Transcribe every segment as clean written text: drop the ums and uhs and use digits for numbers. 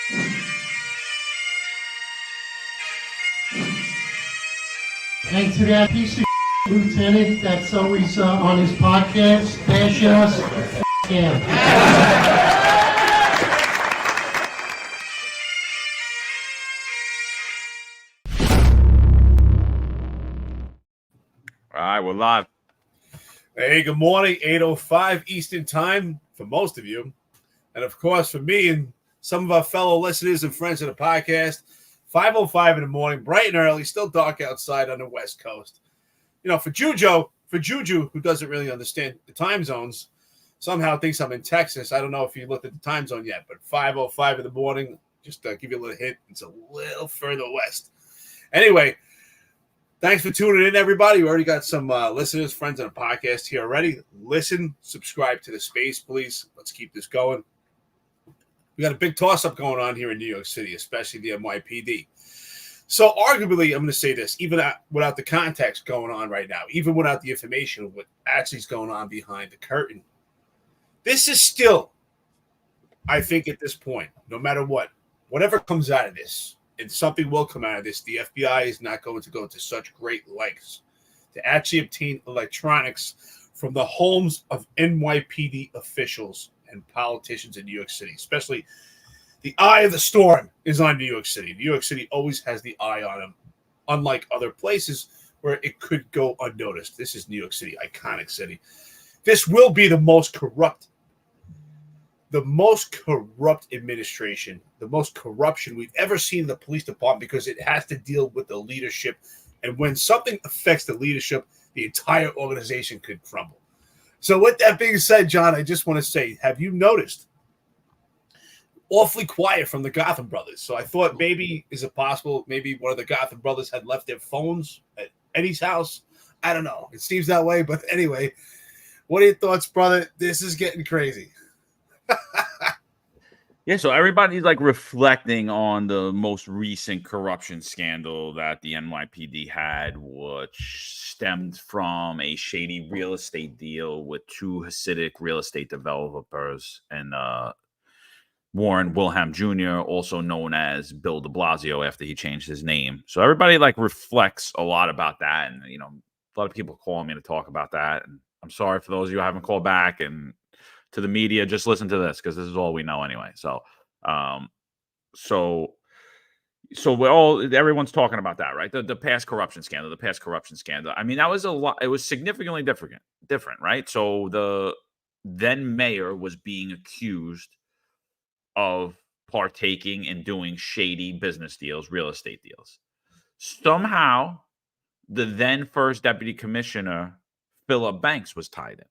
And to that piece of lieutenant that's always on his podcast, bash us, him. All right, we're live. Hey, good morning, 8:05 Eastern Time for most of you. And, of course, for me and some of our fellow listeners and friends of the podcast, 5:05 in the morning, bright and early, still dark outside on the West Coast. You know, for Juju, who doesn't really understand the time zones, somehow thinks I'm in Texas. I don't know if you looked at the time zone yet, but 5:05 in the morning, just to give you a little hint, it's a little further west. Anyway, thanks for tuning in, everybody. We already got some listeners, friends on the podcast here already. Listen, subscribe to the space, please. Let's keep this going. We got a big toss-up going on here in New York City, especially the NYPD. So arguably, I'm going to say this, even without the context going on right now, even without the information of what actually is going on behind the curtain, this is still, I think at this point, no matter what, whatever comes out of this, and something will come out of this, the FBI is not going to go to such great lengths to actually obtain electronics from the homes of NYPD officials and politicians in New York City, especially the eye of the storm is on New York City. New York City always has the eye on them, unlike other places where it could go unnoticed. This is New York City, iconic city. This will be the most corrupt administration, the most corruption we've ever seen in the police department, because it has to deal with the leadership. And when something affects the leadership, the entire organization could crumble. So with that being said, John, I just want to say, have you noticed awfully quiet from the Gotham brothers? So I thought maybe, is it possible, maybe one of the Gotham brothers had left their phones at Eddie's house? I don't know. It seems that way. But anyway, what are your thoughts, brother? This is getting crazy. Yeah, so everybody's like reflecting on the most recent corruption scandal that the NYPD had, which stemmed from a shady real estate deal with two Hasidic real estate developers and Warren Wilhelm Jr., also known as Bill de Blasio after he changed his name. So everybody like reflects a lot about that. And, you know, a lot of people call me to talk about that. And I'm sorry for those of you who haven't called back, and to the media, just listen to this because this is all we know anyway. So, everyone's talking about that, right? The past corruption scandal, I mean, that was a lot. It was significantly different, right? So the then mayor was being accused of partaking in doing shady business deals, real estate deals. Somehow, the then first deputy commissioner, Philip Banks, was tied in.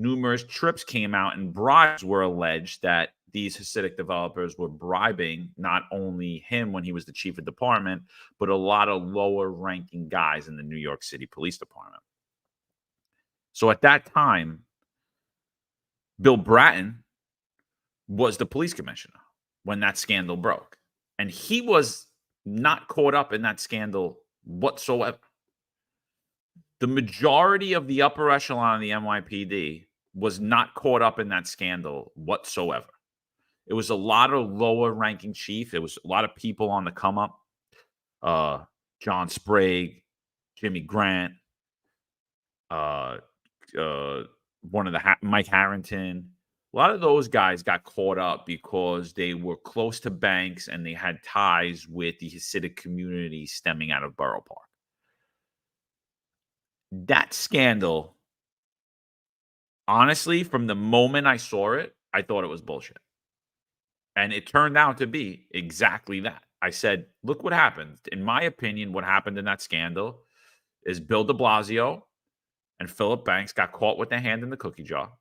Numerous trips came out and bribes were alleged that these Hasidic developers were bribing not only him when he was the chief of department, but a lot of lower ranking guys in the New York City Police Department. So at that time, Bill Bratton was the police commissioner when that scandal broke. And he was not caught up in that scandal whatsoever. The majority of the upper echelon of the NYPD was not caught up in that scandal whatsoever. It was a lot of lower ranking chief. It was a lot of people on the come up. John Sprague, Jimmy Grant, one of the Mike Harrington. A lot of those guys got caught up because they were close to banks and they had ties with the Hasidic community stemming out of Borough Park. That scandal, honestly, from the moment I saw it, I thought it was bullshit. And it turned out to be exactly that. I said, look what happened. In my opinion, what happened in that scandal is Bill de Blasio and Philip Banks got caught with their hand in the cookie jar.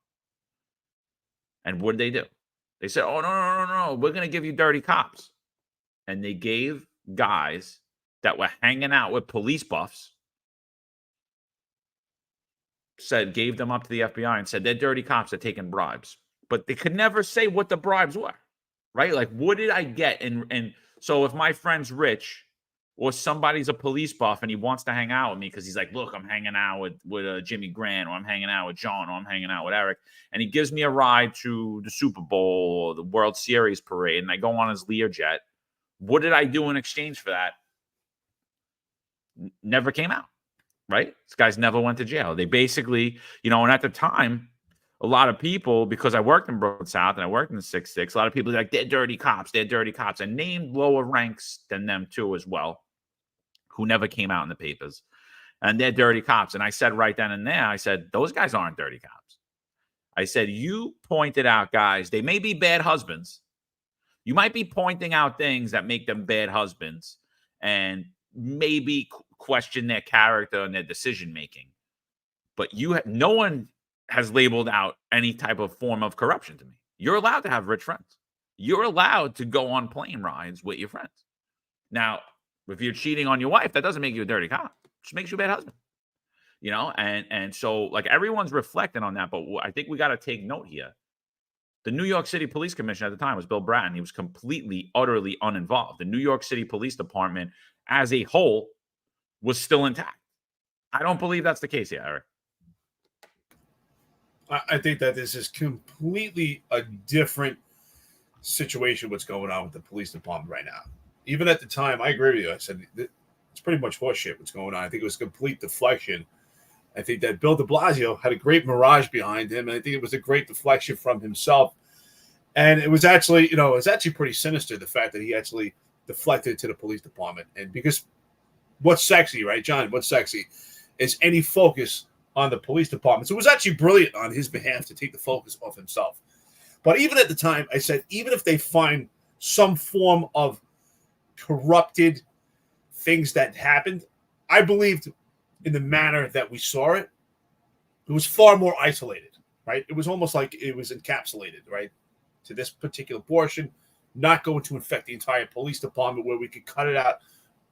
And what did they do? They said, oh, no. We're going to give you dirty cops. And they gave guys that were hanging out with police buffs, gave them up to the FBI and said, they're dirty cops, they're taking bribes. But they could never say what the bribes were, right? Like, what did I get? And so if my friend's rich or somebody's a police buff and he wants to hang out with me because he's like, look, I'm hanging out with Jimmy Grant, or I'm hanging out with John, or I'm hanging out with Eric, and he gives me a ride to the Super Bowl or the World Series parade, and I go on his Learjet. What did I do in exchange for that? Never came out, right? This guy's never went to jail. They basically, and at the time, a lot of people, because I worked in Brooklyn South and I worked in the 6-6, a lot of people are like, they're dirty cops, and named lower ranks than them too as well, who never came out in the papers, and they're dirty cops. And I said right then and there, I said, those guys aren't dirty cops. I said, you pointed out guys, they may be bad husbands. You might be pointing out things that make them bad husbands and maybe question their character and their decision making. But no one has labeled out any type of form of corruption to me. You're allowed to have rich friends. You're allowed to go on plane rides with your friends. Now, if you're cheating on your wife, that doesn't make you a dirty cop. It just makes you a bad husband. And so like everyone's reflecting on that, but I think we got to take note here. The New York City Police Commissioner at the time was Bill Bratton. He was completely, utterly uninvolved. The New York City Police Department as a whole was still intact. I don't believe that's the case here, Eric. I think that this is completely a different situation, what's going on with the police department right now. Even at the time, I agree with you. I said it's pretty much horseshit what's going on. I think it was complete deflection. I think that Bill de Blasio had a great mirage behind him, and I think it was a great deflection from himself. And it was actually, pretty sinister, the fact that he actually deflected to the police department. And because what's sexy, right, John? What's sexy is any focus on the police department. So it was actually brilliant on his behalf to take the focus off himself. But even at the time, I said, even if they find some form of corrupted things that happened, I believed in the manner that we saw it. It was far more isolated, right? It was almost like it was encapsulated, right, to this particular portion, not going to infect the entire police department, where we could cut it out,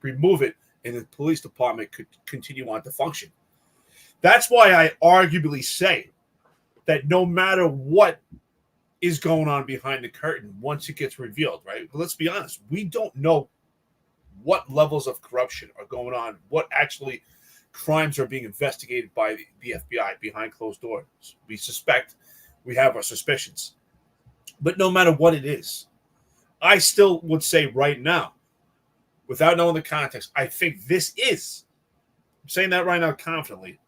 remove it, and the police department could continue on to function. That's why I arguably say that no matter what is going on behind the curtain, once it gets revealed, right? But let's be honest, we don't know what levels of corruption are going on, what actually crimes are being investigated by the FBI behind closed doors. We have our suspicions. But no matter what it is, I still would say right now, without knowing the context, I think this is, I'm saying that right now confidently,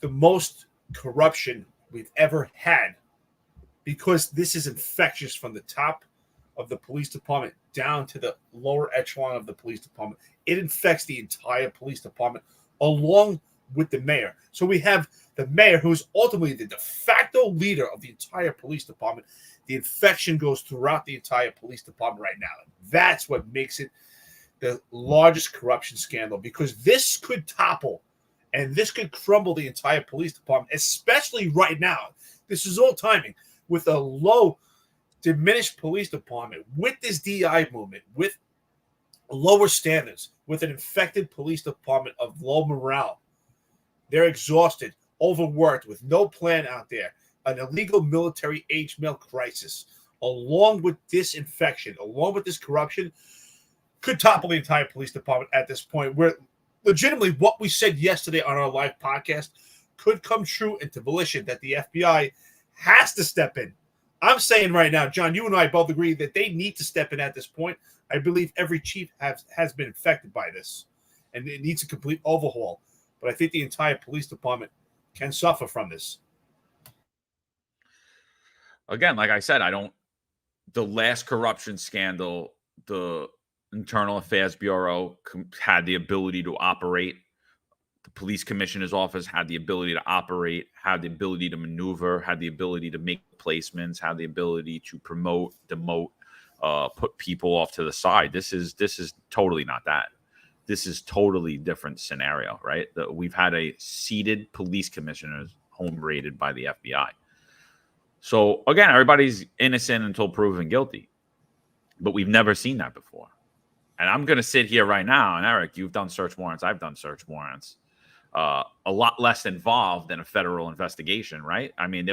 the most corruption we've ever had, because this is infectious from the top of the police department down to the lower echelon of the police department. It infects the entire police department along with the mayor. So we have the mayor, who's ultimately the de facto leader of the entire police department. The infection goes throughout the entire police department right now. That's what makes it the largest corruption scandal, because this could topple and this could crumble the entire police department, especially right now. This is all timing with a low, diminished police department, with this DI movement, with lower standards, with an infected police department of low morale. They're exhausted, overworked, with no plan out there, an illegal military age male crisis, along with this infection, along with this corruption, could topple the entire police department at this point, where legitimately what we said yesterday on our live podcast could come true into volition, that the FBI has to step in. I'm saying right now, John, you and I both agree that they need to step in at this point. I believe every chief has been infected by this, and it needs a complete overhaul. But I think the entire police department can suffer from this. Again, like I said, the last corruption scandal, the Internal Affairs Bureau had the ability to operate. The police commissioner's office had the ability to operate, had the ability to maneuver, had the ability to make placements, had the ability to promote, demote, put people off to the side. This is totally not that. This is totally different scenario, right? We've had a seated police commissioners home raided by the FBI. So again, everybody's innocent until proven guilty, but we've never seen that before. And I'm going to sit here right now, and Eric, you've done search warrants. I've done search warrants. A lot less involved than a federal investigation, right? I mean,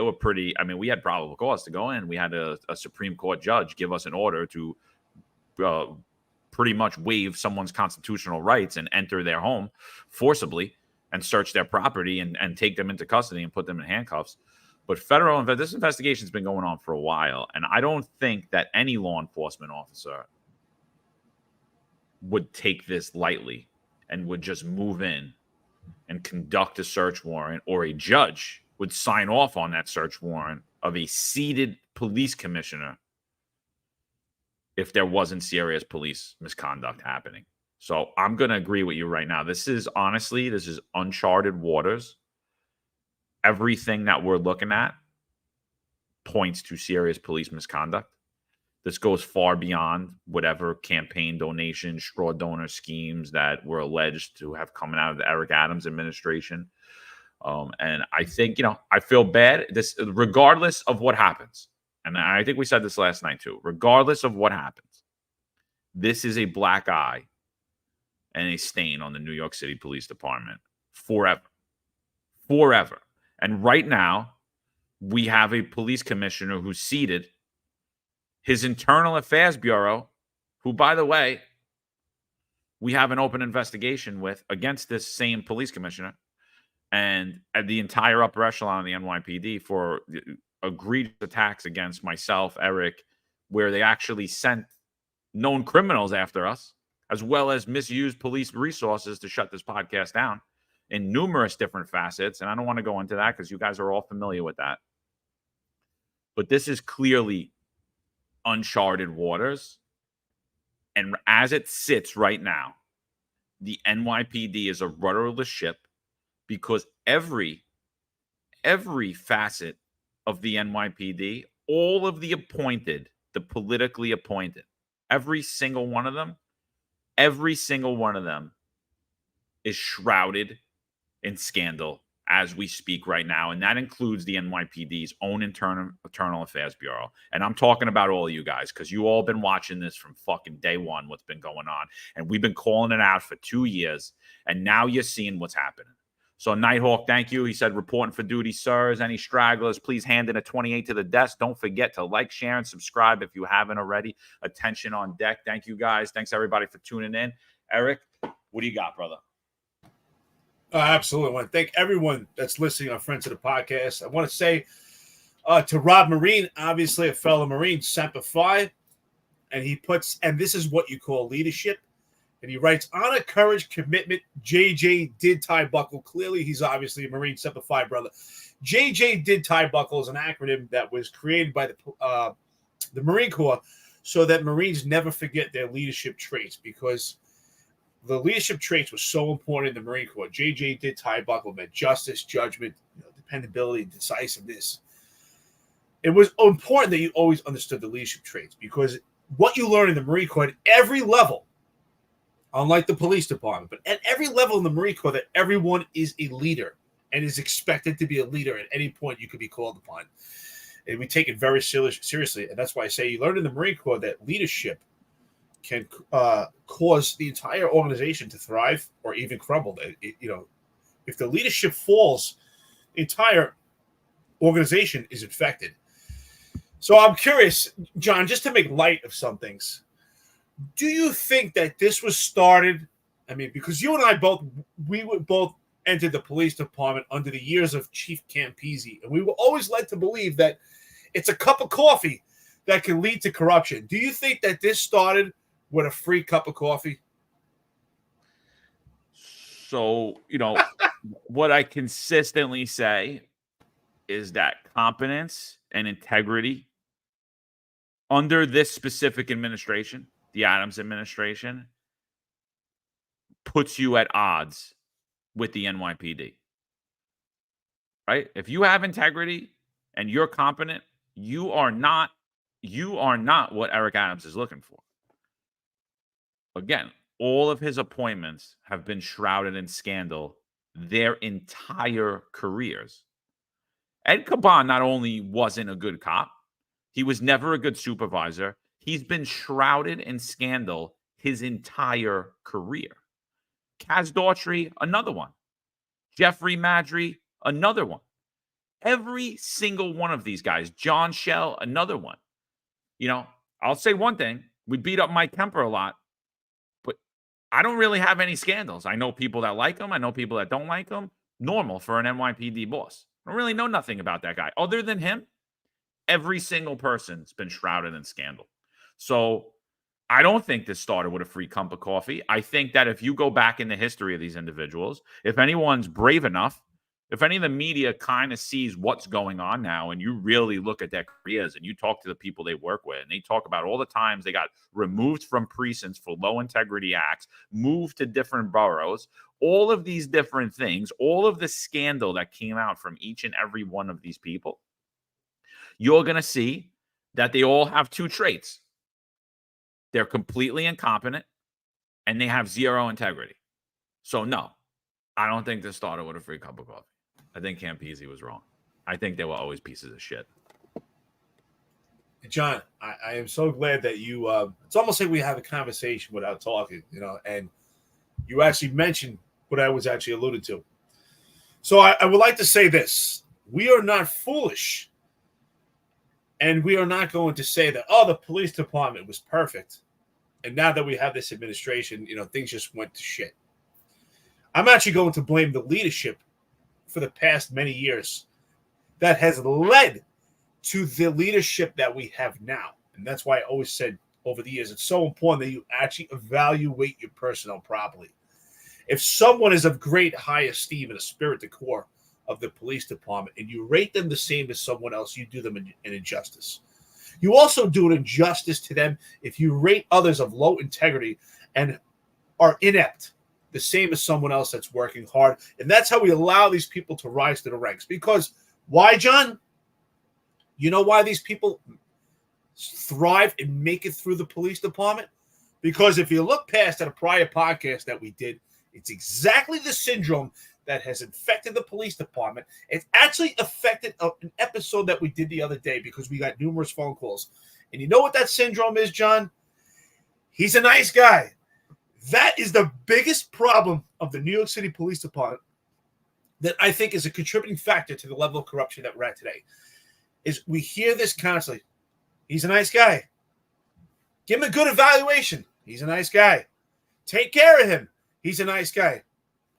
we had probable cause to go in. We had a Supreme Court judge give us an order to pretty much waive someone's constitutional rights and enter their home forcibly and search their property and take them into custody and put them in handcuffs. But this investigation has been going on for a while, and I don't think that any law enforcement officer would take this lightly and would just move in and conduct a search warrant, or a judge would sign off on that search warrant of a seated police commissioner if there wasn't serious police misconduct happening. So I'm going to agree with you right now. This is uncharted waters. Everything that we're looking at points to serious police misconduct. This goes far beyond whatever campaign donations, straw donor schemes that were alleged to have come out of the Eric Adams administration. And I think, I feel bad. This, regardless of what happens, and I think we said this last night too, regardless of what happens, this is a black eye and a stain on the New York City Police Department forever. Forever. And right now, we have a police commissioner who's seated. His Internal Affairs Bureau, who, by the way, we have an open investigation with against this same police commissioner and the entire upper echelon of the NYPD for egregious attacks against myself, Eric, where they actually sent known criminals after us, as well as misused police resources to shut this podcast down in numerous different facets. And I don't want to go into that because you guys are all familiar with that. But this is clearly uncharted waters. And as it sits right now, the NYPD is a rudderless ship because every facet of the NYPD, all of the appointed, the politically appointed, every single one of them is shrouded in scandal as we speak right now. And that includes the NYPD's own internal affairs bureau. And I'm talking about all of you guys because you all been watching this from fucking day one, what's been going on. And we've been calling it out for 2 years. And now you're seeing what's happening. So Nighthawk, thank you. He said, reporting for duty, sirs. Any stragglers, please hand in a 28 to the desk. Don't forget to like, share, and subscribe if you haven't already. Attention on deck. Thank you, guys. Thanks, everybody, for tuning in. Eric, what do you got, brother? Absolutely. I want to thank everyone that's listening, our friends of the podcast. I want to say to Rob Marine, obviously a fellow Marine, Semper Fi, and he puts, and this is what you call leadership. And he writes, honor, courage, commitment, JJ did tie buckle. Clearly, he's obviously a Marine, Semper Fi brother. JJ did tie buckle is an acronym that was created by the Marine Corps so that Marines never forget their leadership traits, because the leadership traits were so important in the Marine Corps. JJ did tie buckle meant justice, judgment, dependability, decisiveness. It was important that you always understood the leadership traits, because what you learn in the Marine Corps at every level, unlike the police department, but at every level in the Marine Corps, that everyone is a leader and is expected to be a leader at any point you could be called upon. And we take it very seriously. And that's why I say you learn in the Marine Corps that leadership can cause the entire organization to thrive or even crumble. If the leadership falls, the entire organization is infected. So I'm curious, John, just to make light of some things, do you think that this was started? I mean, because you and I both entered the police department under the years of Chief Campese, and we were always led to believe that it's a cup of coffee that can lead to corruption. Do you think that this started with a free cup of coffee? So, what I consistently say is that competence and integrity under this specific administration, the Adams administration, puts you at odds with the NYPD. Right? If you have integrity and you're competent, you are not what Eric Adams is looking for. Again, all of his appointments have been shrouded in scandal their entire careers. Ed Caban not only wasn't a good cop, he was never a good supervisor. He's been shrouded in scandal his entire career. Kaz Daughtry, another one. Jeffrey Madry, another one. Every single one of these guys. John Shell, another one. I'll say one thing. We beat up Mike Kemper a lot. I don't really have any scandals. I know people that like him. I know people that don't like him. Normal for an NYPD boss. I don't really know nothing about that guy. Other than him, every single person's been shrouded in scandal. So I don't think this started with a free cup of coffee. I think that if you go back in the history of these individuals, if anyone's brave enough, if any of the media kind of sees what's going on now, and you really look at their careers and you talk to the people they work with, and they talk about all the times they got removed from precincts for low integrity acts, moved to different boroughs, all of these different things, all of the scandal that came out from each and every one of these people, you're going to see that they all have two traits. They're completely incompetent and they have zero integrity. So no, I don't think this started with a free cup of coffee. I think Campese was wrong. I think they were always pieces of shit. John, I am so glad that you, it's almost like we have a conversation without talking, and you actually mentioned what I was actually alluded to. So I would like to say this. We are not foolish. And we are not going to say that, the police department was perfect. And now that we have this administration, things just went to shit. I'm actually going to blame the leadership for the past many years that has led to the leadership that we have now. And that's why I always said over the years, it's so important that you actually evaluate your personnel properly. If someone is of great high esteem and a spirit de corps of the police department, and you rate them the same as someone else, you do them an injustice. You also do an injustice to them if you rate others of low integrity and are inept, the same as someone else that's working hard. And that's how we allow these people to rise to the ranks. Because why, John? You know why these people thrive and make it through the police department? Because if you look past at a prior podcast that we did, it's exactly the syndrome that has infected the police department. It's actually affected an episode that we did the other day because we got numerous phone calls. And you know what that syndrome is, John? He's a nice guy. That is the biggest problem of the New York City Police Department that I think is a contributing factor to the level of corruption that we're at today. Is we hear this constantly. He's a nice guy. Give him a good evaluation. He's a nice guy. Take care of him. He's a nice guy.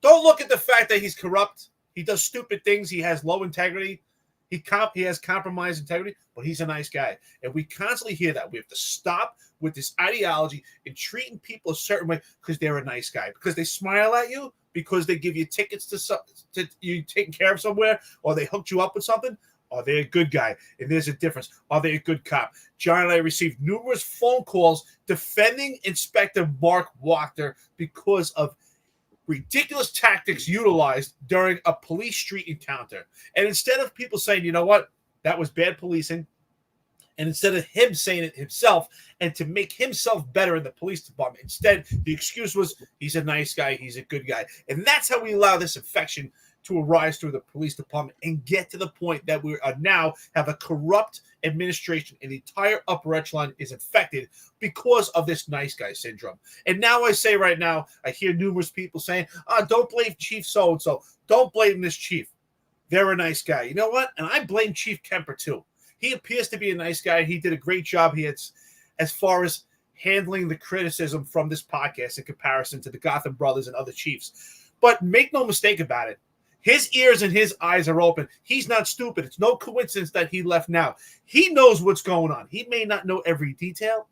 Don't look at the fact that he's corrupt. He does stupid things. He has low integrity. He has compromised integrity, but he's a nice guy. And we constantly hear that. We have to stop with this ideology and treating people a certain way because they're a nice guy, because they smile at you, because they give you tickets to you taken care of somewhere, or they hooked you up with something. Are they a good guy? And there's a difference. Are they a good cop? John and I received numerous phone calls defending Inspector Mark Wachter because of ridiculous tactics utilized during a police street encounter. And instead of people saying, you know what, that was bad policing, and instead of him saying it himself and to make himself better in the police department, instead the excuse was he's a nice guy, he's a good guy. And that's how we allow this infection to arise through the police department and get to the point that we are now have a corrupt administration, and the entire upper echelon is infected because of this nice guy syndrome. And now I say right now, I hear numerous people saying, don't blame Chief so-and-so. Don't blame this chief. They're a nice guy. You know what? And I blame Chief Kemper too. He appears to be a nice guy. He did a great job. He had, as far as handling the criticism from this podcast in comparison to the Gotham brothers and other chiefs. But make no mistake about it. His ears and his eyes are open. He's not stupid. It's no coincidence that he left now. He knows what's going on. He may not know every detail,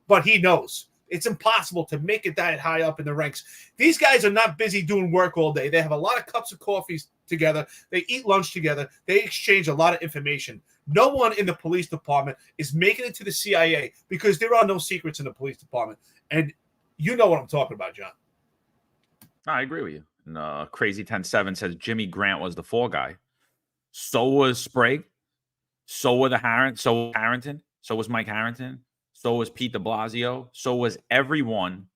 but he knows. It's impossible to make it that high up in the ranks. These guys are not busy doing work all day. They have a lot of cups of coffee together. They eat lunch together. They exchange a lot of information. No one in the police department is making it to the CIA because there are no secrets in the police department. And you know what I'm talking about, John. I agree with you. And, Crazy 10-7 says Jimmy Grant was the fall guy. So was Sprague. So were so was Harrington. So was Mike Harrington. So was Pete de Blasio. So was everyone.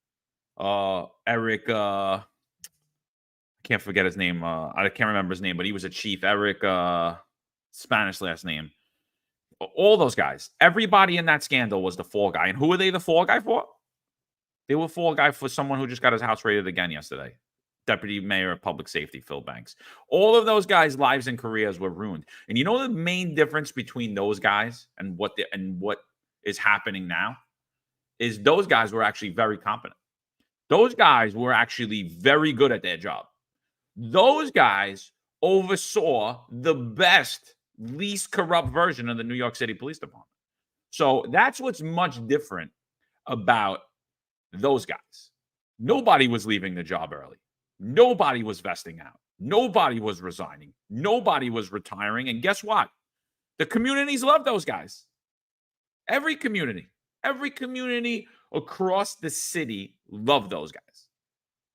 Eric, I can't forget his name. I can't remember his name, but he was a chief. Eric, Spanish last name. All those guys. Everybody in that scandal was the fall guy. And who were they the fall guy for? They were fall guy for someone who just got his house raided again yesterday. Deputy Mayor of Public Safety, Phil Banks. All of those guys' lives and careers were ruined. And you know the main difference between those guys and what is happening now is those guys were actually very competent. Those guys were actually very good at their job. Those guys oversaw the best, least corrupt version of the New York City Police Department. So that's what's much different about those guys. Nobody was leaving the job early. Nobody was vesting out. Nobody was resigning. Nobody was retiring. And guess what? The communities love those guys. Every community across the city love those guys.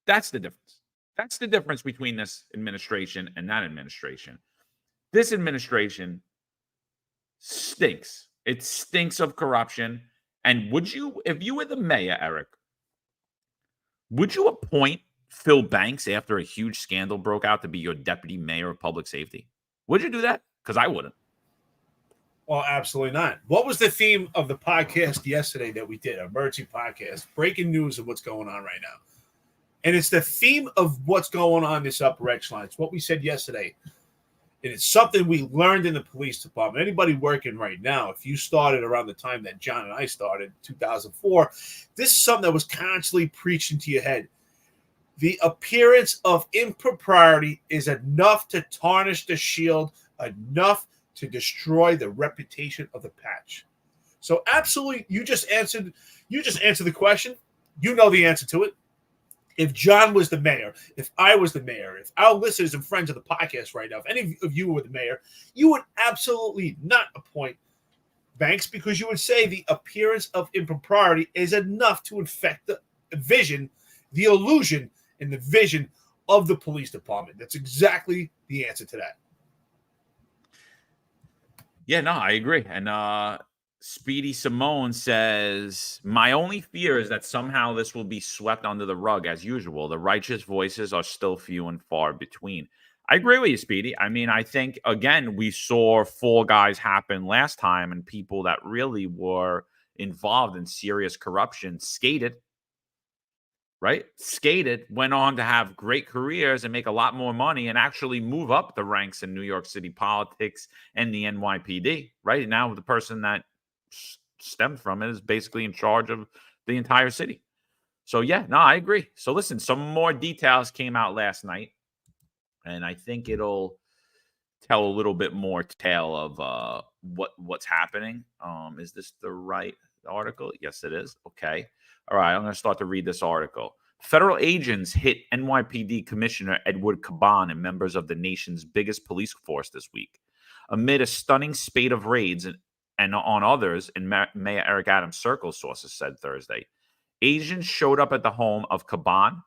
That's the difference. That's the difference between this administration and that administration. This administration stinks. It stinks of corruption. And would you, if you were the mayor, Eric, would you appoint Phil Banks after a huge scandal broke out to be your deputy mayor of public safety? Would you do that? Because I wouldn't. Well, absolutely not. What was the theme of the podcast yesterday that we did, emergency podcast, breaking news of what's going on right now? And it's the theme of what's going on this upper echelon. It's what we said yesterday. And it's something we learned in the police department. Anybody working right now, if you started around the time that John and I started, 2004, this is something that was constantly preached into your head. The appearance of impropriety is enough to tarnish the shield, enough to destroy the reputation of the patch. So absolutely, you just answered the question. You know the answer to it. If John was the mayor, if I was the mayor, if our listeners and friends of the podcast right now, if any of you were the mayor, you would absolutely not appoint Banks, because you would say the appearance of impropriety is enough to infect the vision, the illusion, and the vision of the police department. That's exactly the answer to that. Yeah, no, I agree. And Speedy Simone says, my only fear is that somehow this will be swept under the rug as usual. The righteous voices are still few and far between. I agree with you, Speedy. I mean, I think, again, we saw Fall Guys happen last time, and people that really were involved in serious corruption skated, right? Skated, went on to have great careers and make a lot more money and actually move up the ranks in New York City politics and the NYPD, right? Now the person that stemmed from it is basically in charge of the entire city. So, yeah, no, I agree. So, listen, some more details came out last night, and I think it'll tell a little bit more tale of what's happening. Is this the right article? Yes, it is. Okay. All right, I'm going to start to read this article. Federal agents hit NYPD Commissioner Edward Caban and members of the nation's biggest police force this week, amid a stunning spate of raids and on others in Mayor Eric Adams' circle, sources said Thursday. Agents showed up at the home of Caban,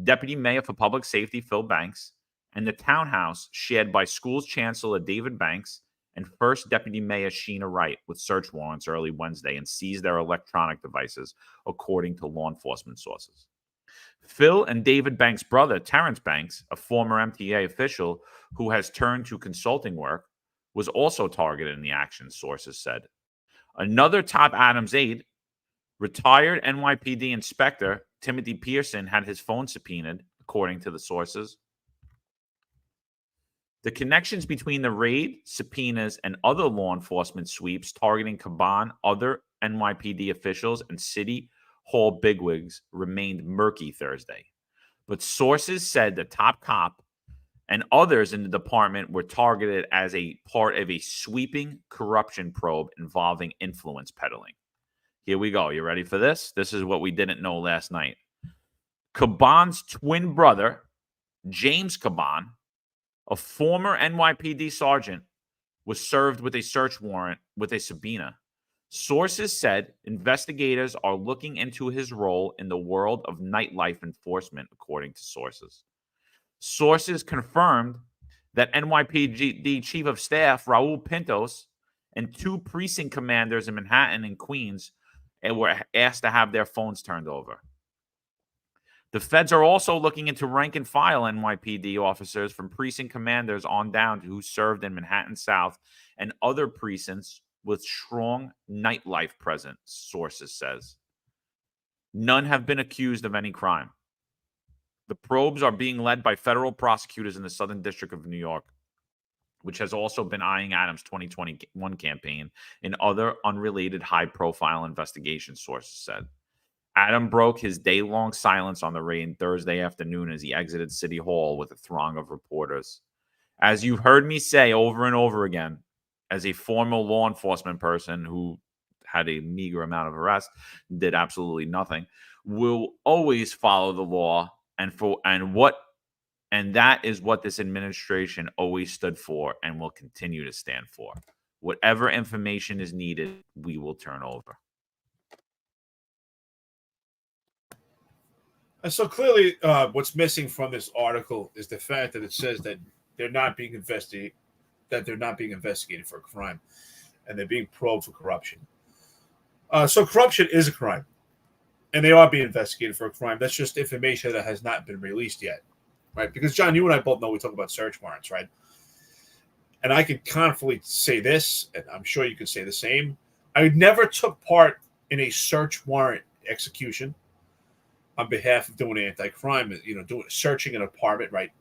Deputy Mayor for Public Safety Phil Banks, and the townhouse shared by Schools Chancellor David Banks and First Deputy Mayor Sheena Wright with search warrants early Wednesday and seized their electronic devices, according to law enforcement sources. Phil and David Banks' brother, Terrence Banks, a former MTA official who has turned to consulting work, was also targeted in the action, sources said. Another top Adams aide, retired NYPD Inspector Timothy Pearson, had his phone subpoenaed, according to the sources. The connections between the raid, subpoenas, and other law enforcement sweeps targeting Caban, other NYPD officials, and City Hall bigwigs remained murky Thursday. But sources said the top cop and others in the department were targeted as a part of a sweeping corruption probe involving influence peddling. Here we go. You ready for this? This is what we didn't know last night. Caban's twin brother, James Caban, a former NYPD sergeant, was served with a search warrant with a subpoena. Sources said investigators are looking into his role in the world of nightlife enforcement, according to sources. Sources confirmed that NYPD Chief of Staff Raul Pintos and two precinct commanders in Manhattan and Queens were asked to have their phones turned over. The feds are also looking into rank and file NYPD officers from precinct commanders on down who served in Manhattan South and other precincts with strong nightlife presence, sources says. None have been accused of any crime. The probes are being led by federal prosecutors in the Southern District of New York, which has also been eyeing Adams' 2021 campaign and other unrelated high-profile investigations, sources said. Adam broke his day-long silence on the raid Thursday afternoon as he exited City Hall with a throng of reporters. As you've heard me say over and over again, as a former law enforcement person who had a meager amount of arrests, did absolutely nothing, will always follow the law, and that is what this administration always stood for and will continue to stand for. Whatever information is needed, we will turn over. And so clearly, what's missing from this article is the fact that it says that they're not being investigated for a crime, and they're being probed for corruption. So corruption is a crime, and they are being investigated for a crime. That's just information that has not been released yet, right? Because John, you and I both know we talk about search warrants, right? And I can confidently say this, and I'm sure you could say the same. I never took part in a search warrant execution on behalf of doing anti-crime, searching an apartment, right?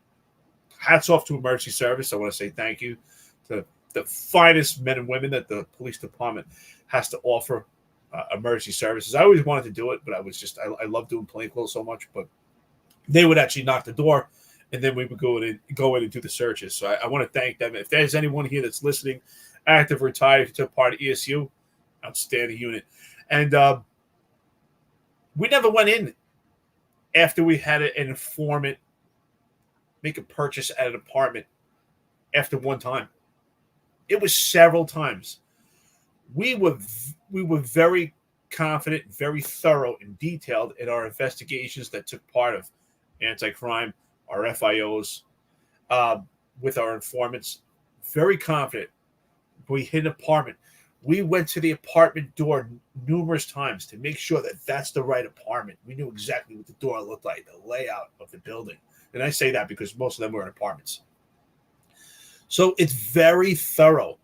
Hats off to emergency service. I want to say thank you to the finest men and women that the police department has to offer emergency services. I always wanted to do it, but I love doing plainclothes so much, but they would actually knock the door and then we would go in and do the searches. So I want to thank them. If there's anyone here that's listening, active, retired, took part of ESU, outstanding unit. And we never went in after we had an informant make a purchase at an apartment after one time. It was several times. We were very confident, very thorough and detailed in our investigations that took part of anti-crime, our FIOs, with our informants. Very confident. We hit an apartment. We went to the apartment door numerous times to make sure that that's the right apartment. We knew exactly what the door looked like, the layout of the building. And I say that because most of them were in apartments. So it's very thorough.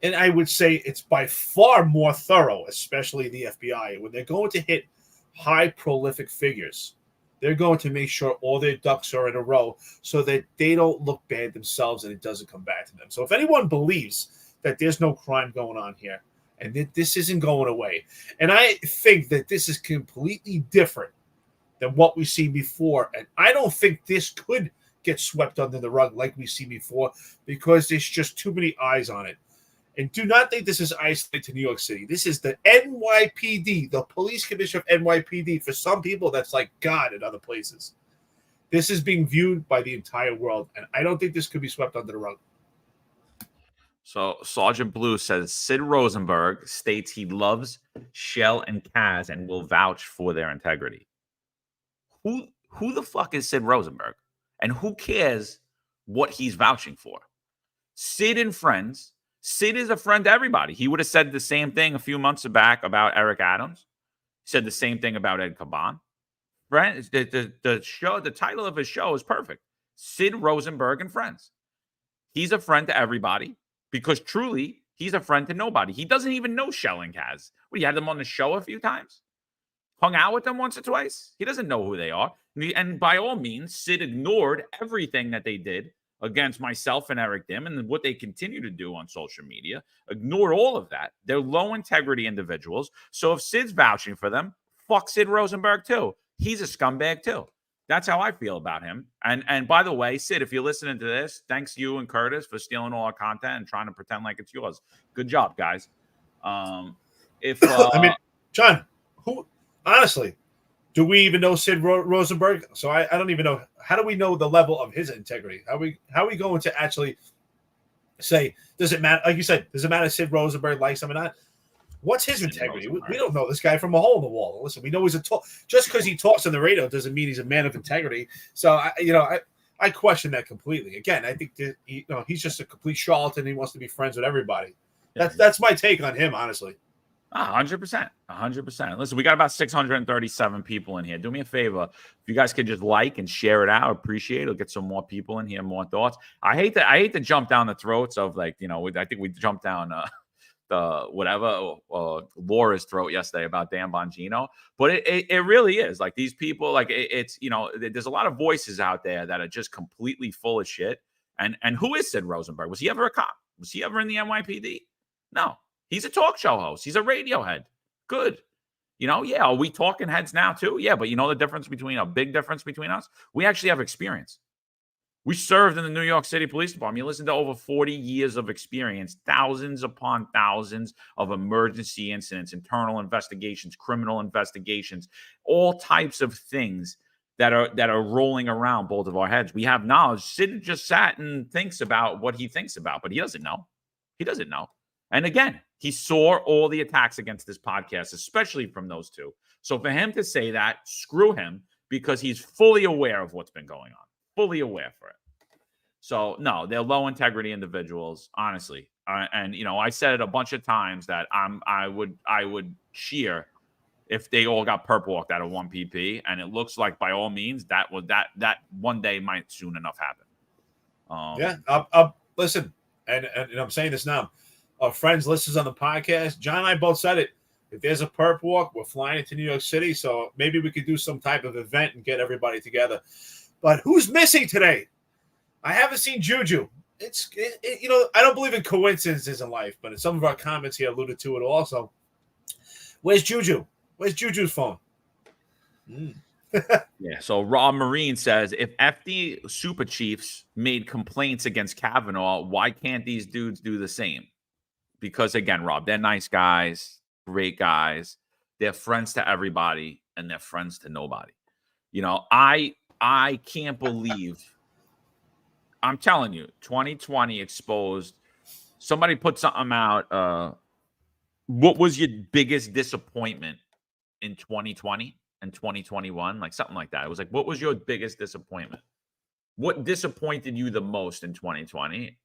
And I would say it's by far more thorough, especially the FBI. When they're going to hit high prolific figures, they're going to make sure all their ducks are in a row so that they don't look bad themselves and it doesn't come back to them. So if anyone believes that there's no crime going on here and that this isn't going away, and I think that this is completely different than what we've seen before, and I don't think this could get swept under the rug like we've seen before because there's just too many eyes on it. And do not think this is isolated to New York City. This is the NYPD, the police commissioner of NYPD. For some people, that's like God in other places. This is being viewed by the entire world, and I don't think this could be swept under the rug. So Sergeant Blue says Sid Rosenberg states he loves Shell and Kaz and will vouch for their integrity. Who the fuck is Sid Rosenberg? And who cares what he's vouching for? Sid and friends. Sid is a friend to everybody. He would have said the same thing a few months back about Eric Adams. He said the same thing about Ed Caban. Friends, the title of his show is perfect. Sid Rosenberg and Friends. He's a friend to everybody because truly he's a friend to nobody. He doesn't even know Shell and Kaz. We had them on the show a few times. Hung out with them once or twice. He doesn't know who they are. And by all means, Sid ignored everything that they did against myself and Eric Dim and what they continue to do on social media. Ignore all of that. They're low integrity individuals. So if Sid's vouching for them, fuck Sid Rosenberg too. He's a scumbag too. That's how I feel about him. And by the way, Sid, if you're listening to this, thanks you and Curtis for stealing all our content and trying to pretend like it's yours. Good job, guys. I mean, John, honestly, do we even know Sid Rosenberg? So I don't even know. How do we know the level of his integrity? How are we going to actually say, does it matter? Like you said, does it matter if Sid Rosenberg likes him or not? What's his integrity? We don't know this guy from a hole in the wall. Listen, we know he's just because he talks on the radio doesn't mean he's a man of integrity. So I question that completely. Again, I think that he's just a complete charlatan. He wants to be friends with everybody. That's my take on him, honestly. 100%. 100%. Listen, we got about 637 people in here. Do me a favor. If you guys could just like and share it out, appreciate it. It'll get some more people in here, more thoughts. I hate to jump down the throats of I think we jumped down Laura's throat yesterday about Dan Bongino. But it really is. Like these people, there's a lot of voices out there that are just completely full of shit. And who is Sid Rosenberg? Was he ever a cop? Was he ever in the NYPD? No. He's a talk show host. He's a radio head. Good. Yeah, are we talking heads now too? Yeah, but you know the difference between a big difference between us? We actually have experience. We served in the New York City Police Department. You listen to over 40 years of experience, thousands upon thousands of emergency incidents, internal investigations, criminal investigations, all types of things that are rolling around both of our heads. We have knowledge. Sid just sat and thinks about what he thinks about, but he doesn't know. He doesn't know. And again, he saw all the attacks against this podcast, especially from those two. So for him to say that, screw him, because he's fully aware of what's been going on. Fully aware for it. So no, they're low integrity individuals, honestly. And I said it a bunch of times that I would cheer if they all got perp walked out of 1PP, and it looks like by all means that one day might soon enough happen. I'll listen, and I'm saying this now. Our friends, listeners on the podcast, John and I both said it. If there's a perp walk, we're flying into New York City, so maybe we could do some type of event and get everybody together. But who's missing today? I haven't seen Juju. I don't believe in coincidences in life, but some of our comments here alluded to it also. Where's Juju? Where's Juju's phone? Yeah, so Rob Marine says, if FD Super Chiefs made complaints against Kavanaugh, why can't these dudes do the same? Because, again, Rob, they're nice guys, great guys. They're friends to everybody, and they're friends to nobody. I can't believe – I'm telling you, 2020 exposed – somebody put something out. What was your biggest disappointment in 2020 and 2021? Like something like that. It was like, what was your biggest disappointment? What disappointed you the most in 2020?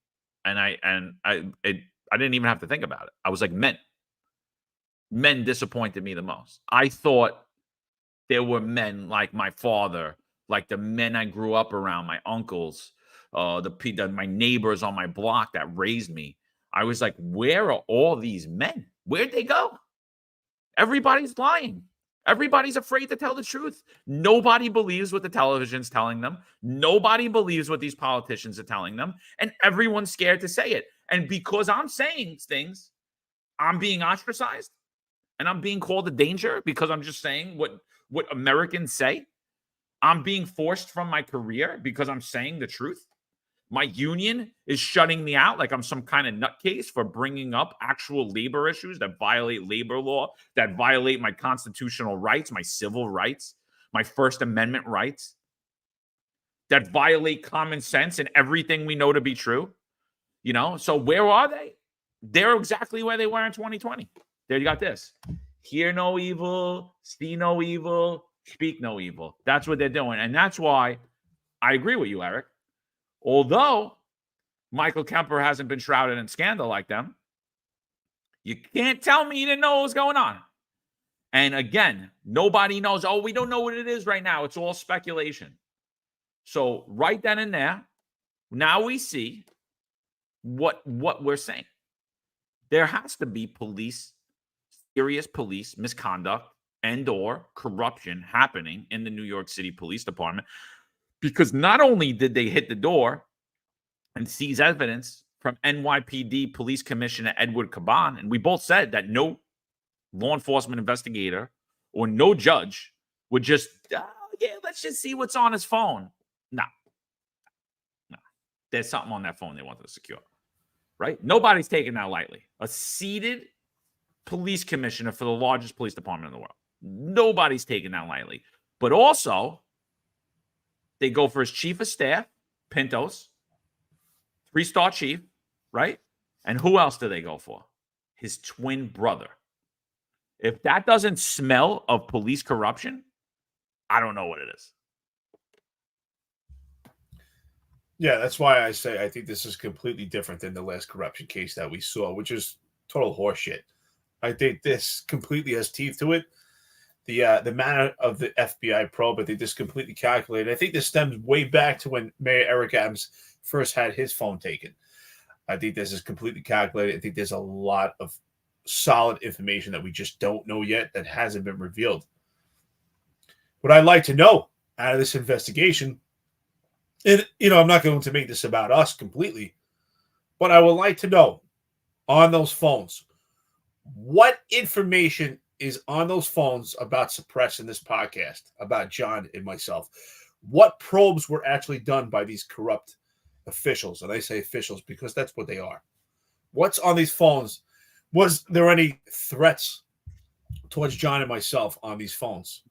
And I didn't even have to think about it. I was like, men. Men disappointed me the most. I thought there were men like my father, like the men I grew up around, my uncles, my neighbors on my block that raised me. I was like, where are all these men? Where'd they go? Everybody's lying. Everybody's afraid to tell the truth. Nobody believes what the television's telling them. Nobody believes what these politicians are telling them. And everyone's scared to say it. And because I'm saying things, I'm being ostracized and I'm being called a danger because I'm just saying what Americans say. I'm being forced from my career because I'm saying the truth. My union is shutting me out like I'm some kind of nutcase for bringing up actual labor issues that violate labor law, that violate my constitutional rights, my civil rights, my First Amendment rights, that violate common sense and everything we know to be true. So where are they? They're exactly where they were in 2020. There you got this. Hear no evil, see no evil, speak no evil. That's what they're doing. And that's why I agree with you, Eric. Although Michael Kemper hasn't been shrouded in scandal like them, you can't tell me you didn't know what was going on. And again, nobody knows. Oh, we don't know what it is right now. It's all speculation. So right then and there, now we see what we're saying. There has to be serious police misconduct and or corruption happening in the New York City Police Department. Because not only did they hit the door and seize evidence from NYPD Police Commissioner Edward Caban, and we both said that no law enforcement investigator or no judge would just, let's just see what's on his phone. No. There's something on that phone they wanted to secure, right? Nobody's taking that lightly. A seated police commissioner for the largest police department in the world. Nobody's taking that lightly. But also, they go for his chief of staff, Pintos, 3-star chief, right? And who else do they go for? His twin brother. If that doesn't smell of police corruption, I don't know what it is. Yeah, that's why I say I think this is completely different than the last corruption case that we saw, which is total horseshit. I think this completely has teeth to it. The manner of the FBI probe, but they just completely calculated. I think this stems way back to when Mayor Eric Adams first had his phone taken. I think this is completely calculated. I think there's a lot of solid information that we just don't know yet that hasn't been revealed. What I'd like to know out of this investigation, and I'm not going to make this about us completely, but I would like to know on those phones, what information is on those phones about suppressing this podcast, about John and myself. What probes were actually done by these corrupt officials? And I say officials because that's what they are. What's on these phones? Was there any threats towards John and myself on these phones?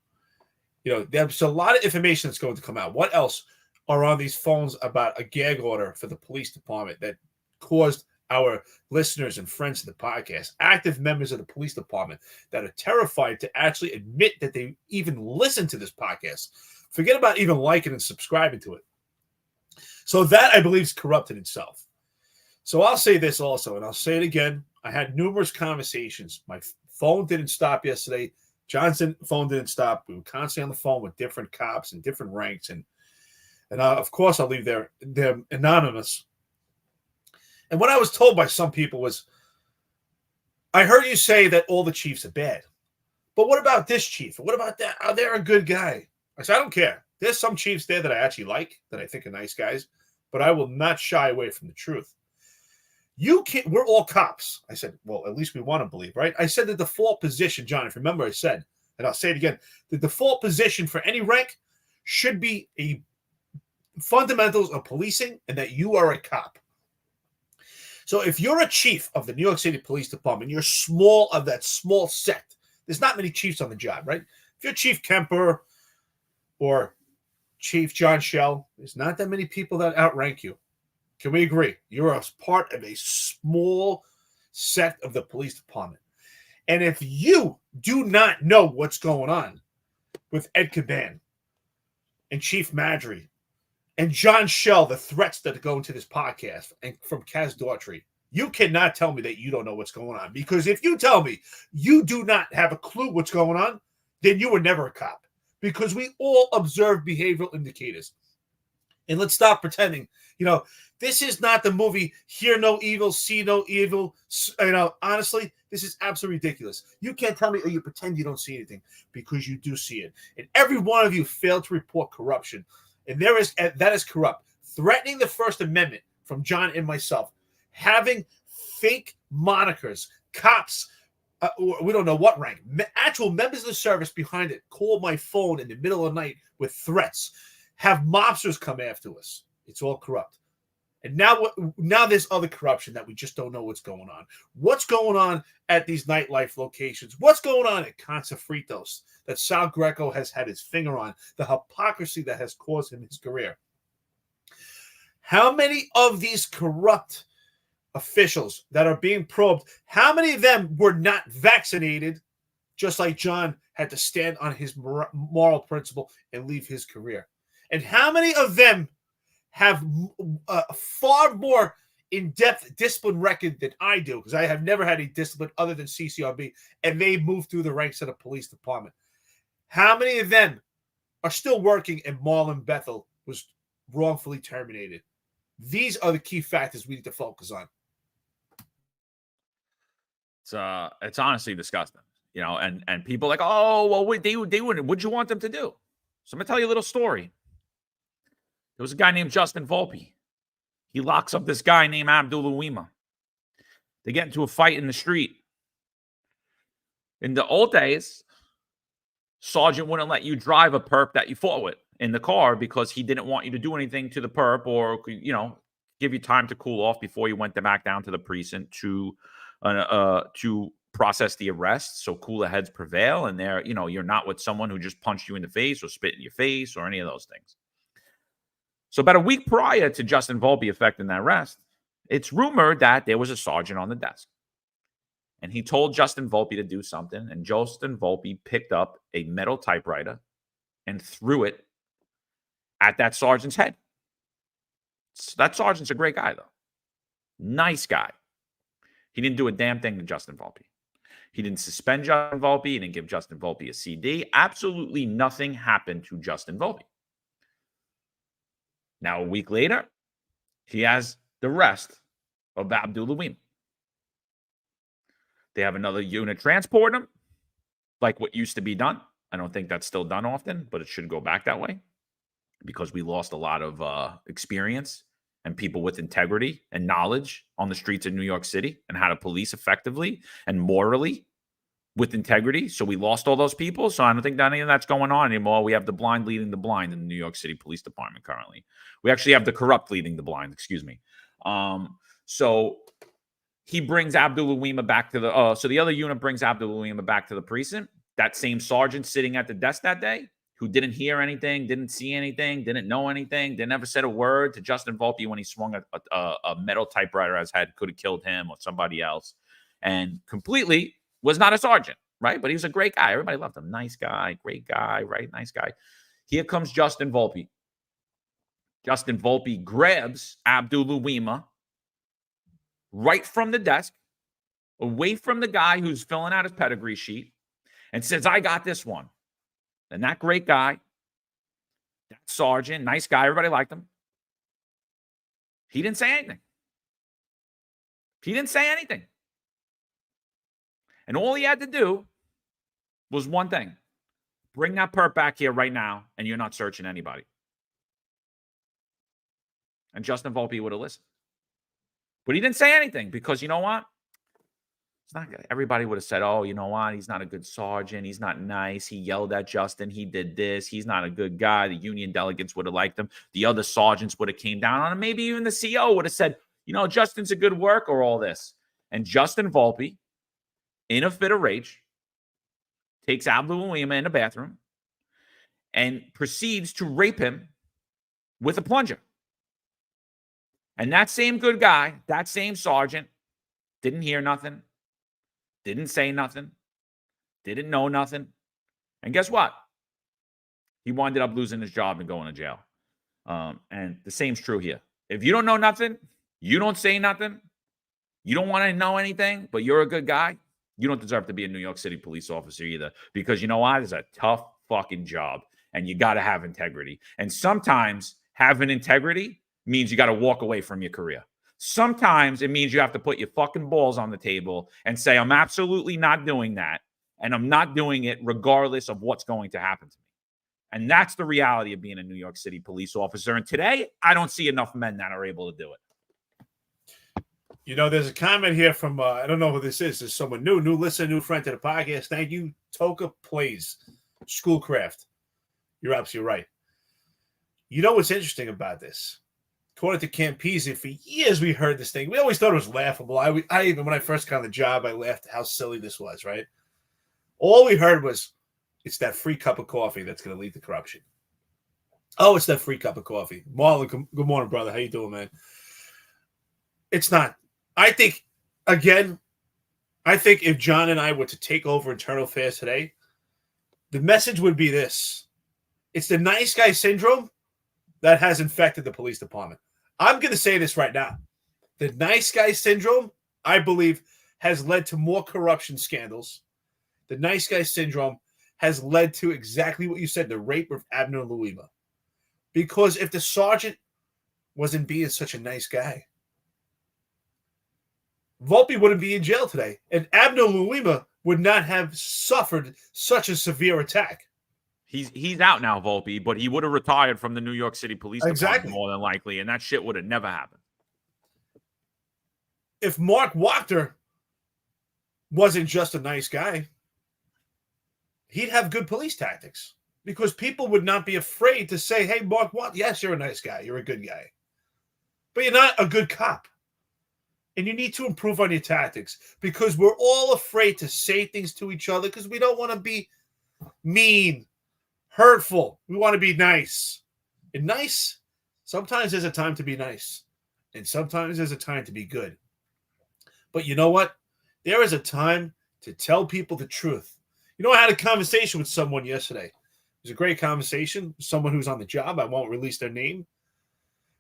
There's a lot of information that's going to come out. What else are on these phones about a gag order for the police department that caused our listeners and friends of the podcast, active members of the police department that are terrified to actually admit that they even listen to this podcast? Forget about even liking and subscribing to it. So that, I believe, is corrupt in itself. So I'll say this also, and I'll say it again. I had numerous conversations. My phone didn't stop yesterday. John's phone didn't stop. We were constantly on the phone with different cops and different ranks. And of course, I'll leave they're anonymous. And what I was told by some people was, I heard you say that all the chiefs are bad. But what about this chief? What about that? Oh, they're a good guy. I said, I don't care. There's some chiefs there that I actually like, that I think are nice guys, but I will not shy away from the truth. We're all cops. I said, well, at least we want to believe, right? I said the default position, John, if you remember I said, and I'll say it again, the default position for any rank should be a fundamentals of policing and that you are a cop. So if you're a chief of the New York City Police Department, you're small of that small sect. There's not many chiefs on the job, right? If you're Chief Kemper or Chief John Shell, there's not that many people that outrank you. Can we agree? You're a part of a small sect of the police department. And if you do not know what's going on with Ed Caban and Chief Madry and John Shell, the threats that go into this podcast, and from Kaz Daughtry, you cannot tell me that you don't know what's going on. Because if you tell me you do not have a clue what's going on, then you were never a cop. Because we all observe behavioral indicators. And let's stop pretending. This is not the movie Hear No Evil, See No Evil. Honestly, this is absolutely ridiculous. You can't tell me, or you pretend you don't see anything, because you do see it. And every one of you failed to report corruption. And that is corrupt. Threatening the First Amendment from John and myself. Having fake monikers, cops, we don't know what rank, actual members of the service behind it, call my phone in the middle of the night with threats. Have mobsters come after us. It's all corrupt. And now there's other corruption that we just don't know what's going on. What's going on at these nightlife locations? What's going on at Casa Fritos that Sal Greco has had his finger on? The hypocrisy that has caused him his career. How many of these corrupt officials that are being probed, how many of them were not vaccinated, just like John had to stand on his moral principle and leave his career? And how many of them have a far more in-depth discipline record than I do, because I have never had any discipline other than CCRB, and they moved through the ranks of the police department? How many of them are still working and Marlon Bethel was wrongfully terminated? These are the key factors we need to focus on. It's honestly disgusting, and people are like, oh, well, they wouldn't. What'd you want them to do? So I'm gonna tell you a little story. There was a guy named Justin Volpe. He locks up this guy named Abdul Uwima. They get into a fight in the street. In the old days, Sergeant wouldn't let you drive a perp that you fought with in the car because he didn't want you to do anything to the perp, or give you time to cool off before you went back down to the precinct to process the arrest. So cooler heads prevail, and you're not with someone who just punched you in the face or spit in your face or any of those things. So about a week prior to Justin Volpe effecting that arrest, it's rumored that there was a sergeant on the desk. And he told Justin Volpe to do something, and Justin Volpe picked up a metal typewriter and threw it at that sergeant's head. That sergeant's a great guy, though. Nice guy. He didn't do a damn thing to Justin Volpe. He didn't suspend Justin Volpe. He didn't give Justin Volpe a CD. Absolutely nothing happened to Justin Volpe. Now, a week later, he has the rest of Abdul Uwima. They have another unit transport him, like what used to be done. I don't think that's still done often, but it should go back that way because we lost a lot of experience and people with integrity and knowledge on the streets of New York City and how to police effectively and morally. with integrity. So we lost all those people. So I don't think that any of that's going on anymore. We have the blind leading the blind in the New York City Police Department currently. We actually have the corrupt leading the blind, excuse me. So he brings Abdul Uwima back to the so the other unit brings Abdul Uwima back to the precinct. That same sergeant sitting at the desk that day, who didn't hear anything, didn't see anything, didn't know anything, didn't ever said a word to Justin Volpe when he swung a metal typewriter at his head, could have killed him or somebody else, and completely was not a sergeant, right? But he was a great guy. Everybody loved him. Nice guy, great guy, right? Nice guy. Here comes Justin Volpe. Justin Volpe grabs Abdul Uwima right from the desk, away from the guy who's filling out his pedigree sheet, and says, I got this one. And that great guy, that sergeant, nice guy, everybody liked him. He didn't say anything. He didn't say anything. And all he had to do was one thing. Bring that perp back here right now, and you're not searching anybody. And Justin Volpe would have listened. But he didn't say anything because you know what? It's not good. Everybody would have said, oh, you know what? He's not a good sergeant. He's not nice. He yelled at Justin. He did this. He's not a good guy. The union delegates would have liked him. The other sergeants would have came down on him. Maybe even the CO would have said, you know, Justin's a good worker, all this. And Justin Volpe, in a fit of rage, takes Abdul Uwima in the bathroom and proceeds to rape him with a plunger. And that same good guy, that same sergeant, didn't hear nothing, didn't say nothing, didn't know nothing. And guess what? He wound up losing his job and going to jail. And the same's true here. If you don't know nothing, you don't say nothing, you don't want to know anything, but you're a good guy, you don't deserve to be a New York City police officer either. Because you know what? It's a tough fucking job. And you got to have integrity. And sometimes having integrity means you got to walk away from your career. Sometimes it means you have to put your fucking balls on the table and say, I'm absolutely not doing that. And I'm not doing it regardless of what's going to happen to me. And that's the reality of being a New York City police officer. And today, I don't see enough men that are able to do it. You know, there's a comment here from, I don't know who this is. There's someone new listener, new friend to the podcast. Thank you. Toka Plays, Schoolcraft. You're absolutely right. You know what's interesting about this? According to Campese, for years we heard this thing. We always thought it was laughable. I even, when I first got on the job, I laughed how silly this was, right? All we heard was, it's that free cup of coffee that's going to lead to corruption. Oh, it's that free cup of coffee. Marlon, good morning, brother. How you doing, man? It's not. I think if John and I were to take over internal affairs today, the message would be this. It's the nice guy syndrome that has infected the police department. I'm going to say this right now. The nice guy syndrome, I believe, has led to more corruption scandals. The nice guy syndrome has led to exactly what you said, the rape of Abner Uwima. Because if the sergeant wasn't being such a nice guy, Volpe wouldn't be in jail today. And Abner Uwima would not have suffered such a severe attack. He's out now, Volpe, but he would have retired from the New York City Police Department more than likely, and that shit would have never happened. If Mark Wachter wasn't just a nice guy, he'd have good police tactics because people would not be afraid to say, hey, Mark Wachter, yes, you're a nice guy. You're a good guy. But you're not a good cop. And you need to improve on your tactics because we're all afraid to say things to each other because we don't want to be mean, hurtful. We want to be nice. And nice, sometimes there's a time to be nice. And sometimes there's a time to be good. But you know what? There is a time to tell people the truth. You know, I had a conversation with someone yesterday. It was a great conversation. Someone who's on the job. I won't release their name.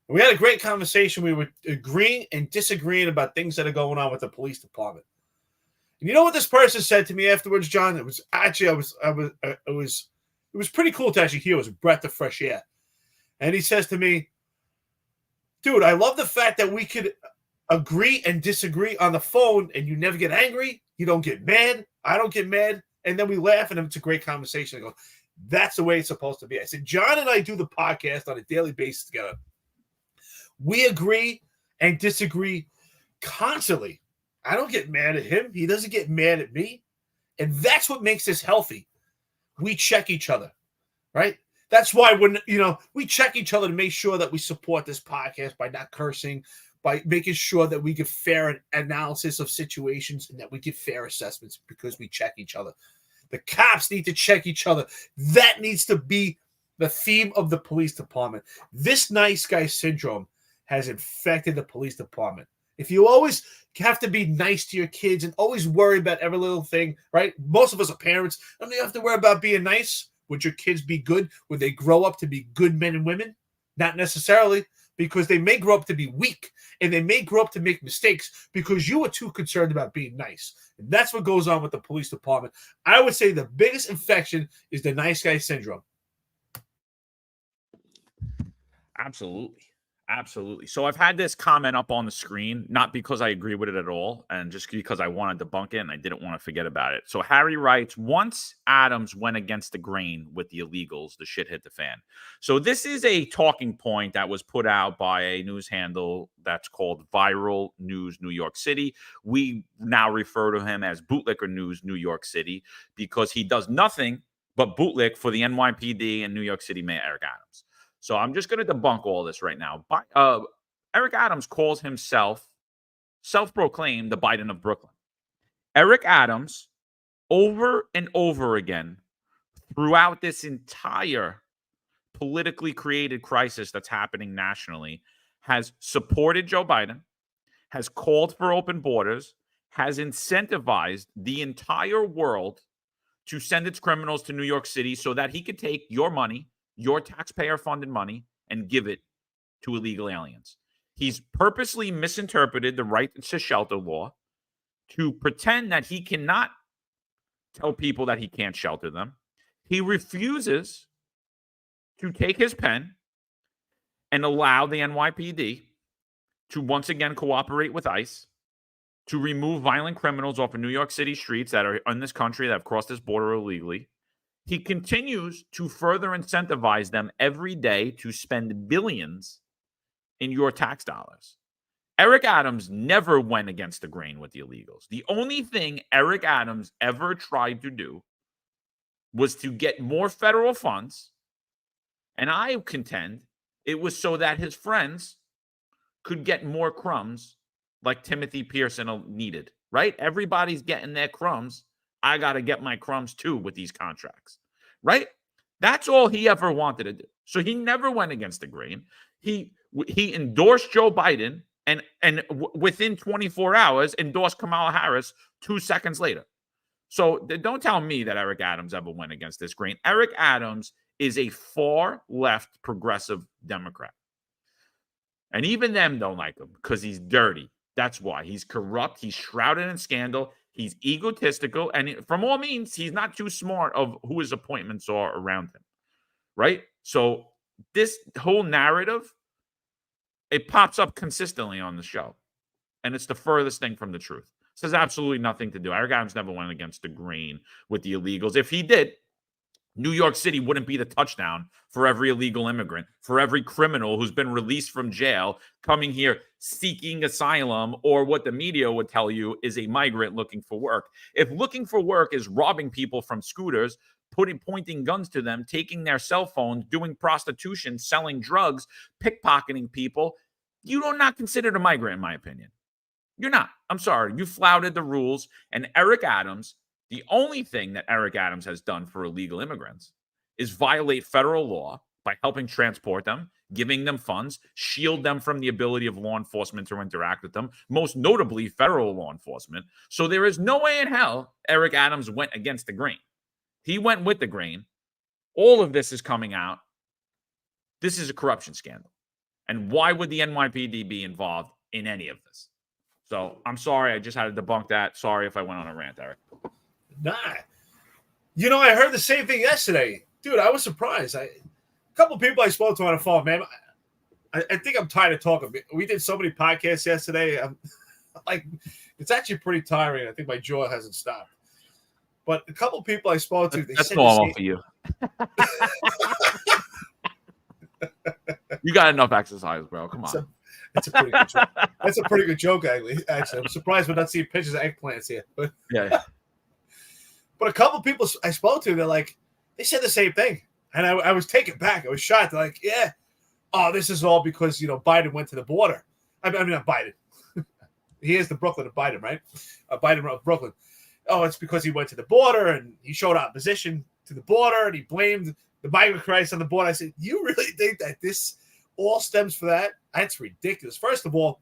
We had a great conversation. We were agreeing and disagreeing about things that are going on with the police department. And you know what this person said to me afterwards, John? It was actually, it was pretty cool to actually hear. It was a breath of fresh air. And he says to me, dude, I love the fact that we could agree and disagree on the phone and you never get angry. You don't get mad. I don't get mad. And then we laugh and it's a great conversation. I go, that's the way it's supposed to be. I said, John and I do the podcast on a daily basis together. We agree and disagree constantly. I don't get mad at him. He doesn't get mad at me. And that's what makes this healthy. We check each other, right? That's why when, we check each other to make sure that we support this podcast by not cursing, by making sure that we give fair analysis of situations and that we give fair assessments because we check each other. The cops need to check each other. That needs to be the theme of the police department. This nice guy syndrome has infected the police department. If you always have to be nice to your kids and always worry about every little thing, right? Most of us are parents. Don't you have to worry about being nice? Would your kids be good? Would they grow up to be good men and women? Not necessarily, because they may grow up to be weak and they may grow up to make mistakes because you are too concerned about being nice. And that's what goes on with the police department. I would say the biggest infection is the nice guy syndrome. Absolutely. Absolutely. So I've had this comment up on the screen, not because I agree with it at all, and just because I wanted to debunk it and I didn't want to forget about it. So Harry writes, once Adams went against the grain with the illegals, the shit hit the fan. So this is a talking point that was put out by a news handle that's called Viral News New York City. We now refer to him as Bootlicker News New York City because he does nothing but bootlick for the NYPD and New York City Mayor Eric Adams. So I'm just going to debunk all this right now. Eric Adams calls himself, self-proclaimed, the Biden of Brooklyn. Eric Adams, over and over again, throughout this entire politically created crisis that's happening nationally, has supported Joe Biden, has called for open borders, has incentivized the entire world to send its criminals to New York City so that he could take your money, your taxpayer-funded money, and give it to illegal aliens. He's purposely misinterpreted the right to shelter law to pretend that he cannot tell people that he can't shelter them. He refuses to take his pen and allow the NYPD to once again cooperate with ICE to remove violent criminals off of New York City streets that are in this country that have crossed this border illegally. He continues to further incentivize them every day to spend billions in your tax dollars. Eric Adams never went against the grain with the illegals. The only thing Eric Adams ever tried to do was to get more federal funds, and I contend it was so that his friends could get more crumbs like Timothy Pearson needed, right? Everybody's getting their crumbs. I got to get my crumbs too with these contracts, right? That's all he ever wanted to do. So he never went against the grain. He endorsed Joe Biden and within 24 hours endorsed Kamala Harris 2 seconds later. So don't tell me that Eric Adams ever went against this grain. Eric Adams is a far left progressive Democrat. And even them don't like him because he's dirty. That's why. He's corrupt. He's shrouded in scandal. He's egotistical, and from all means, he's not too smart of who his appointments are around him, right? So this whole narrative, it pops up consistently on the show, and it's the furthest thing from the truth. This has absolutely nothing to do. Eric Adams never went against the grain with the illegals. If he did, New York City wouldn't be the touchdown for every illegal immigrant, for every criminal who's been released from jail, coming here seeking asylum, or what the media would tell you is a migrant looking for work. If looking for work is robbing people from scooters, pointing guns to them, taking their cell phones, doing prostitution, selling drugs, pickpocketing people, you are not considered a migrant, in my opinion. You're not. I'm sorry. You flouted the rules. And Eric Adams, the only thing that Eric Adams has done for illegal immigrants is violate federal law by helping transport them, giving them funds, shield them from the ability of law enforcement to interact with them, most notably federal law enforcement. So there is no way in hell Eric Adams went against the grain. He went with the grain. All of this is coming out. This is a corruption scandal. And why would the NYPD be involved in any of this? So I'm sorry. I just had to debunk that. Sorry if I went on a rant, Eric. Nah. I heard the same thing yesterday. Dude, I was surprised. A couple of people I spoke to on the phone, man. I think I'm tired of talking. We did so many podcasts yesterday. I'm like, it's actually pretty tiring. I think my jaw hasn't stopped. But a couple of people I spoke to, they that's said normal for you. You got enough exercise, bro. Come on. That's a pretty good joke. That's a pretty good joke, actually. I'm surprised we're not seeing pictures of eggplants here. But yeah. But a couple of people I spoke to, they said the same thing. And I was taken back. I was shocked. They're like, yeah, oh, this is all because, Biden went to the border. I mean, not Biden. He is the Brooklyn of Biden, right? Biden of Brooklyn. Oh, it's because he went to the border and he showed opposition to the border and he blamed the migrant crisis on the border. I said, you really think that this all stems from that? That's ridiculous. First of all,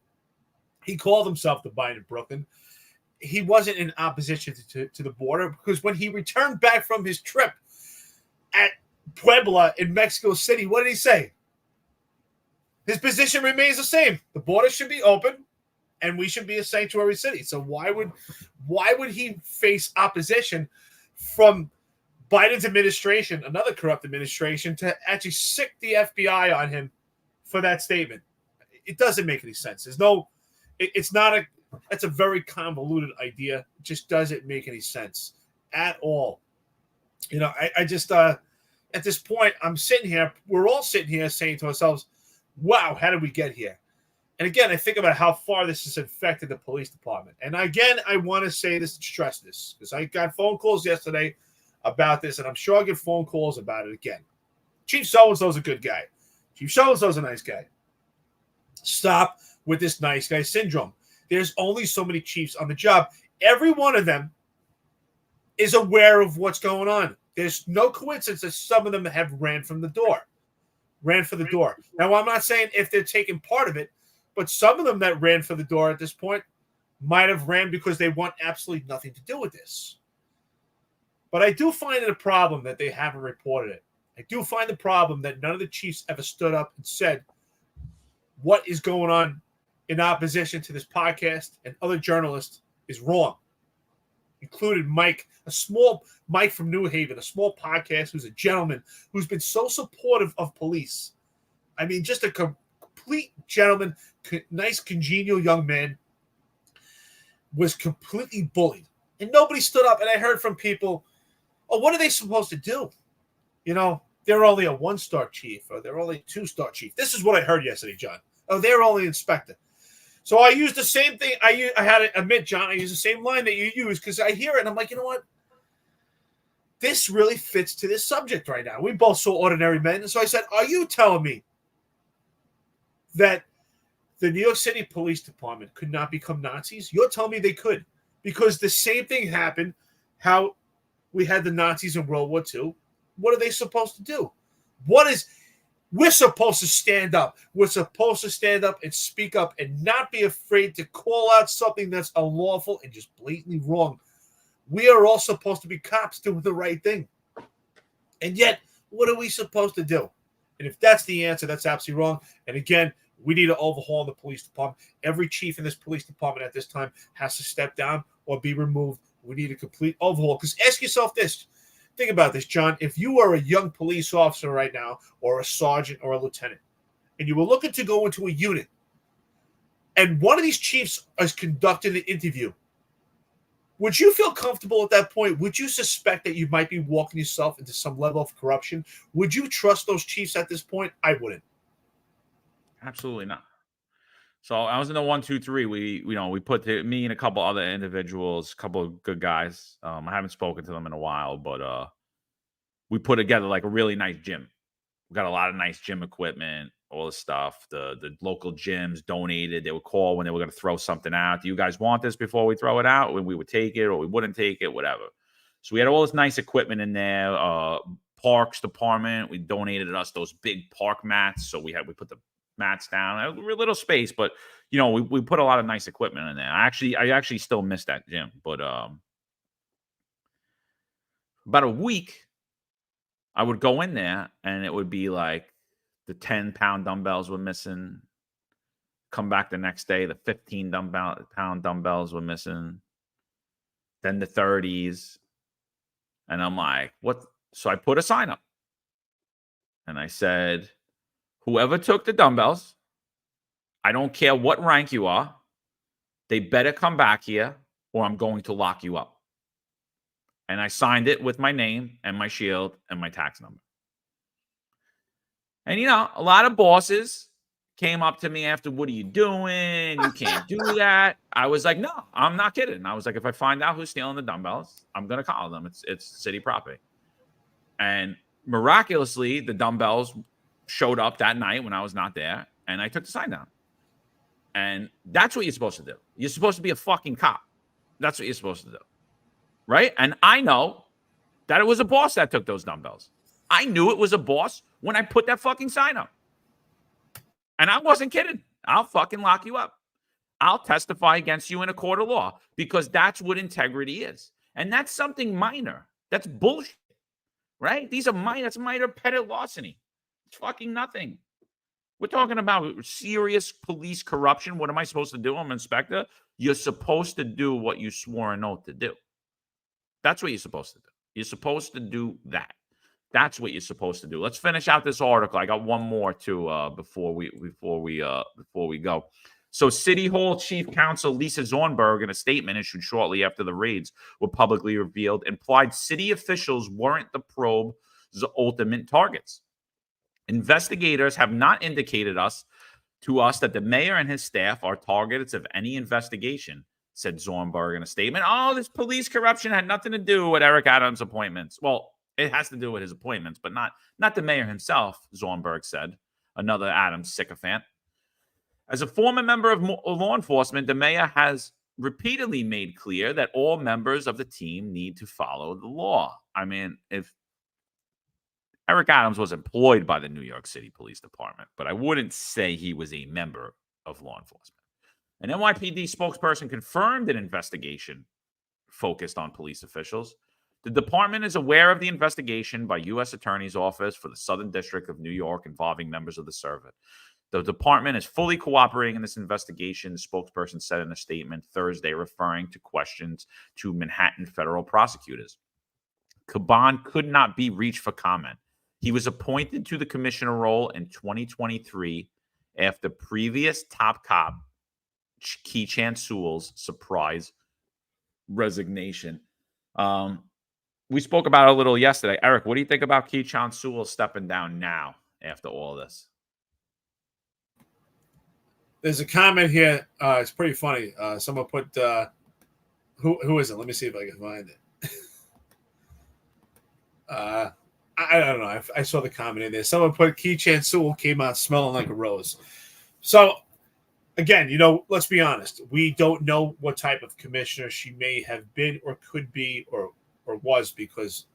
he called himself the Biden of Brooklyn. He wasn't in opposition to the border because when he returned back from his trip at Puebla in Mexico City, what did he say? His position remains the same. The border should be open and we should be a sanctuary city. So why would he face opposition from Biden's administration, another corrupt administration, to actually sick the FBI on him for that statement? It doesn't make any sense. That's a very convoluted idea. It just doesn't make any sense at all. I just, at this point, we're all sitting here saying to ourselves, wow, how did we get here? And again, I think about how far this has affected the police department. And again, I want to say this and stress this because I got phone calls yesterday about this, and I'm sure I'll get phone calls about it again. Chief so-and-so's a good guy. Chief so-and-so's a nice guy. Stop with this nice guy syndrome. There's only so many chiefs on the job. Every one of them is aware of what's going on. There's no coincidence that some of them have ran for the door. Now, I'm not saying if they're taking part of it, but some of them that ran for the door at this point might have ran because they want absolutely nothing to do with this. But I do find it a problem that they haven't reported it. I do find the problem that none of the chiefs ever stood up and said what is going on in opposition to this podcast and other journalists is wrong. Included Mike, a small Mike from New Haven, a small podcast who's a gentleman who's been so supportive of police. I mean, just a complete gentleman, nice, congenial young man, was completely bullied. And nobody stood up. And I heard from people, oh, what are they supposed to do? They're only a 1-star chief or they're only a 2-star chief. This is what I heard yesterday, John. Oh, they're only inspector. So I used the same thing. I had to admit, John, I used the same line that you use because I hear it and I'm like, you know what? This really fits to this subject right now. We both so ordinary men. And so I said, are you telling me that the New York City Police Department could not become Nazis? You're telling me they could because the same thing happened how we had the Nazis in World War II. What are they supposed to do? We're supposed to stand up. We're supposed to stand up and speak up and not be afraid to call out something that's unlawful and just blatantly wrong. We are all supposed to be cops doing the right thing. And yet, what are we supposed to do? And if that's the answer, that's absolutely wrong. And again, we need to overhaul the police department. Every chief in this police department at this time has to step down or be removed. We need a complete overhaul. Because ask yourself this. Think about this, John. If you are a young police officer right now, or a sergeant or a lieutenant, and you were looking to go into a unit, and one of these chiefs is conducting an interview, would you feel comfortable at that point? Would you suspect that you might be walking yourself into some level of corruption? Would you trust those chiefs at this point? I wouldn't. Absolutely not. So I was in the 1, 2, 3. We put me and a couple other individuals, a couple of good guys. I haven't spoken to them in a while, but we put together like a really nice gym. We got a lot of nice gym equipment, all the stuff. The local gyms donated. They would call when they were going to throw something out. Do you guys want this before we throw it out? When we would take it or we wouldn't take it, whatever. So we had all this nice equipment in there. Parks department, we donated us those big park mats. So we put the mats down, a little space, but we put a lot of nice equipment in there. I actually still miss that gym, but about a week I would go in there and it would be like the 10-pound dumbbells were missing. Come back the next day, the 15-pound dumbbells were missing. Then the 30s, and I'm like, what? So I put a sign up and I said, whoever took the dumbbells, I don't care what rank you are, they better come back here or I'm going to lock you up. And I signed it with my name and my shield and my tax number. And, a lot of bosses came up to me after, what are you doing? You can't do that. I was like, no, I'm not kidding. I was like, if I find out who's stealing the dumbbells, I'm going to call them. It's city property. And miraculously, the dumbbells showed up that night when I was not there, and I took the sign down. And that's what you're supposed to do. You're supposed to be a fucking cop. That's what you're supposed to do. Right? And I know that it was a boss that took those dumbbells. I knew it was a boss when I put that fucking sign up. And I wasn't kidding. I'll fucking lock you up. I'll testify against you in a court of law because that's what integrity is. And that's something minor. That's bullshit. Right? These are minor. That's minor petty larceny. It's fucking nothing. We're talking about serious police corruption. What am I supposed to do? I'm an inspector. You're supposed to do what you swore an oath to do. That's what you're supposed to do. You're supposed to do that. That's what you're supposed to do. Let's finish out this article. I got one more before we go. So City Hall Chief Counsel Lisa Zornberg, in a statement issued shortly after the raids were publicly revealed, implied city officials weren't the probe's ultimate targets. Investigators have not indicated to us that the mayor and his staff are targets of any investigation, said Zornberg in a statement. Oh, this police corruption had nothing to do with Eric Adams' appointments. Well, it has to do with his appointments, but not the mayor himself, Zornberg said, another Adams sycophant. As a former member of law enforcement, the mayor has repeatedly made clear that all members of the team need to follow the law. I mean, if Eric Adams was employed by the New York City Police Department, but I wouldn't say he was a member of law enforcement. An NYPD spokesperson confirmed an investigation focused on police officials. The department is aware of the investigation by U.S. Attorney's Office for the Southern District of New York involving members of the service. The department is fully cooperating in this investigation, the spokesperson said in a statement Thursday, referring to questions to Manhattan federal prosecutors. Caban could not be reached for comment. He was appointed to the commissioner role in 2023 after previous top cop Keechan Sewell's surprise resignation. We spoke about it a little yesterday. Eric, what do you think about Keechan Sewell stepping down now after all this? There's a comment here. It's pretty funny. Someone put, who is it? Let me see if I can find it. I don't know. I saw the comment in there. Someone put Keechan Sewell came out smelling like a rose. So, again, let's be honest. We don't know what type of commissioner she may have been or could be or was, because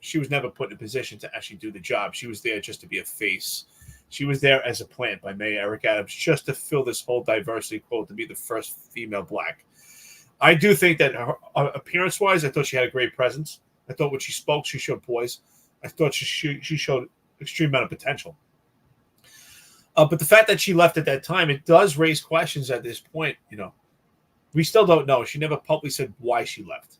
she was never put in a position to actually do the job. She was there just to be a face. She was there as a plant by Mayor Eric Adams just to fill this whole diversity quote, to be the first female black. I do think that her, appearance-wise, I thought she had a great presence. I thought when she spoke, she showed poise. I thought she showed extreme amount of potential. But the fact that she left at that time, it does raise questions at this point. We still don't know. She never publicly said why she left.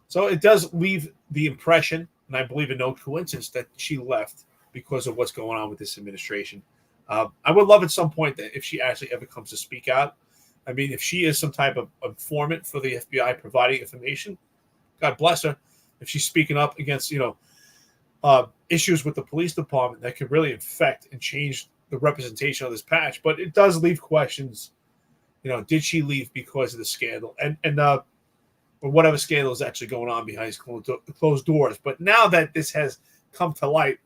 So it does leave the impression, and I believe in no coincidence, that she left because of what's going on with this administration. I would love at some point that if she actually ever comes to speak out, I mean, if she is some type of informant for the FBI providing information, God bless her. If she's speaking up against, issues with the police department that could really affect and change the representation of this patch. But it does leave questions. Did she leave because of the scandal or whatever scandal is actually going on behind closed doors? But now that this has come to light,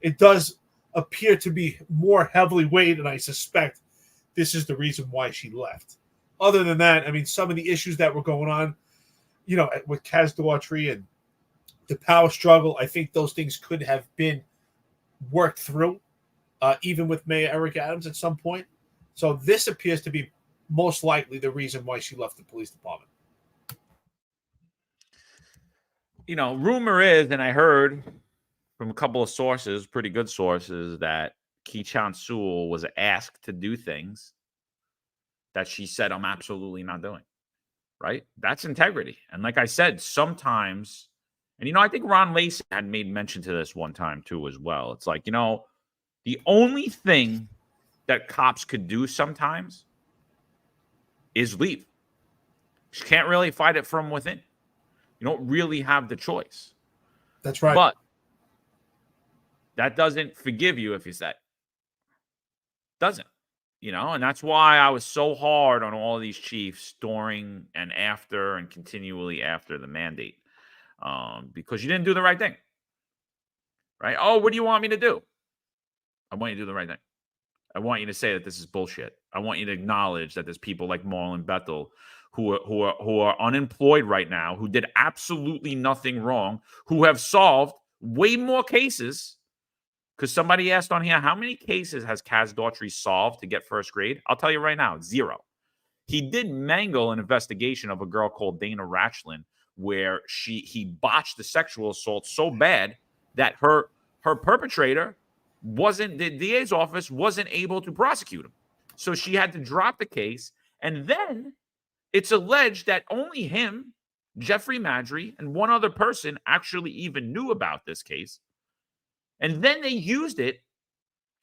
it does appear to be more heavily weighed, and I suspect this is the reason why she left. Other than that, I mean, some of the issues that were going on, with Kaz Daughtry and the power struggle, I think those things could have been worked through, even with Mayor Eric Adams at some point. So this appears to be most likely the reason why she left the police department. Rumor is, and I heard from a couple of sources, pretty good sources, that Keechan Sewell was asked to do things that she said, I'm absolutely not doing. Right? That's integrity. And like I said, sometimes, and I think Ron Lacey had made mention to this one time too as well. It's like, the only thing that cops could do sometimes is leave. You can't really fight it from within. You don't really have the choice. That's right. But that doesn't forgive you if you say. Doesn't. And that's why I was so hard on all of these chiefs during and after and continually after the mandate, because you didn't do the right thing, right? Oh, what do you want me to do? I want you to do the right thing. I want you to say that this is bullshit. I want you to acknowledge that there's people like Marlon Bethel who are unemployed right now, who did absolutely nothing wrong, who have solved way more cases. Because somebody asked on here, how many cases has Kaz Daughtry solved to get first grade? I'll tell you right now, 0. He did mangle an investigation of a girl called Dana Ratchlin, where he botched the sexual assault so bad that her perpetrator the DA's office wasn't able to prosecute him. So she had to drop the case. And then it's alleged that only him, Jeffrey Madry, and one other person actually even knew about this case. And then they used it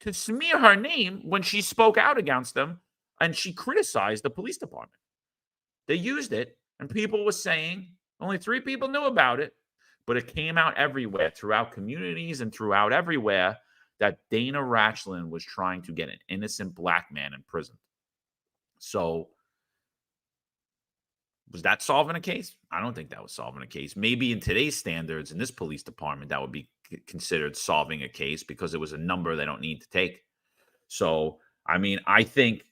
to smear her name when she spoke out against them and she criticized the police department. They used it, and people were saying only 3 people knew about it, but it came out everywhere, throughout communities and throughout everywhere, that Dana Ratchlin was trying to get an innocent black man in prison. So was that solving a case? I don't think that was solving a case. Maybe in today's standards in this police department, that would be considered solving a case because it was a number they don't need to take. So, I mean, I think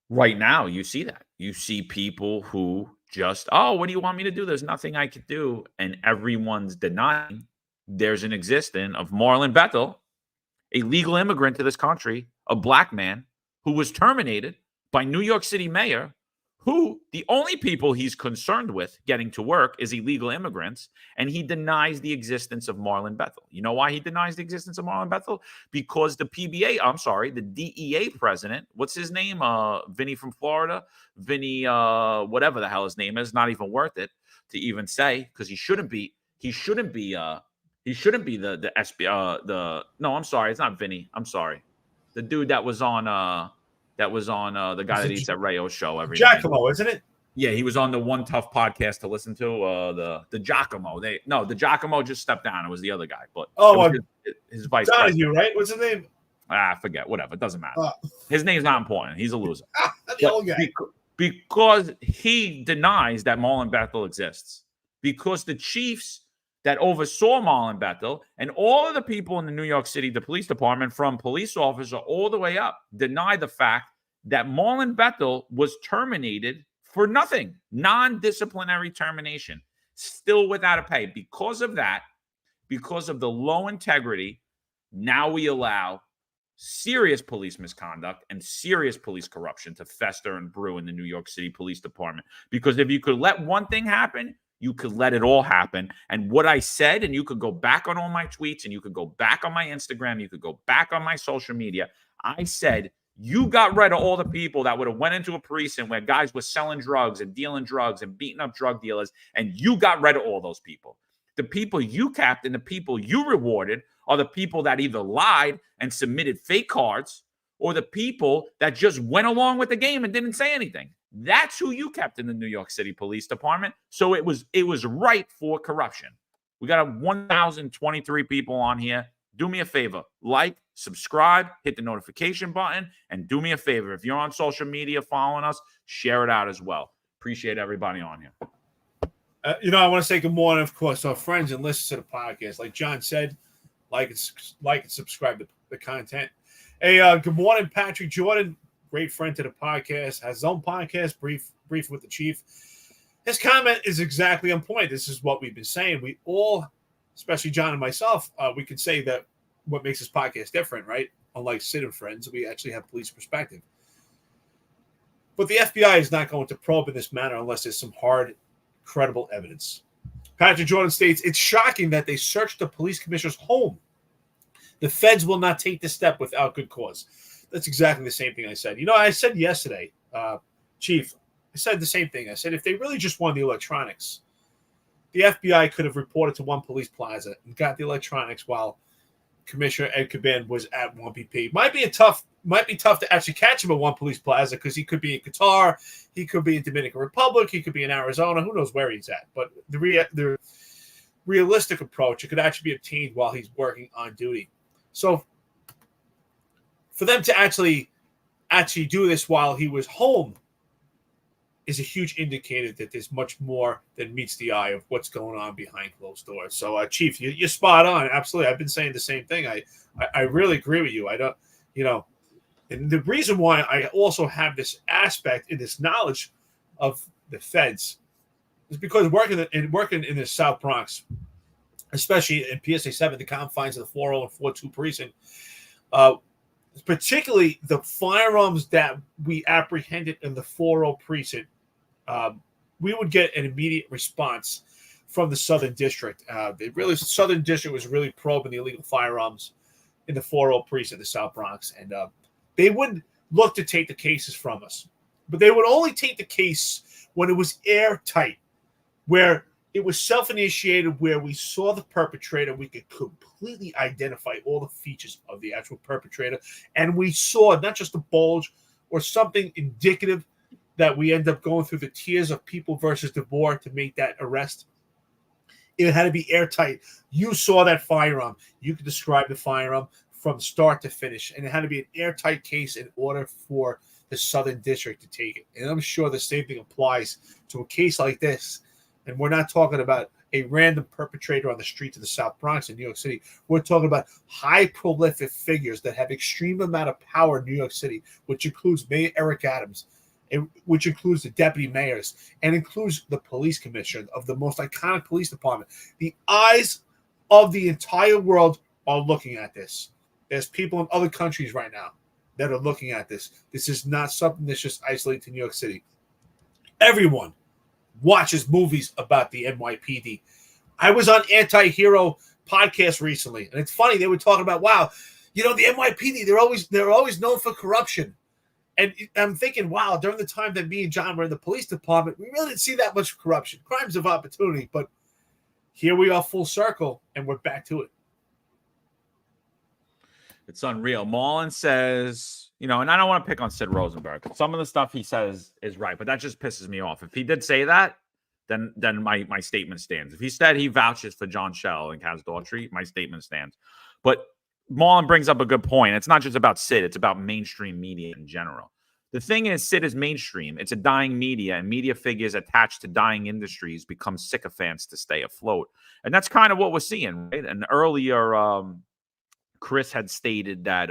right now you see that. You see people who just, oh, what do you want me to do? There's nothing I could do. And everyone's denying there's an existence of Marlon Bethel, a legal immigrant to this country, a black man who was terminated by New York City mayor, who the only people he's concerned with getting to work is illegal immigrants, and he denies the existence of Marlon Bethel. You know why he denies the existence of Marlon Bethel? Because the the DEA president, what's his name? Vinny from Florida, Vinny, whatever the hell his name is, not even worth it to even say, because he shouldn't be the SB. No, I'm sorry, it's not Vinny. I'm sorry, the dude that was on the guy that eats at Rayo's show every night. Giacomo, isn't it? Yeah, he was on the One Tough podcast to listen to. The Giacomo. The Giacomo just stepped down. It was the other guy, but his vice Donahue, president. right? What's his name? I forget. Whatever. It doesn't matter. His name's not important. He's a loser. The old guy. Because he denies that Marlon Bethel exists. Because the chiefs that oversaw Marlon Bethel and all of the people in the New York City, the police department, from police officer all the way up, deny the fact that Marlon Bethel was terminated for nothing, non-disciplinary termination, still without a pay. Because of that, because of the low integrity, now we allow serious police misconduct and serious police corruption to fester and brew in the New York City Police Department. Because if you could let one thing happen, you could let it all happen. And what I said, and you could go back on all my tweets, and you could go back on my Instagram, you could go back on my social media. I said, you got rid of all the people that would have went into a precinct where guys were selling drugs and dealing drugs and beating up drug dealers, and you got rid of all those people. The people you capped and the people you rewarded are the people that either lied and submitted fake cards, or the people that just went along with the game and didn't say anything. That's who you kept in the New York City Police Department. So it was ripe for corruption. We got 1,023 people on here. Do me a favor, like, subscribe, hit the notification button, and do me a favor. If you're on social media following us, share it out as well. Appreciate everybody on here. I want to say good morning, of course, to our friends and listeners to the podcast. Like John said, like and subscribe to the content. Hey, good morning, Patrick Jordan. Great friend to the podcast, has his own podcast, Brief with the Chief. His comment is exactly on point. This is what we've been saying. We all, especially John and myself, we could say that what makes this podcast different, right? Unlike Sid and friends, we actually have police perspective. But the FBI is not going to probe in this manner unless there's some hard, credible evidence. Patrick Jordan states, it's shocking that they searched the police commissioner's home. The feds will not take this step without good cause. That's exactly the same thing I said. I said yesterday, Chief, I said the same thing. I said, if they really just wanted the electronics, the FBI could have reported to One Police Plaza and got the electronics while Commissioner Ed Caban was at 1PP. Might be tough to actually catch him at One Police Plaza because he could be in Qatar, he could be in Dominican Republic, he could be in Arizona. Who knows where he's at? But the realistic approach, it could actually be obtained while he's working on duty. So for them to actually actually do this while he was home is a huge indicator that there's much more than meets the eye of what's going on behind closed doors. So, Chief, you're spot on. Absolutely. I've been saying the same thing. I really agree with you. I don't, and the reason why I also have this aspect and this knowledge of the feds is because working in the South Bronx, especially in PSA 7, the confines of the 40 and 42 precinct, particularly the firearms that we apprehended in the 40 precinct, we would get an immediate response from the Southern District. Southern District was really probing the illegal firearms in the 40 precinct, the South Bronx, and they wouldn't look to take the cases from us, but they would only take the case when it was airtight, where it was self-initiated, where we saw the perpetrator, we could completely identify all the features of the actual perpetrator, and we saw not just a bulge or something indicative that we end up going through the tiers of People versus DeBoer to make that arrest. It had to be airtight. You saw that firearm. You could describe the firearm from start to finish, and it had to be an airtight case in order for the Southern District to take it. And I'm sure the same thing applies to a case like this. And we're not talking about a random perpetrator on the streets of the South Bronx in New York City. We're talking about high prolific figures that have extreme amount of power in New York City, which includes Mayor Eric Adams, which includes the deputy mayors, and includes the police commissioner of the most iconic police department. The eyes of the entire world are looking at this. There's people in other countries right now that are looking at this. This is not something that's just isolated to New York City. Everyone watches movies about the NYPD. I was on Anti-Hero podcast recently, and it's funny, they were talking about, wow, the NYPD, they're always known for corruption. And I'm thinking, wow, during the time that me and John were in the police department, we really didn't see that much corruption, crimes of opportunity. But here we are full circle, and we're back to it. It's unreal. Mullen says, and I don't want to pick on Sid Rosenberg. Some of the stuff he says is right, but that just pisses me off. If he did say that, then my statement stands. If he said he vouches for John Schell and Kaz Daughtry, my statement stands. But Mullen brings up a good point. It's not just about Sid. It's about mainstream media in general. The thing is, Sid is mainstream. It's a dying media, and media figures attached to dying industries become sycophants to stay afloat. And that's kind of what we're seeing, right? And earlier, Chris had stated that,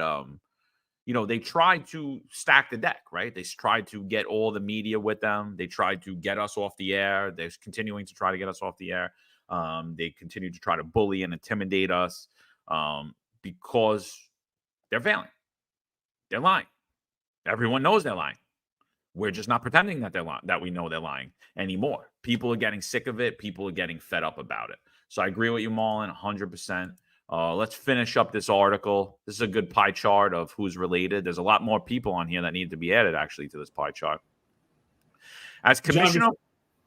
they tried to stack the deck, right? They tried to get all the media with them. They tried to get us off the air. They're continuing to try to get us off the air. They continue to try to bully and intimidate us because they're failing. They're lying. Everyone knows they're lying. We're just not pretending that they're lying, that we know they're lying anymore. People are getting sick of it. People are getting fed up about it. So I agree with you, Mullen, 100%. Let's finish up this article. This is a good pie chart of who's related. There's a lot more people on here that need to be added, actually, to this pie chart. As Commissioner...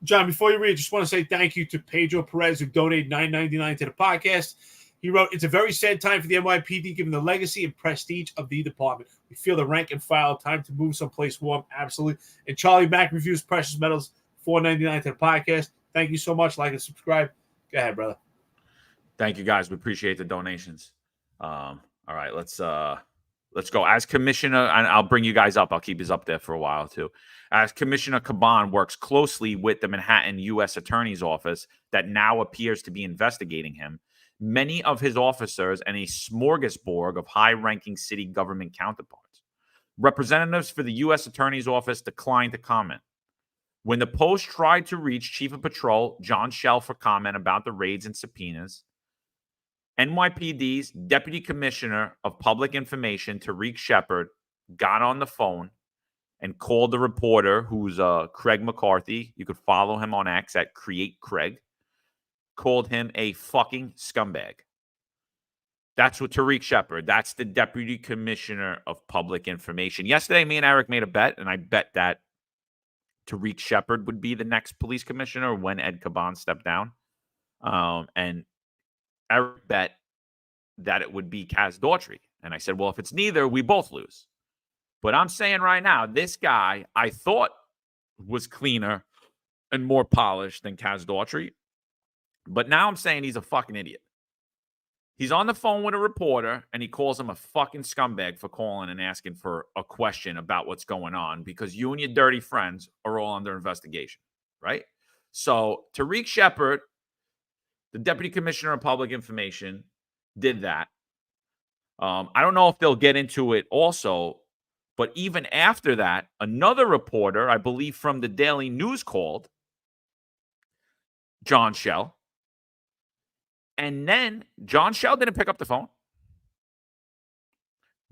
John, before you read, I just want to say thank you to Pedro Perez, who donated $9.99 to the podcast. He wrote, "It's a very sad time for the NYPD, given the legacy and prestige of the department. We feel the rank and file. Time to move someplace warm." Absolutely. And Charlie Mack reviews Precious Metals, $4.99 to the podcast. Thank you so much. Like and subscribe. Go ahead, brother. Thank you, guys. We appreciate the donations. All right, let's go. As Commissioner, and I'll bring you guys up. I'll keep you up there for a while, too. As Commissioner Caban works closely with the Manhattan U.S. Attorney's Office that now appears to be investigating him, many of his officers and a smorgasbord of high-ranking city government counterparts. Representatives for the U.S. Attorney's Office declined to comment. When the Post tried to reach Chief of Patrol John Schell for comment about the raids and subpoenas, NYPD's Deputy Commissioner of Public Information, Tariq Shepard, got on the phone and called the reporter, who's Craig McCarthy. You could follow him on X at Create Craig. Called him a fucking scumbag. That's what Tariq Shepard, that's the Deputy Commissioner of Public Information. Yesterday, me and Eric made a bet, and I bet that Tariq Shepard would be the next police commissioner when Ed Caban stepped down. And Eric bet that it would be Kaz Daughtry. And I said, well, if it's neither, we both lose. But I'm saying right now, this guy I thought was cleaner and more polished than Kaz Daughtry. But now I'm saying he's a fucking idiot. He's on the phone with a reporter, and he calls him a fucking scumbag for calling and asking for a question about what's going on because you and your dirty friends are all under investigation, right? So Tariq Shepard, the Deputy Commissioner of Public Information, did that. I don't know if they'll get into it also, but even after that, another reporter, I believe from the Daily News, called John Schell. And then John Schell didn't pick up the phone.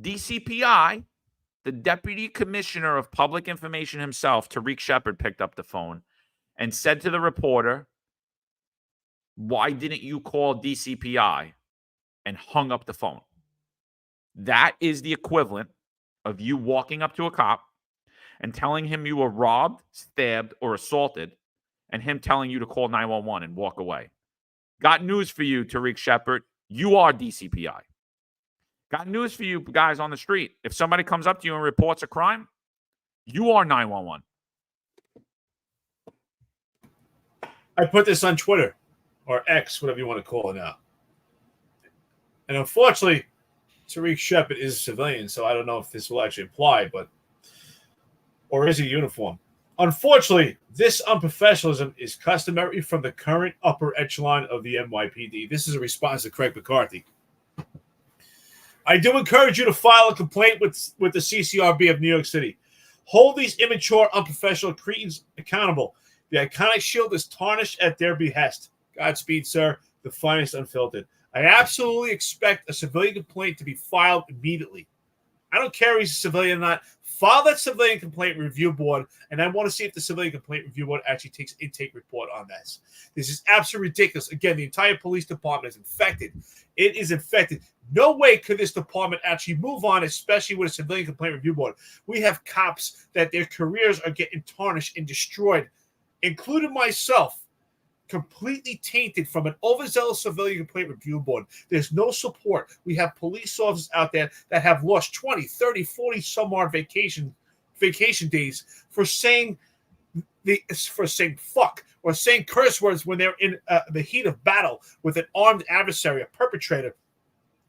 DCPI, the Deputy Commissioner of Public Information himself, Tariq Shepard, picked up the phone and said to the reporter, "Why didn't you call DCPI?" and hung up the phone. That is the equivalent of you walking up to a cop and telling him you were robbed, stabbed, or assaulted, and him telling you to call 911 and walk away. Got news for you, Tariq Shepard. You are DCPI. Got news for you guys on the street. If somebody comes up to you and reports a crime, you are 911. I put this on Twitter or X, whatever you want to call it now. And unfortunately, Tariq Shepard is a civilian, so I don't know if this will actually apply, or is he uniform? Unfortunately, this unprofessionalism is customary from the current upper echelon of the NYPD. This is a response to Craig McCarthy. I do encourage you to file a complaint with the CCRB of New York City. Hold these immature, unprofessional cretins accountable. The iconic shield is tarnished at their behest. Godspeed, sir. The Finest Unfiltered. I absolutely expect a civilian complaint to be filed immediately. I don't care if he's a civilian or not. File that civilian complaint review board, and I want to see if the civilian complaint review board actually takes an intake report on this. This is absolutely ridiculous. Again, the entire police department is infected. It is infected. No way could this department actually move on, especially with a civilian complaint review board. We have cops that their careers are getting tarnished and destroyed, including myself, completely tainted from an overzealous civilian complaint review board. There's no support. We have police officers out there that have lost 20, 30, 40 some odd vacation days for saying fuck or saying curse words when they're in the heat of battle with an armed adversary, a perpetrator.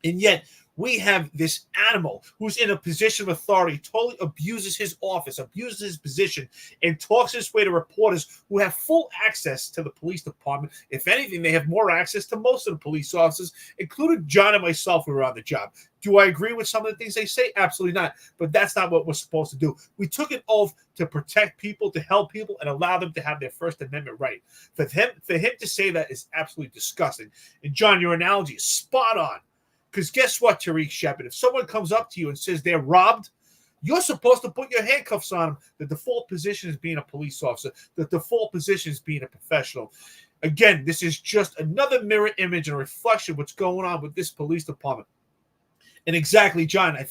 And yet we have this animal who's in a position of authority, totally abuses his office, abuses his position, and talks this way to reporters who have full access to the police department. If anything, they have more access to most of the police officers, including John and myself who were on the job. Do I agree with some of the things they say? Absolutely not. But that's not what we're supposed to do. We took an oath to protect people, to help people, and allow them to have their First Amendment right. For him to say that is absolutely disgusting. And John, your analogy is spot on. Because guess what, Tariq Shepard? If someone comes up to you and says they're robbed, you're supposed to put your handcuffs on them. The default position is being a police officer. The default position is being a professional. Again, this is just another mirror image and a reflection of what's going on with this police department. And exactly, John, I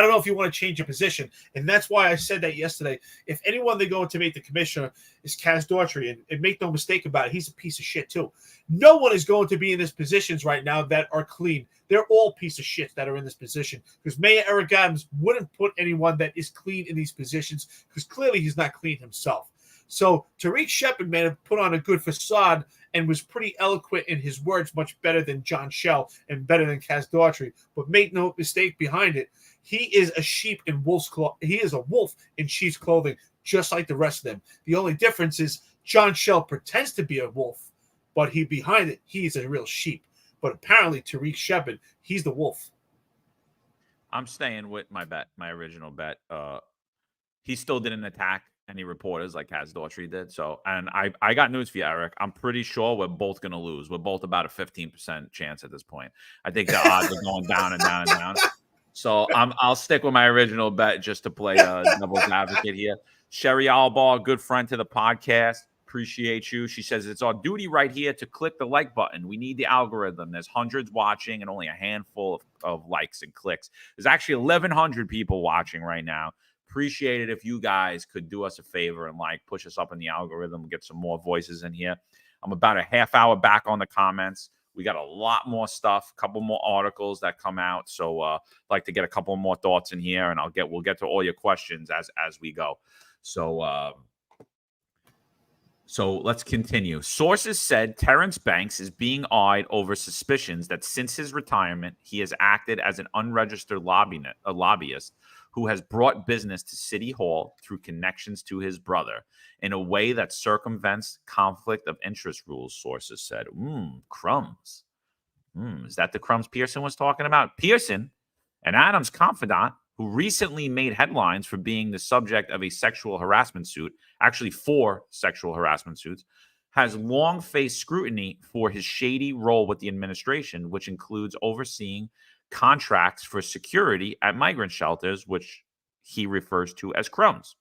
don't know if you want to change your position. And that's why I said that yesterday. If anyone they're going to make the commissioner is Kaz Daughtry, and make no mistake about it, he's a piece of shit too. No one is going to be in these positions right now that are clean. They're all piece of shit that are in this position. Because Mayor Eric Adams wouldn't put anyone that is clean in these positions because clearly he's not clean himself. So Tariq Shepard may have put on a good facade and was pretty eloquent in his words, much better than John Schell and better than Kaz Daughtry. But make no mistake behind it, he is a sheep in wolf's clothing. He is a wolf in sheep's clothing, just like the rest of them. The only difference is John Schell pretends to be a wolf, but behind it, he's a real sheep. But apparently, Tariq Shepard, he's the wolf. I'm staying with my original bet. He still didn't attack any reporters like Kaz Daughtry did. So, and I got news for you, Eric. I'm pretty sure we're both going to lose. We're both about a 15% chance at this point. I think the odds are going down and down and down. So I'll stick with my original bet just to play devil's advocate here. Sherry Albar, good friend to the podcast. Appreciate you. She says it's our duty right here to click the like button. We need the algorithm. There's hundreds watching and only a handful of likes and clicks. There's actually 1,100 people watching right now. Appreciate it if you guys could do us a favor and push us up in the algorithm, get some more voices in here. I'm about a half hour back on the comments. We got a lot more stuff, a couple more articles that come out. So I'd like to get a couple more thoughts in here, and we'll get to all your questions as we go. So So let's continue. Sources said Terrence Banks is being eyed over suspicions that since his retirement, he has acted as an unregistered lobbyist who has brought business to City Hall through connections to his brother in a way that circumvents conflict of interest rules, sources said. Crumbs. Is that the crumbs Pearson was talking about? Pearson, an Adams confidant who recently made headlines for being the subject of a sexual harassment suit, actually 4 sexual harassment suits, has long faced scrutiny for his shady role with the administration, which includes overseeing contracts for security at migrant shelters, which he refers to as crumbs.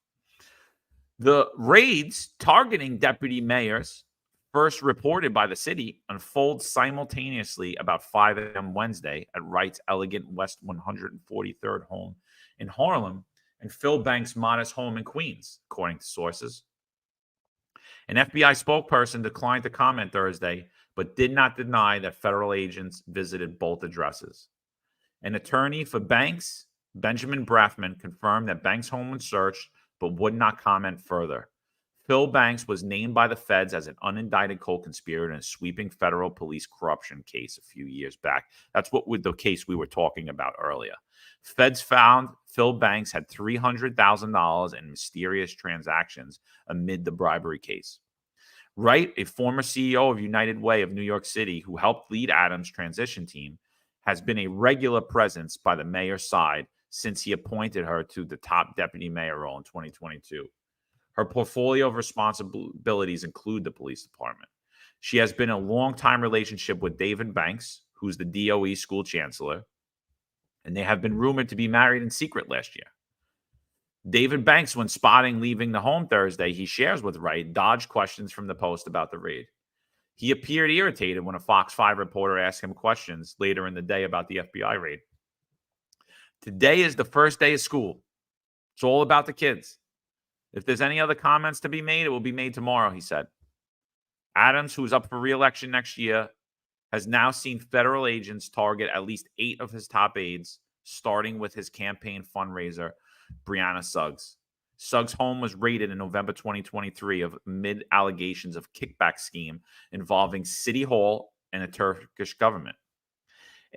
The raids targeting deputy mayors, first reported by the city, unfold simultaneously about 5 a.m. Wednesday at Wright's elegant West 143rd home in Harlem and Phil Banks' modest home in Queens, according to sources. An FBI spokesperson declined to comment Thursday, but did not deny that federal agents visited both addresses. An attorney for Banks, Benjamin Braffman, confirmed that Banks' home was searched, but would not comment further. Phil Banks was named by the feds as an unindicted co-conspirator in a sweeping federal police corruption case a few years back. That's what with the case we were talking about earlier. Feds found Phil Banks had $300,000 in mysterious transactions amid the bribery case. Wright, a former CEO of United Way of New York City who helped lead Adams' transition team, has been a regular presence by the mayor's side since he appointed her to the top deputy mayor role in 2022. Her portfolio of responsibilities include the police department. She has been in a long-time relationship with David Banks, who's the DOE school chancellor, and they have been rumored to be married in secret last year. David Banks, when spotting leaving the home Thursday, he shares with Wright, dodged questions from the Post about the raid. He appeared irritated when a Fox 5 reporter asked him questions later in the day about the FBI raid. Today is the first day of school. It's all about the kids. If there's any other comments to be made, it will be made tomorrow, he said. Adams, who's up for re-election next year, has now seen federal agents target at least 8 of his top aides, starting with his campaign fundraiser, Brianna Suggs. Suggs' home was raided in November 2023 amid allegations of kickback scheme involving City Hall and the Turkish government.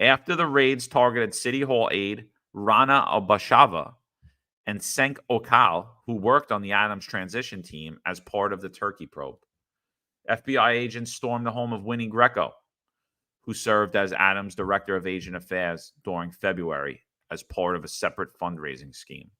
After the raids targeted City Hall aide Rana Albashava and Senk Okal, who worked on the Adams transition team as part of the Turkey probe. FBI agents stormed the home of Winnie Greco, who served as Adams' Director of Asian Affairs during February as part of a separate fundraising scheme.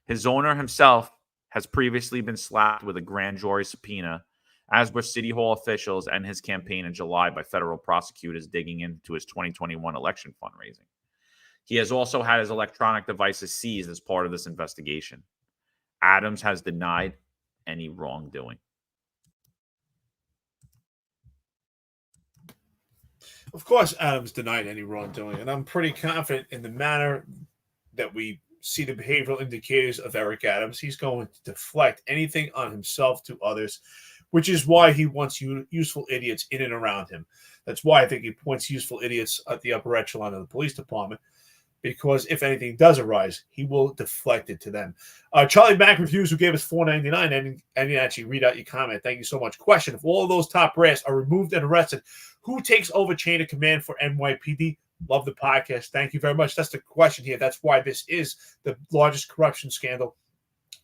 His owner himself has previously been slapped with a grand jury subpoena, as were City Hall officials and his campaign in July by federal prosecutors digging into his 2021 election fundraising. He has also had his electronic devices seized as part of this investigation. Adams has denied any wrongdoing. Of course, Adams denied any wrongdoing, and I'm pretty confident in the manner that we see the behavioral indicators of Eric Adams. He's going to deflect anything on himself to others, which is why he wants useful idiots in and around him. That's why I think he points useful idiots at the upper echelon of the police department, because if anything does arise, he will deflect it to them. Charlie Mack Reviews, who gave us $4.99, and didn't actually read out your comment. Thank you so much. Question: if all of those top brass are removed and arrested, who takes over chain of command for NYPD? Love the podcast. Thank you very much. That's the question here. That's why this is the largest corruption scandal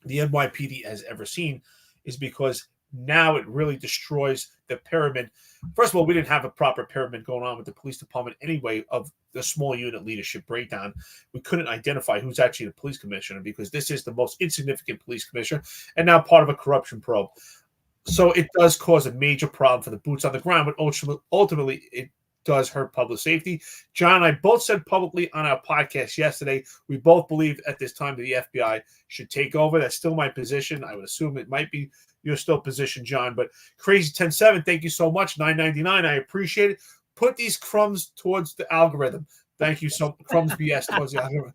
the NYPD has ever seen, is because now it really destroys the pyramid. First of all, we didn't have a proper pyramid going on with the police department anyway of the small unit leadership breakdown. We couldn't identify who's actually the police commissioner because this is the most insignificant police commissioner and now part of a corruption probe. So it does cause a major problem for the boots on the ground, but ultimately it does hurt public safety. John and I both said publicly on our podcast yesterday, we both believe at this time that the FBI should take over. That's still my position. I would assume it might be your still position, John. But Crazy 107, thank you so much. $9.99, I appreciate it. Put these crumbs towards the algorithm. Thank you so crumbs BS towards the algorithm.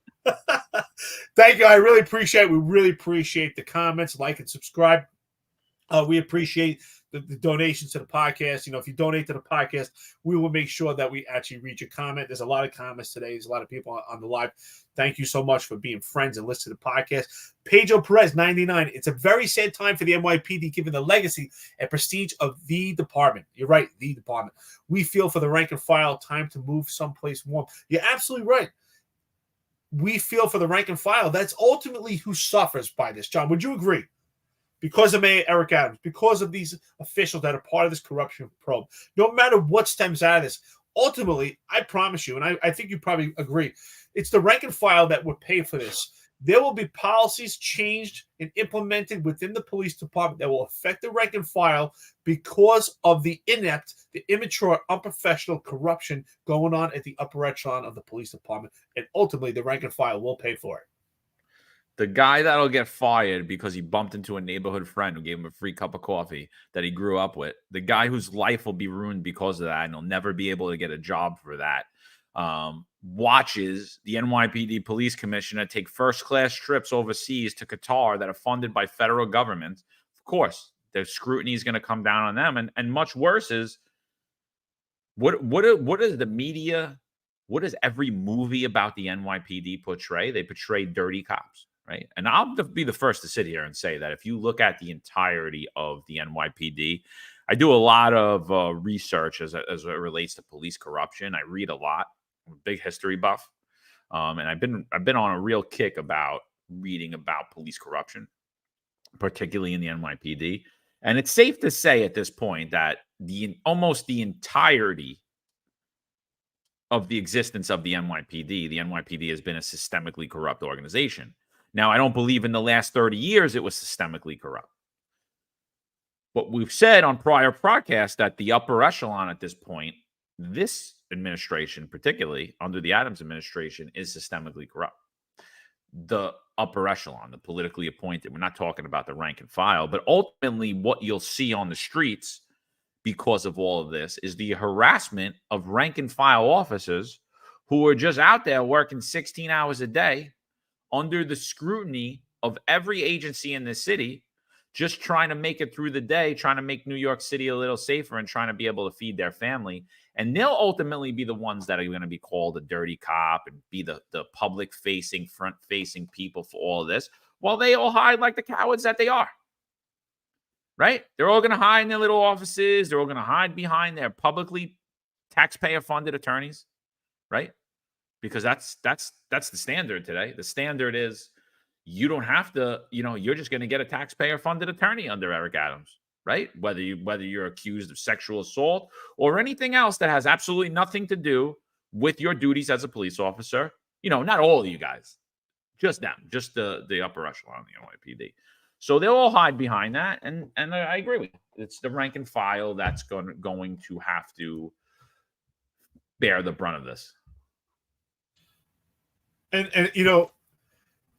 Thank you. I really appreciate it. We really appreciate the comments, like and subscribe. We appreciate the donations to the podcast. If you donate to the podcast, we will make sure that we actually read your comment. There's a lot of comments today. There's a lot of people on the live. Thank you so much for being friends and listening to the podcast. Pedro Perez, 99. It's a very sad time for the NYPD, given the legacy and prestige of the department. You're right, the department. We feel for the rank and file, time to move someplace warm. You're absolutely right. We feel for the rank and file. That's ultimately who suffers by this. John, would you agree? Because of Mayor Eric Adams, because of these officials that are part of this corruption probe, no matter what stems out of this, ultimately, I promise you, and I think you probably agree, it's the rank and file that would pay for this. There will be policies changed and implemented within the police department that will affect the rank and file because of the inept, the immature, unprofessional corruption going on at the upper echelon of the police department. And ultimately, the rank and file will pay for it. The guy that'll get fired because he bumped into a neighborhood friend who gave him a free cup of coffee that he grew up with, the guy whose life will be ruined because of that, and he'll never be able to get a job for that, watches the NYPD police commissioner take first-class trips overseas to Qatar that are funded by federal government. Of course, the scrutiny is going to come down on them. And much worse is, what is the media, what does every movie about the NYPD portray? They portray dirty cops. Right. And I'll be the first to sit here and say that if you look at the entirety of the NYPD, I do a lot of research as it relates to police corruption. I read a lot. I'm a big history buff. And I've been on a real kick about reading about police corruption, particularly in the NYPD. And it's safe to say at this point that almost the entirety of the existence of the NYPD has been a systemically corrupt organization. Now, I don't believe in the last 30 years it was systemically corrupt. But we've said on prior podcasts that the upper echelon at this point, this administration, particularly under the Adams administration, is systemically corrupt. The upper echelon, the politically appointed, we're not talking about the rank and file, but ultimately what you'll see on the streets because of all of this is the harassment of rank and file officers who are just out there working 16 hours a day under the scrutiny of every agency in the city, just trying to make it through the day, trying to make New York City a little safer and trying to be able to feed their family. And they'll ultimately be the ones that are going to be called a dirty cop and be the public-facing, front-facing people for all of this, while they all hide like the cowards that they are. Right? They're all going to hide in their little offices. They're all going to hide behind their publicly taxpayer-funded attorneys. Right? Because that's the standard today. The standard is you don't have to, you're just going to get a taxpayer-funded attorney under Eric Adams, right? Whether you're accused of sexual assault or anything else that has absolutely nothing to do with your duties as a police officer. Not all of you guys, just them, just the upper echelon of the NYPD. So they'll all hide behind that, and I agree with you. It's the rank and file that's going to have to bear the brunt of this. And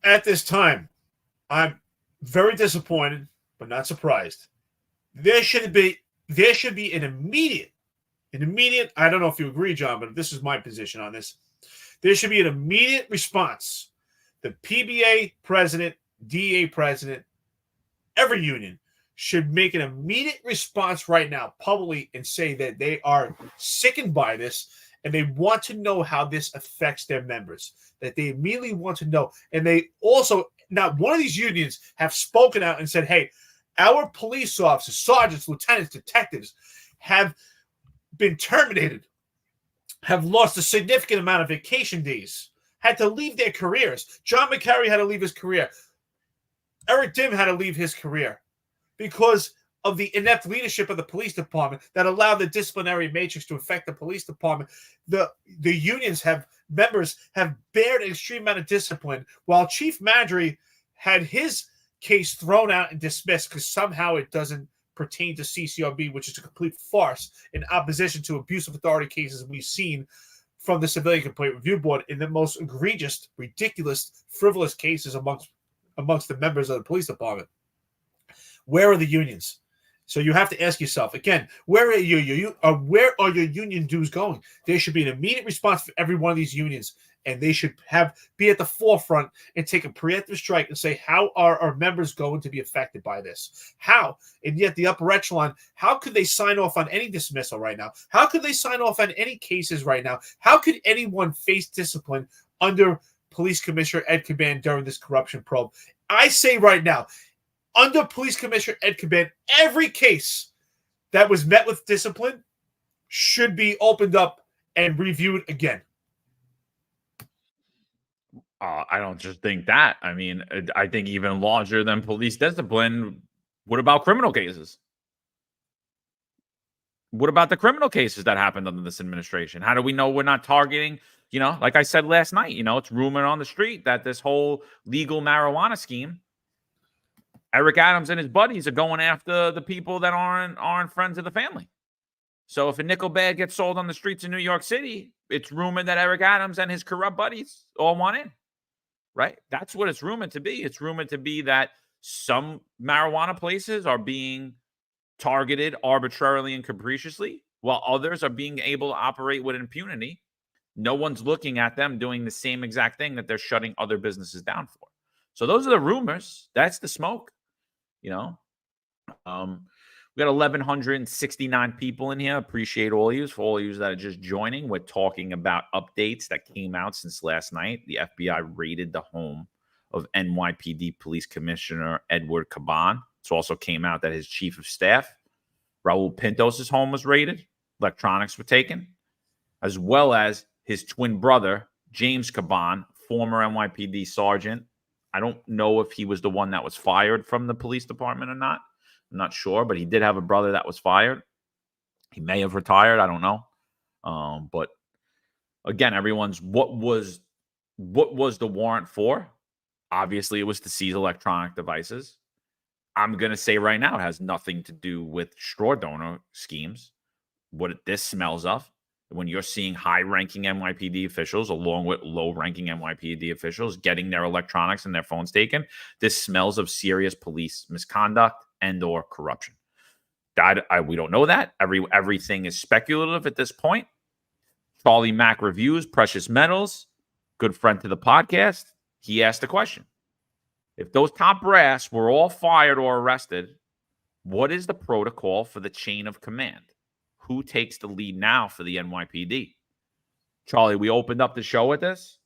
at this time, I'm very disappointed, but not surprised. There should be an immediate, I don't know if you agree, John, but this is my position on this. There should be an immediate response. The PBA president, DA president, every union should make an immediate response right now publicly and say that they are sickened by this and they want to know how this affects their members, that they immediately want to know. And they also, now one of these unions have spoken out and said, hey, our police officers, sergeants, lieutenants, detectives have been terminated, have lost a significant amount of vacation days, had to leave their careers. John McCarry had to leave his career. Eric Dim had to leave his career because of the inept leadership of the police department that allowed the disciplinary matrix to affect the police department. The unions members have bared an extreme amount of discipline, while Chief Madry had his case thrown out and dismissed because somehow it doesn't pertain to CCRB, which is a complete farce in opposition to abuse of authority cases we've seen from the Civilian Complaint Review Board in the most egregious, ridiculous, frivolous cases amongst the members of the police department. Where are the unions? So you have to ask yourself again, where are your union dues going? There should be an immediate response for every one of these unions, and they should be at the forefront and take a preemptive strike and say, how are our members going to be affected by this? How? And yet the upper echelon, how could they sign off on any dismissal right now? How could they sign off on any cases right now? How could anyone face discipline under Police Commissioner Ed Caban during this corruption probe? I say right now, under Police Commissioner Ed Caban, every case that was met with discipline should be opened up and reviewed again. I don't just think that. I mean, I think even larger than police discipline. What about criminal cases? What about the criminal cases that happened under this administration? How do we know we're not targeting, like I said last night, it's rumored on the street that this whole legal marijuana scheme, Eric Adams and his buddies are going after the people that aren't friends of the family. So if a nickel bag gets sold on the streets of New York City, it's rumored that Eric Adams and his corrupt buddies all want in. Right? That's what it's rumored to be. It's rumored to be that some marijuana places are being targeted arbitrarily and capriciously, while others are being able to operate with impunity. No one's looking at them doing the same exact thing that they're shutting other businesses down for. So those are the rumors. That's the smoke. We got 1,169 people in here. Appreciate all of you. For all of you that are just joining, we're talking about updates that came out since last night. The FBI raided the home of NYPD Police Commissioner Edward Caban. It also came out that his chief of staff, Raul Pintos' home was raided. Electronics were taken, as well as his twin brother, James Caban, former NYPD sergeant. I don't know if he was the one that was fired from the police department or not. I'm not sure, but he did have a brother that was fired. He may have retired. I don't know. But again, what was the warrant for? Obviously, it was to seize electronic devices. I'm going to say right now, it has nothing to do with straw donor schemes. What this smells of, when you're seeing high-ranking NYPD officials along with low-ranking NYPD officials getting their electronics and their phones taken, this smells of serious police misconduct and or corruption. We don't know that. Everything is speculative at this point. Charlie Mack Reviews, Precious Metals, good friend to the podcast. He asked a question. If those top brass were all fired or arrested, what is the protocol for the chain of command? Who takes the lead now for the NYPD? Charlie, we opened up the show with this.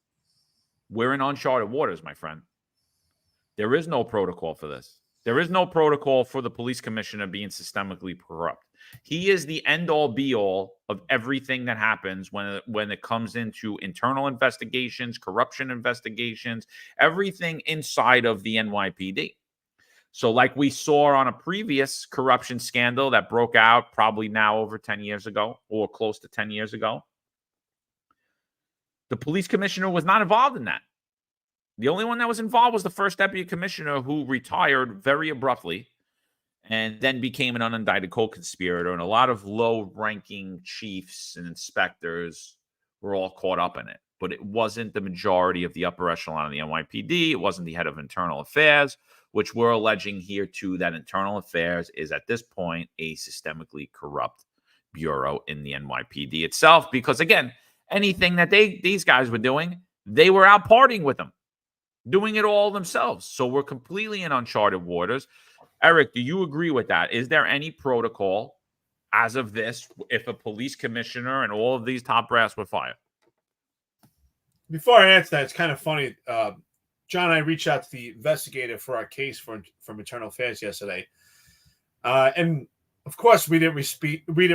We're in uncharted waters, my friend. There is no protocol for this. There is no protocol for the police commissioner being systemically corrupt. He is the end-all, be-all of everything that happens when it comes into internal investigations, corruption investigations, everything inside of the NYPD. So like we saw on a previous corruption scandal that broke out probably now over 10 years ago or close to 10 years ago, the police commissioner was not involved in that. The only one that was involved was the first deputy commissioner, who retired very abruptly and then became an unindicted co-conspirator. And a lot of low-ranking chiefs and inspectors were all caught up in it. But it wasn't the majority of the upper echelon of the NYPD. It wasn't the head of internal affairs, which we're alleging here, too, that internal affairs is, at this point, a systemically corrupt bureau in the NYPD itself. Because, again, anything that these guys were doing, they were out partying with them, doing it all themselves. So we're completely in uncharted waters. Eric, do you agree with that? Is there any protocol as of this if a police commissioner and all of these top brass were fired? Before I answer that, it's kind of funny. John and I reached out to the investigator for our case from Internal Affairs yesterday. And, of course, we didn't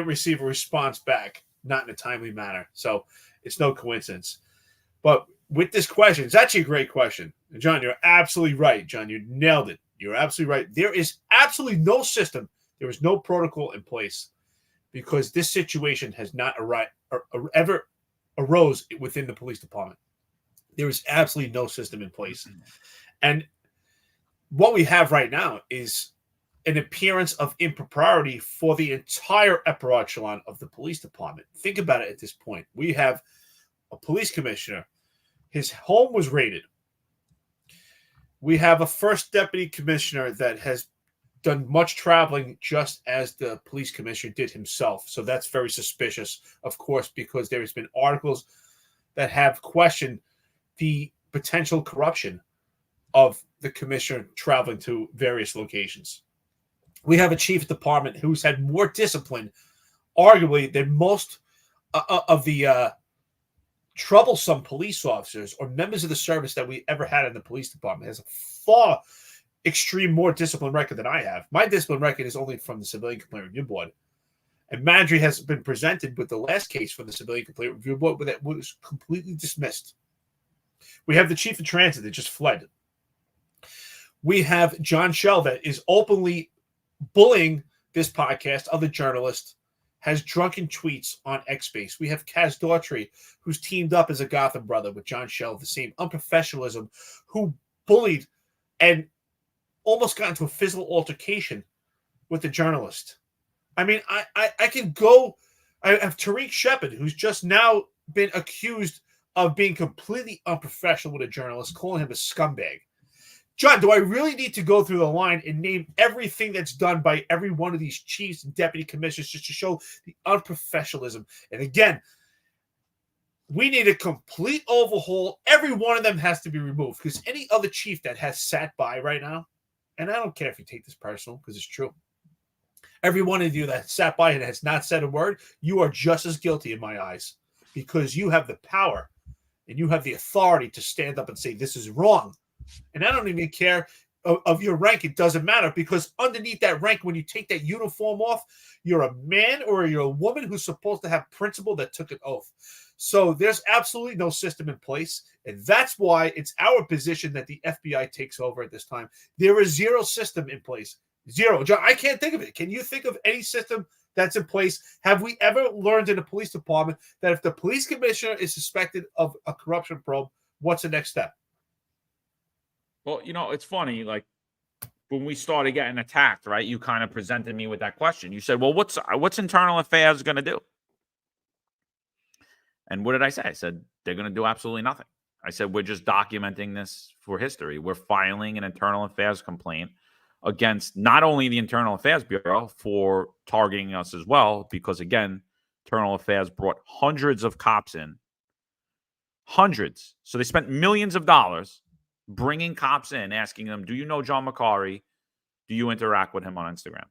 receive a response back, not in a timely manner. So it's no coincidence. But with this question, it's actually a great question. And John, you're absolutely right. John, you nailed it. You're absolutely right. There is absolutely no system. There is no protocol in place because this situation has not ever arose within the police department. There is absolutely no system in place. And what we have right now is an appearance of impropriety for the entire upper echelon of the police department. Think about it at this point. We have a police commissioner. His home was raided. We have a first deputy commissioner that has done much traveling, just as the police commissioner did himself. So that's very suspicious, of course, because there has been articles that have questioned the potential corruption of the commissioner traveling to various locations. We have a chief of department who's had more discipline, arguably, than most of the troublesome police officers or members of the service that we ever had in the police department. Has a far extreme more discipline record than I have. My discipline record is only from the Civilian Complaint Review Board. And Madry has been presented with the last case from the Civilian Complaint Review Board that was completely dismissed. We have the chief of transit that just fled. We have John Shell that is openly bullying this podcast, other journalists, has drunken tweets on X-Space. We have Kaz Daughtry, who's teamed up as a Gotham brother with John Shell, the same Unprofessionalism, who bullied and almost got into a physical altercation with the journalist. I mean, I can go. I have Tariq Shepard, who's just now been accused of being completely unprofessional with a journalist, calling him a scumbag. John, do I really need to go through the line and name everything that's done by every one of these chiefs and deputy commissioners just to show the unprofessionalism? And again, we need a complete overhaul. Every one of them has to be removed, because any other chief that has sat by right now, and I don't care if you take this personal because it's true, every one of you that sat by and has not said a word, you are just as guilty in my eyes, because you have the power and you have the authority to stand up and say this is wrong. And I don't even care of your rank. It doesn't matter, because underneath that rank, when you take that uniform off, you're a man or you're a woman who's supposed to have principle that took an oath. So there's absolutely no system in place. And that's why it's our position that the FBI takes over at this time. There is zero system in place. Zero. John, I can't think of it. Can you think of any system that's in place? Have we ever learned in the police department that if the police commissioner is suspected of a corruption probe, what's the next step? Well, it's funny, like when we started getting attacked, right? You kind of presented me with that question. You said, well, what's internal affairs going to do? And what did I say? I said, they're going to do absolutely nothing. I said, we're just documenting this for history. We're filing an internal affairs complaint against not only the Internal Affairs Bureau for targeting us as well, because again, Internal Affairs brought hundreds of cops in. Hundreds. So they spent millions of dollars bringing cops in, asking them, do you know John McCarry? Do you interact with him on Instagram?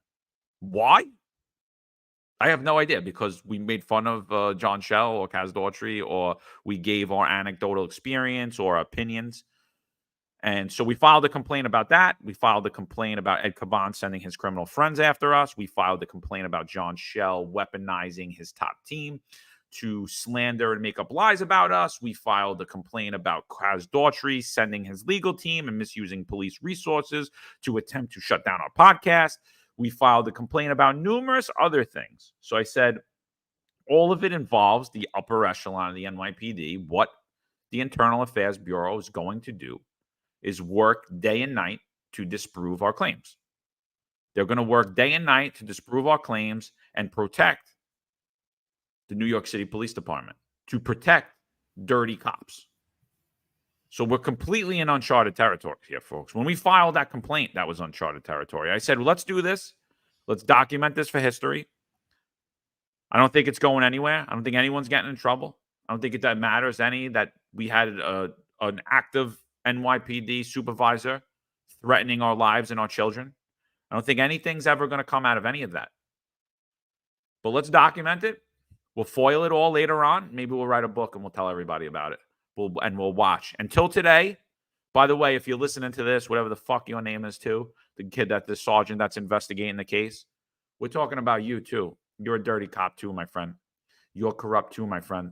Why? I have no idea, because we made fun of John Shell or Kaz Daughtry, or we gave our anecdotal experience or opinions. And so we filed a complaint about that. We filed a complaint about Ed Caban sending his criminal friends after us. We filed a complaint about John Shell weaponizing his top team to slander and make up lies about us. We filed a complaint about Kaz Daughtry sending his legal team and misusing police resources to attempt to shut down our podcast. We filed a complaint about numerous other things. So I said, all of it involves the upper echelon of the NYPD. What the Internal Affairs Bureau is going to do is work day and night to disprove our claims. They're going to work day and night to disprove our claims and protect the New York City Police Department, to protect dirty cops. So we're completely in uncharted territory here, folks. When we filed that complaint, that was uncharted territory. I said, well, let's do this. Let's document this for history. I don't think it's going anywhere. I don't think anyone's getting in trouble. I don't think it matters any that we had an active NYPD supervisor threatening our lives and our children. I don't think anything's ever going to come out of any of that. But let's document it. We'll foil it all later on. Maybe we'll write a book and we'll tell everybody about it. We'll watch. Until today, by the way, if you're listening to this, whatever the fuck your name is too, the sergeant that's investigating the case, we're talking about you too. You're a dirty cop too, my friend. You're corrupt too, my friend.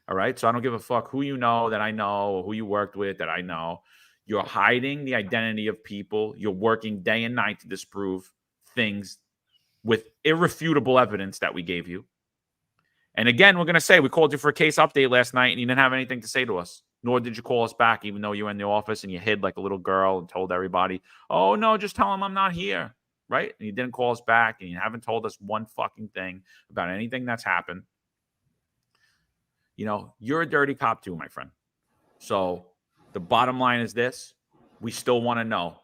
All right? So I don't give a fuck who you know that I know, or who you worked with that I know. You're hiding the identity of people. You're working day and night to disprove things with irrefutable evidence that we gave you. And again, we're going to say we called you for a case update last night and you didn't have anything to say to us, nor did you call us back, even though you were in the office and you hid like a little girl and told everybody, oh, no, just tell them I'm not here, right? And you didn't call us back and you haven't told us one fucking thing about anything that's happened. You're a dirty cop too, my friend. So the bottom line is this. We still want to know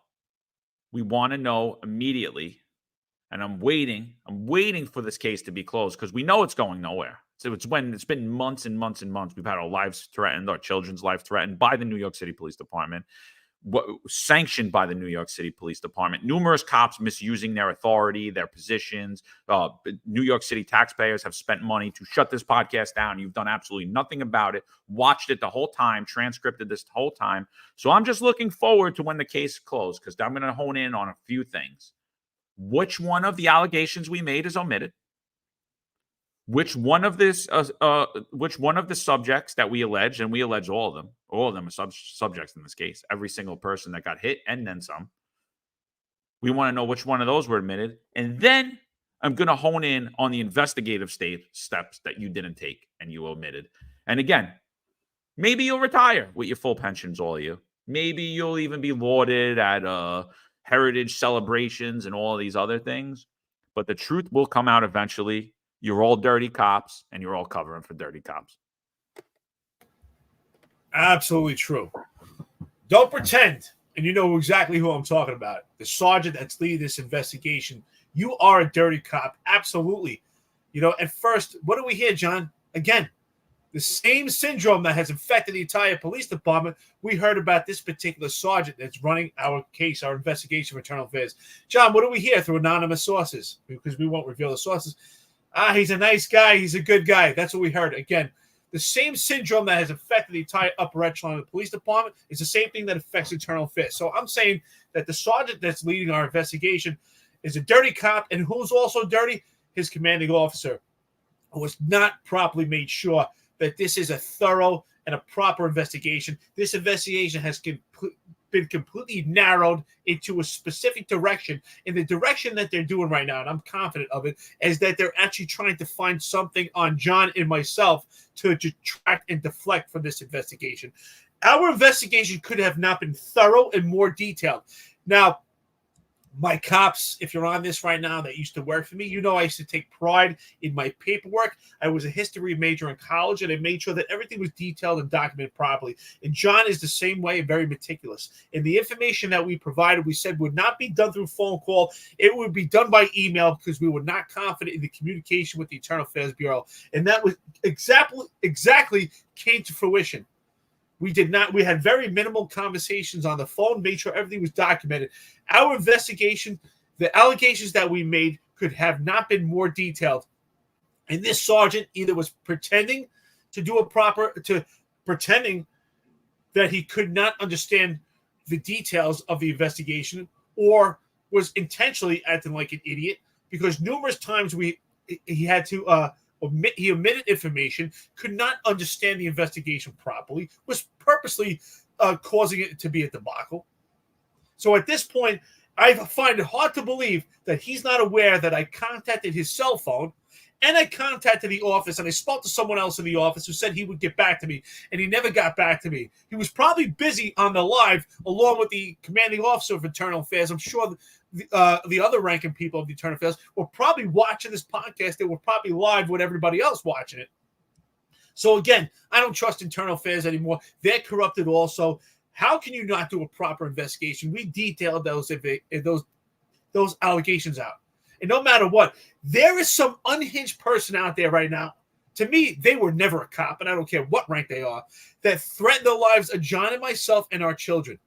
We want to know immediately. And I'm waiting for this case to be closed because we know it's going nowhere. So it's been months and months and months. We've had our lives threatened, our children's life threatened by the New York City Police Department, sanctioned by the New York City Police Department. Numerous cops misusing their authority, their positions. New York City taxpayers have spent money to shut this podcast down. You've done absolutely nothing about it. Watched it the whole time, transcribed this whole time. So I'm just looking forward to when the case closed because I'm going to hone in on a few things. Which one of the allegations we made is omitted? Which one of the subjects that we allege, and we allege all of them are subjects in this case, every single person that got hit and then some. We want to know which one of those were admitted. And then I'm going to hone in on the investigative steps that you didn't take and you omitted. And again, maybe you'll retire with your full pensions, all of you. Maybe you'll even be lauded at heritage celebrations and all of these other things. But the truth will come out eventually. You're all dirty cops, and you're all covering for dirty cops. Absolutely true. Don't pretend, and you know exactly who I'm talking about. The sergeant that's leading this investigation. You are a dirty cop. Absolutely. You know, at first, what do we hear, John? Again, the same syndrome that has infected the entire police department. We heard about this particular sergeant that's running our case, our investigation for internal affairs. John, what do we hear through anonymous sources? Because we won't reveal the sources. He's a nice guy. He's a good guy. That's what we heard. Again, the same syndrome that has affected the entire upper echelon of the police department is the same thing that affects internal affairs. So I'm saying that the sergeant that's leading our investigation is a dirty cop, and who's also dirty? His commanding officer, who has not properly made sure that this is a thorough and a proper investigation. This investigation has been completely narrowed into a specific direction. In the direction that they're doing right now, and I'm confident of it, is that they're actually trying to find something on John and myself to detract and deflect from this investigation. Our investigation could have not been thorough and more detailed. Now, my cops, if you're on this right now, that used to work for me, you know I used to take pride in my paperwork. I was a history major in college, and I made sure that everything was detailed and documented properly. And John is the same way, very meticulous. And the information that we provided, we said would not be done through phone call. It would be done by email because we were not confident in the communication with the Internal Affairs Bureau. And that was exactly came to fruition. We had very minimal conversations on the phone, made sure everything was documented. Our investigation, the allegations that we made could have not been more detailed. And this sergeant either was pretending pretending that he could not understand the details of the investigation, or was intentionally acting like an idiot, because numerous times he had to he omitted information, could not understand the investigation properly, was purposely causing it to be a debacle. So at this point, I find it hard to believe that he's not aware that I contacted his cell phone, and I contacted the office, and I spoke to someone else in the office who said he would get back to me, and he never got back to me. He was probably busy on the live, along with the commanding officer of internal affairs. I'm sure the other ranking people of the internal affairs were probably watching this podcast. They were probably live with everybody else watching it. So again, I don't trust internal affairs anymore. They're corrupted also. How can you not do a proper investigation? We detailed those allegations out. And no matter what, there is some unhinged person out there right now. To me, they were never a cop, and I don't care what rank they are, that threatened the lives of John and myself and our children.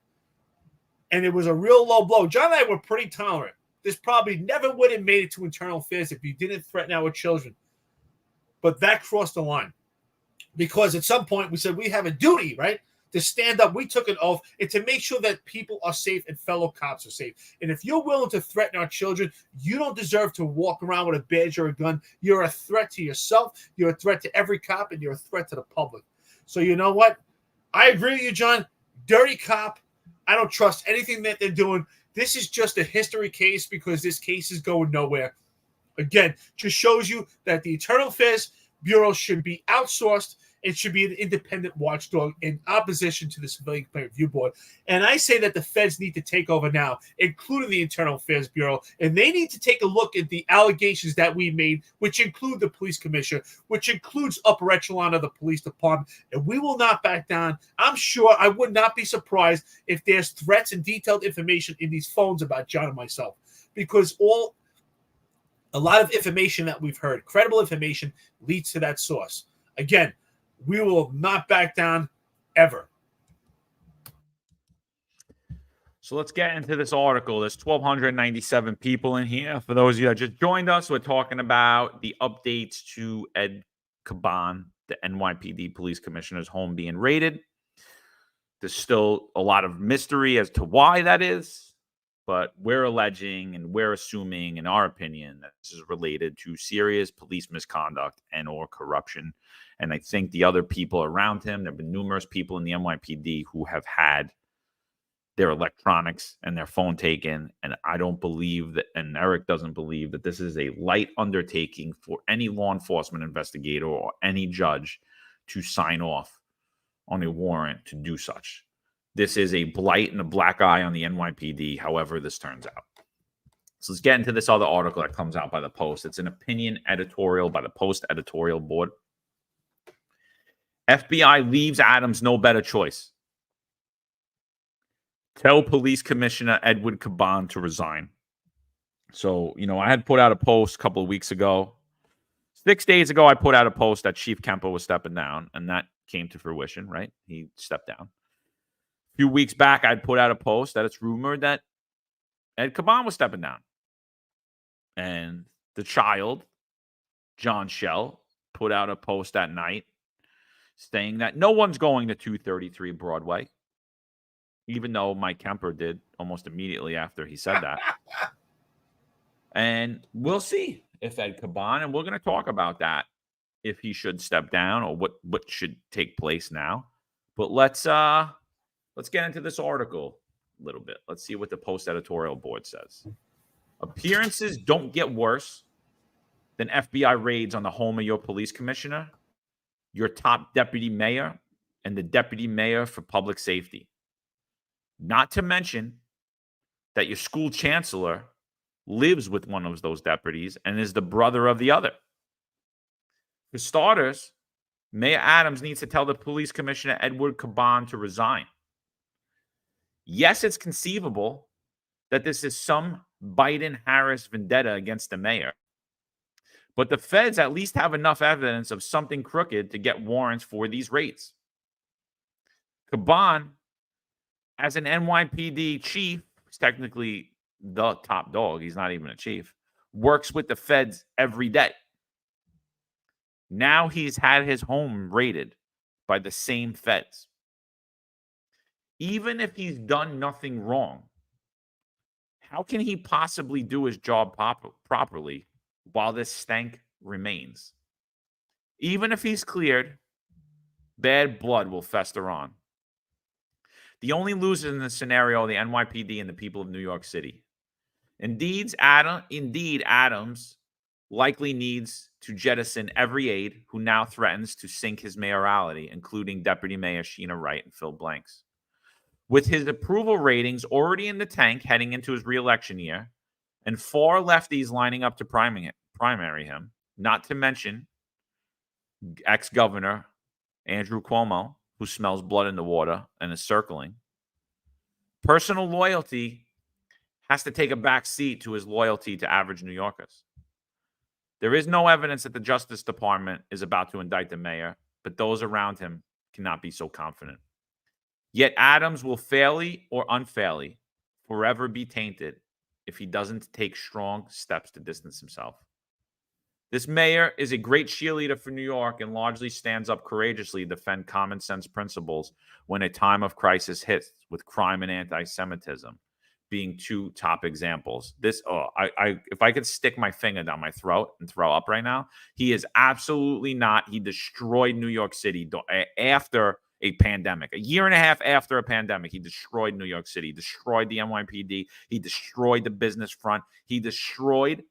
And it was a real low blow. John and I were pretty tolerant. This probably never would have made it to internal affairs if you didn't threaten our children. But that crossed the line. Because at some point we said we have a duty, right, to stand up. We took an oath and to make sure that people are safe and fellow cops are safe. And if you're willing to threaten our children, you don't deserve to walk around with a badge or a gun. You're a threat to yourself. You're a threat to every cop, and you're a threat to the public. So you know what? I agree with you, John. Dirty cop. I don't trust anything that they're doing. This is just a history case because this case is going nowhere. Again, just shows you that the Internal Affairs Bureau should be outsourced, It should be an independent watchdog in opposition to the Civilian Complaint Review Board. And I say that the feds need to take over now, including the Internal Affairs Bureau, and they need to take a look at the allegations that we made, which include the police commissioner, which includes upper echelon of the police department, and we will not back down. I'm sure I would not be surprised if there's threats and detailed information in these phones about John and myself, because a lot of information that we've heard, credible information, leads to that source. Again, we will not back down ever. So let's get into this article. There's 1,297 people in here. For those of you that just joined us, we're talking about the updates to Ed Caban, the NYPD police commissioner's home being raided. There's still a lot of mystery as to why that is, but we're alleging and we're assuming, in our opinion, that this is related to serious police misconduct and or corruption. And I think the other people around him, there have been numerous people in the NYPD who have had their electronics and their phone taken. And I don't believe that, and Eric doesn't believe that this is a light undertaking for any law enforcement investigator or any judge to sign off on a warrant to do such. This is a blight and a black eye on the NYPD, however this turns out. So let's get into this other article that comes out by the Post. It's an opinion editorial by the Post editorial board. FBI leaves Adams no better choice. Tell Police Commissioner Edward Caban to resign. So, I had put out a post a couple of weeks ago. 6 days ago, I put out a post that Chief Kemper was stepping down, and that came to fruition, right? He stepped down. A few weeks back, I'd put out a post that it's rumored that Ed Caban was stepping down. And the child, John Schell, put out a post that night saying that no one's going to 233 Broadway, even though Mike Kemper did almost immediately after he said that. And we'll see if Ed Caban, and we're going to talk about that, if he should step down or what should take place now. But let's get into this article a little bit. Let's see what the Post editorial board says. Appearances don't get worse than FBI raids on the home of your police commissioner, your top deputy mayor, and the deputy mayor for public safety. Not to mention that your school chancellor lives with one of those deputies and is the brother of the other. For starters, Mayor Adams needs to tell the police commissioner, Edward Caban, to resign. Yes, it's conceivable that this is some Biden-Harris vendetta against the mayor, but the feds at least have enough evidence of something crooked to get warrants for these raids. Caban, as an NYPD chief, who's technically the top dog, he's not even a chief, works with the feds every day. Now he's had his home raided by the same feds. Even if he's done nothing wrong, how can he possibly do his job properly while this stank remains? Even if he's cleared, bad blood will fester on. The only losers in this scenario are the NYPD and the people of New York City. Indeed, Adams likely needs to jettison every aide who now threatens to sink his mayoralty, including Deputy Mayor Sheena Wright and Phil Blanks. With his approval ratings already in the tank heading into his re-election year, and 4 lefties lining up to primary him, not to mention ex-governor Andrew Cuomo, who smells blood in the water and is circling, personal loyalty has to take a back seat to his loyalty to average New Yorkers. There is no evidence that the Justice Department is about to indict the mayor, but those around him cannot be so confident. Yet Adams will fairly or unfairly forever be tainted if he doesn't take strong steps to distance himself. This mayor is a great cheerleader for New York and largely stands up courageously to defend common sense principles when a time of crisis hits, with crime and anti-Semitism being 2 top examples. If I could stick my finger down my throat and throw up right now, he is absolutely not. He destroyed New York City after a pandemic. A year and a half after a pandemic, he destroyed New York City, destroyed the NYPD. He destroyed the business front. He destroyed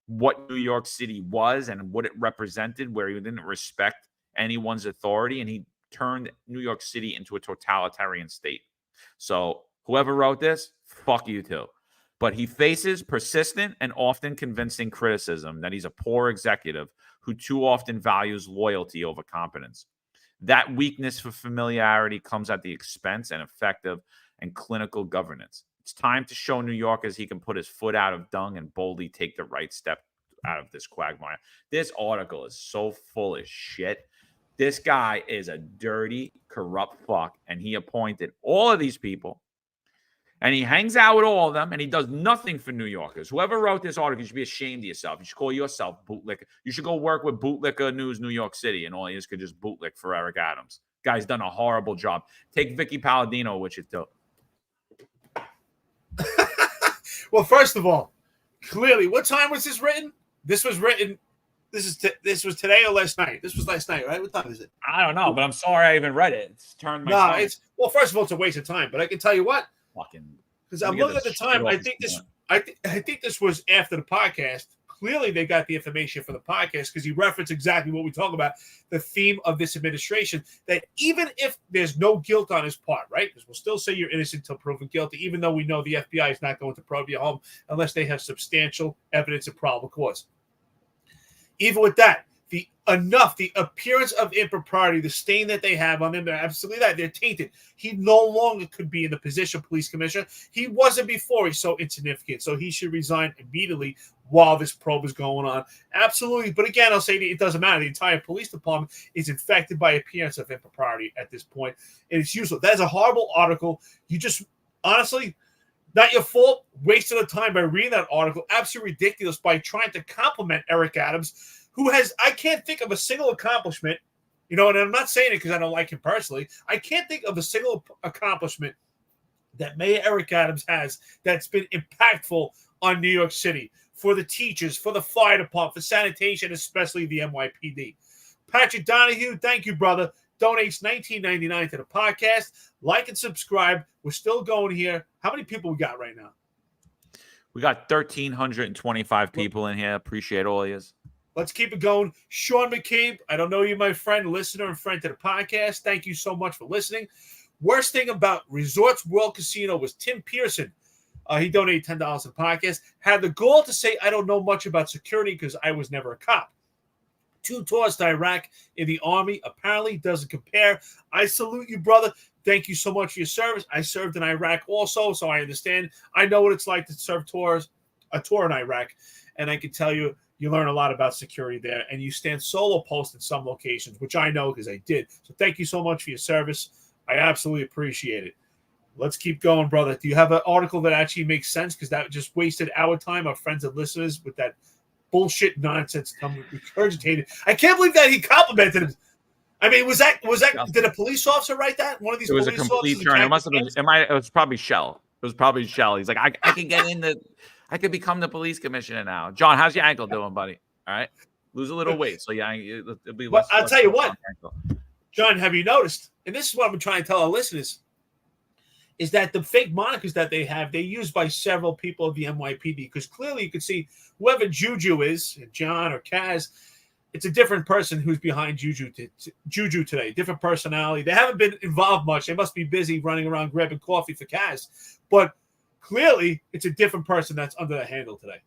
what New York City was and what it represented, where he didn't respect anyone's authority, and he turned New York City into a totalitarian state. So whoever wrote this, fuck you too. But he faces persistent and often convincing criticism that he's a poor executive who too often values loyalty over competence. That weakness for familiarity comes at the expense and effective and clinical governance. It's time to show New Yorkers he can put his foot out of dung and boldly take the right step out of this quagmire. This article is so full of shit. This guy is a dirty, corrupt fuck, and he appointed all of these people, and he hangs out with all of them, and he does nothing for New Yorkers. Whoever wrote this article, you should be ashamed of yourself. You should call yourself bootlicker. You should go work with Bootlicker News New York City, and all he is could just bootlick for Eric Adams. Guy's done a horrible job. Take Vicky Palladino with you, too. Well, first of all, clearly, what time was this written? This was written. This was today or last night? This was last night, right? What time is it? I don't know, but I'm sorry I even read it. It's turned my phone. Well, first of all, it's a waste of time. But I can tell you what, Fucking, because I'm looking at the time. I think this was after the podcast. Clearly, they got the information for the podcast because he referenced exactly what we talk about, the theme of this administration, that even if there's no guilt on his part, right? Because we'll still say you're innocent until proven guilty, even though we know the FBI is not going to probe your home unless they have substantial evidence of probable cause. Even with that, the appearance of impropriety, the stain that they have on them, they're absolutely that. They're tainted. He no longer could be in the position of police commissioner. He wasn't before. He's so insignificant. So he should resign immediately while this probe is going on. Absolutely. But again, I'll say it doesn't matter. The entire police department is infected by appearance of impropriety at this point. And it's useless. That is a horrible article. You just, honestly, not your fault. Wasted of time by reading that article. Absolutely ridiculous by trying to compliment Eric Adams, who has, I can't think of a single accomplishment, and I'm not saying it because I don't like him personally. I can't think of a single accomplishment that Mayor Eric Adams has that's been impactful on New York City for the teachers, for the fire department, for sanitation, especially the NYPD. Patrick Donahue, thank you, brother. Donates $19.99 to the podcast. Like and subscribe. We're still going here. How many people we got right now? We got 1,325 people in here. Appreciate all of you. Let's keep it going. Sean McCabe, I don't know you, my friend, listener and friend to the podcast. Thank you so much for listening. Worst thing about Resorts World Casino was Tim Pearson. He donated $10 to the podcast. Had the goal to say, I don't know much about security because I was never a cop. 2 tours to Iraq in the Army apparently doesn't compare. I salute you, brother. Thank you so much for your service. I served in Iraq also, so I understand. I know what it's like to serve a tour in Iraq, and I can tell you, you learn a lot about security there, and you stand solo post in some locations, which I know because I did. So thank you so much for your service. I absolutely appreciate it. Let's keep going, brother. Do you have an article that actually makes sense? Because that just wasted our time, our friends and listeners, with that bullshit nonsense regurgitated. I can't believe that he complimented him. I mean, was that? Did a police officer write that? One of these. It was a complete turn. It must have been. It was probably Shell. It was probably Shell. He's like, I can get in the. I could become the police commissioner now. John, how's your ankle doing, buddy? All right, lose a little weight, so yeah, it'll be less. But I'll tell you what, John, have you noticed? And this is what I'm trying to tell our listeners: is that the fake monikers that they have, they're used by several people of the NYPD, because clearly you can see whoever Juju is, John or Kaz, it's a different person who's behind Juju today, different personality. They haven't been involved much. They must be busy running around grabbing coffee for Kaz. But clearly it's a different person that's under the handle today.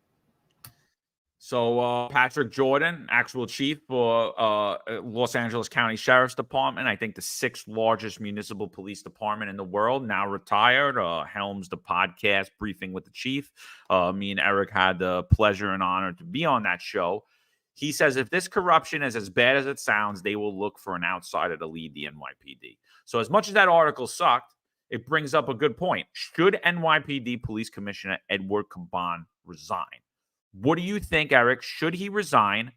So Patrick Jordan, actual chief for Los Angeles County Sheriff's Department, I think the 6th largest municipal police department in the world, now retired, helms the podcast Briefing with the Chief. Me and Eric had the pleasure and honor to be on that show. He says if this corruption is as bad as it sounds, they will look for an outsider to lead the NYPD. So as much as that article sucked, it brings up a good point. Should NYPD Police Commissioner Edward Caban resign? What do you think, Eric? Should he resign?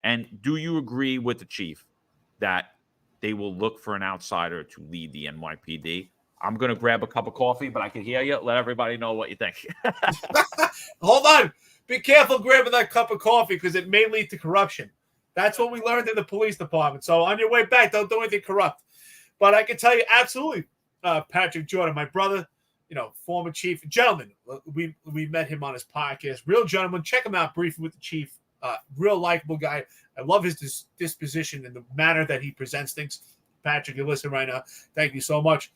And do you agree with the chief that they will look for an outsider to lead the NYPD? I'm going to grab a cup of coffee, but I can hear you. Let everybody know what you think. Hold on. Be careful grabbing that cup of coffee because it may lead to corruption. That's what we learned in the police department. So on your way back, don't do anything corrupt. But I can tell you absolutely, Patrick Jordan, my brother, former chief, gentleman. We met him on his podcast. Real gentleman. Check him out, Briefing with the Chief Real likable guy. I love his disposition and the manner that he presents things. Patrick, you're listening right now. Thank you so much.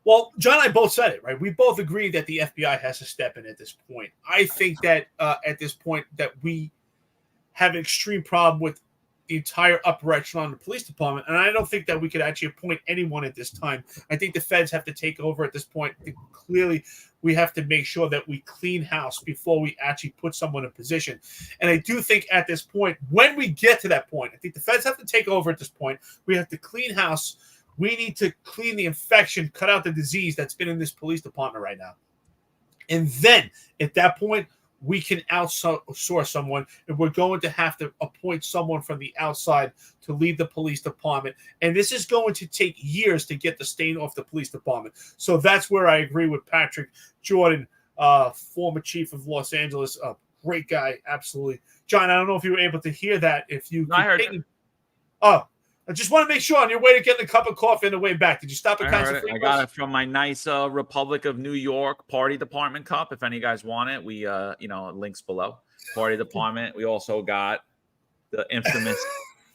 Well, John and I both said it, right? We both agree that the FBI has to step in at this point. I think that at this point that we have an extreme problem with the entire upper echelon of the police department, and I don't think that we could actually appoint anyone at this time. I think the feds have to take over at this point. Clearly, we have to make sure that we clean house before we actually put someone in position. And I do think at this point, when we get to that point, I think the feds have to take over at this point. We have to clean house. We need to clean the infection, cut out the disease that's been in this police department right now. And then at that point, we can outsource someone, and we're going to have to appoint someone from the outside to lead the police department. And this is going to take years to get the stain off the police department. So that's where I agree with Patrick Jordan, former chief of Los Angeles, a great guy, absolutely. John, I don't know if you were able to hear that. If you, I heard it. Oh, I just want to make sure on your way to getting a cup of coffee on the way back. Did you stop at Casa Fritos? I got it from my nice Republic of New York Party Department cup. If any guys want it, we links below. Party Department. We also got the infamous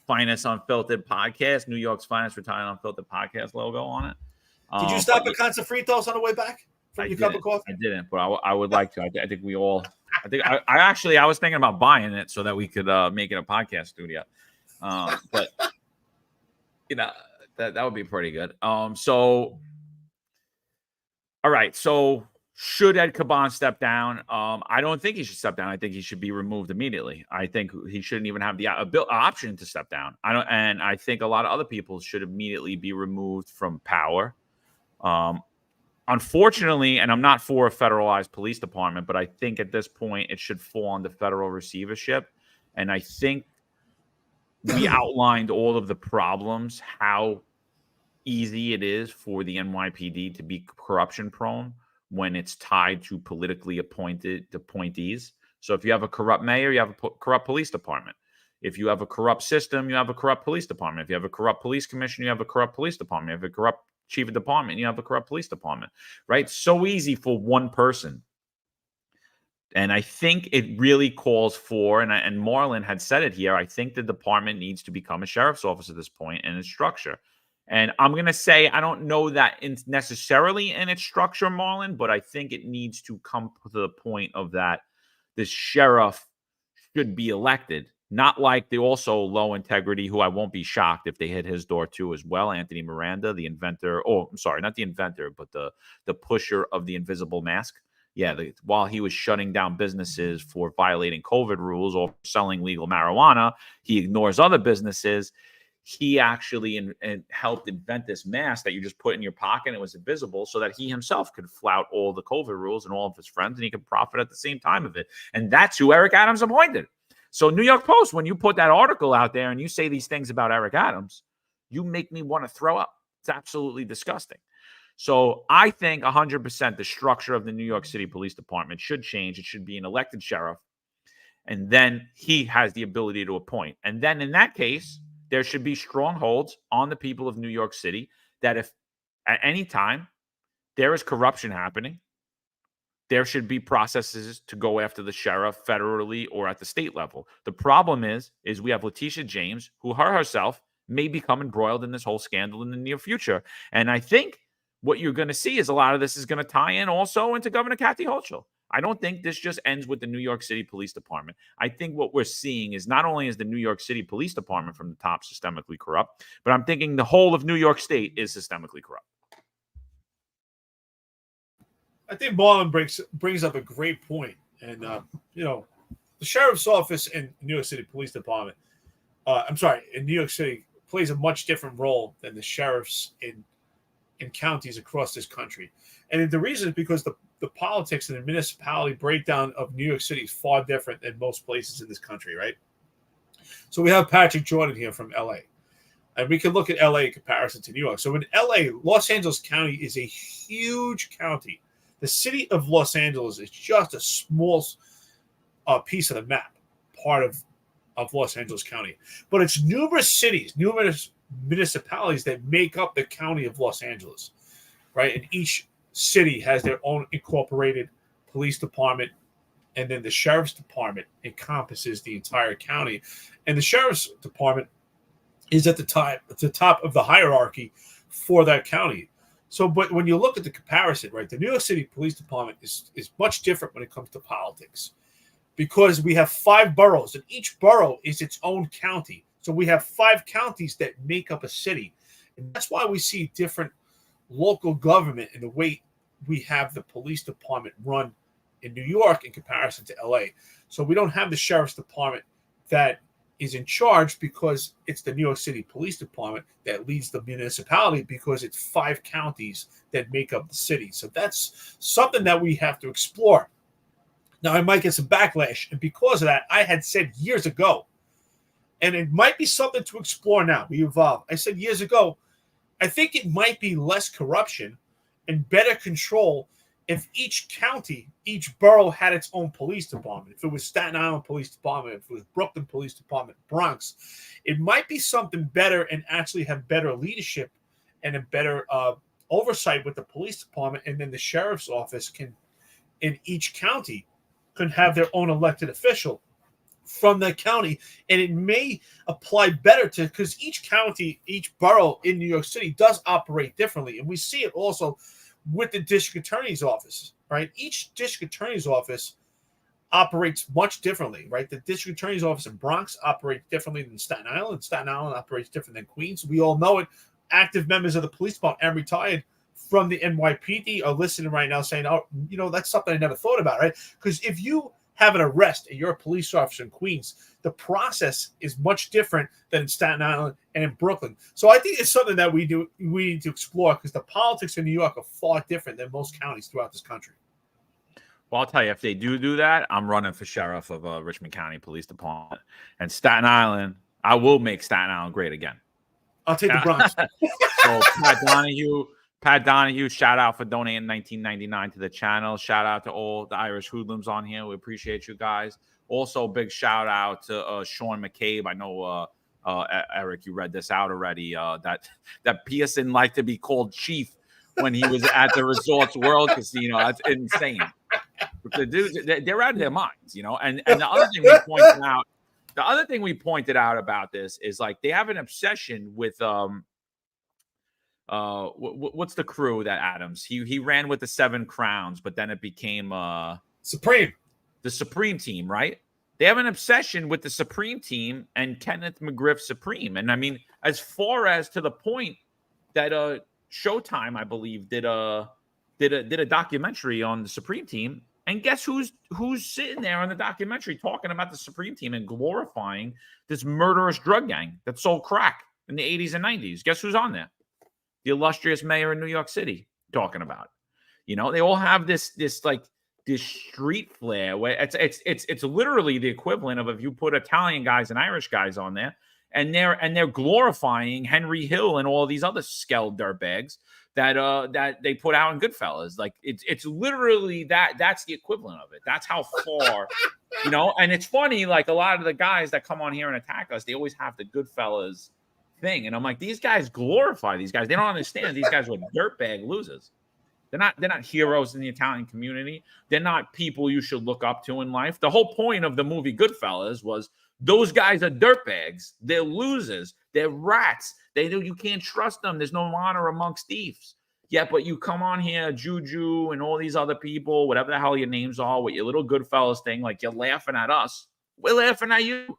Finest Unfiltered podcast, New York's Finest Retired Unfiltered podcast logo on it. Did you stop at Casa Fritos on the way back from your cup of coffee? I didn't, but I would like to. I think we all. I was thinking about buying it so that we could make it a podcast studio. But. That would be pretty good. So, all right. So, should Ed Caban step down? I don't think he should step down. I think he should be removed immediately. I think he shouldn't even have the option to step down. I think a lot of other people should immediately be removed from power. Unfortunately, and I'm not for a federalized police department, but I think at this point it should fall under federal receivership. And I think we outlined all of the problems, how easy it is for the NYPD to be corruption prone when it's tied to politically appointed appointees. So if you have a corrupt mayor, you have a corrupt police department. If you have a corrupt system, you have a corrupt police department. If you have a corrupt police commission, you have a corrupt police department. If you have a corrupt chief of department, you have a corrupt police department, right? So easy for one person. And I think it really calls for, and Marlon had said it here, I think the department needs to become a sheriff's office at this point in its structure. And I'm going to say, I don't know that necessarily in its structure, Marlon, but I think it needs to come to the point of that this sheriff should be elected. Not like the also low integrity, who I won't be shocked if they hit his door too as well, Anthony Miranda, the inventor. Oh, I'm sorry, not the inventor, but the pusher of the invisible mask. Yeah, while he was shutting down businesses for violating COVID rules or selling legal marijuana, he ignores other businesses. He actually helped invent this mask that you just put in your pocket and it was invisible so that he himself could flout all the COVID rules and all of his friends, and he could profit at the same time of it. And that's who Eric Adams appointed. So New York Post, when you put that article out there and you say these things about Eric Adams, you make me want to throw up. It's absolutely disgusting. So I think 100% the structure of the New York City Police Department should change. It should be an elected sheriff. And then he has the ability to appoint. And then in that case, there should be strongholds on the people of New York City that if at any time there is corruption happening, there should be processes to go after the sheriff federally or at the state level. The problem is we have Letitia James, who herself may become embroiled in this whole scandal in the near future. And I think what you're going to see is a lot of this is going to tie in also into Governor Kathy Hochul. I don't think this just ends with the New York City Police Department. I think what we're seeing is not only is the New York City Police Department from the top systemically corrupt, but I'm thinking the whole of New York State is systemically corrupt. I think Marlon brings up a great point. And, the sheriff's office in New York City Police Department, in New York City, plays a much different role than the sheriffs in counties across this country. And the reason is because the politics and the municipality breakdown of New York City is far different than most places in this country, right? So we have Patrick Jordan here from LA. And we can look at LA in comparison to New York. So in LA, Los Angeles County is a huge county. The city of Los Angeles is just a small piece of the map, part of Los Angeles County. But it's numerous cities, numerous municipalities that make up the county of Los Angeles, right? And each city has their own incorporated police department, and then the sheriff's department encompasses the entire county. And the sheriff's department is at the top of the hierarchy for that county. So, but when you look at the comparison, right, the New York City Police Department is much different when it comes to politics, because we have 5 boroughs, and each borough is its own county. So we have 5 counties that make up a city. And that's why we see different local government in the way we have the police department run in New York in comparison to LA. So we don't have the sheriff's department that is in charge, because it's the New York City Police Department that leads the municipality, because it's 5 counties that make up the city. So that's something that we have to explore. Now, I might get some backlash, and because of that, I had said years ago, and it might be something to explore now. We evolve. I said years ago, I think it might be less corruption and better control if each county, each borough had its own police department. If it was Staten Island Police Department, if it was Brooklyn Police Department, Bronx, it might be something better and actually have better leadership and a better oversight with the police department. And then the sheriff's office can, in each county, can have their own elected official from that county. And it may apply better to, because each county, each borough in New York City does operate differently. And we see it also with the district attorney's office, right? Each district attorney's office operates much differently, right? The district attorney's office in Bronx operates differently than Staten Island. Staten Island operates different than Queens. We all know it. Active members of the police department and retired from the NYPD are listening right now saying, oh, you know, that's something I never thought about, right? Because if you have an arrest and you're a police officer in Queens, the process is much different than in Staten Island and in Brooklyn. So I think it's something that we need to explore, because the politics in New York are far different than most counties throughout this country. Well, I'll tell you, if they do that, I'm running for sheriff of Richmond County Police Department. And Staten Island, I will make Staten Island great again. I'll take the Bronx. So Pat Donahue, shout out for donating $19.99 to the channel. Shout out to all the Irish hoodlums on here. We appreciate you guys. Also, big shout out to Sean McCabe. I know, Eric, you read this out already. That Pearson liked to be called Chief when he was at the Resorts World Casino. That's insane. The dudes, they're out of their minds, you know. And the other thing we pointed out about this is, like, they have an obsession with what's the crew that Adams he ran with the 7 Crowns, but then it became the Supreme Team, right? They have an obsession with the Supreme Team and Kenneth McGriff Supreme. And I mean, as far as to the point that Showtime, I believe, did a documentary on the Supreme Team. And guess who's sitting there on the documentary talking about the Supreme Team and glorifying this murderous drug gang that sold crack in the 80s and 90s? Guess who's on there? The illustrious mayor in New York City talking about it. You know, they all have this street flair where it's literally the equivalent of if you put Italian guys and Irish guys on there, and they're glorifying Henry Hill and all these other skelled dirtbags that they put out in Goodfellas. Like, it's literally that's the equivalent of it. That's how far, you know. And it's funny, like, a lot of the guys that come on here and attack us, they always have the Goodfellas thing, and I'm like, these guys glorify these guys. They don't understand these guys were dirtbag losers. They're not heroes in the Italian community. They're not people you should look up to in life. The whole point of the movie Goodfellas was those guys are dirtbags. They're losers. They're rats. You can't trust them. There's no honor amongst thieves. Yeah, but you come on here, Juju and all these other people, whatever the hell your names are, with your little Goodfellas thing, like, you're laughing at us. We're laughing at you.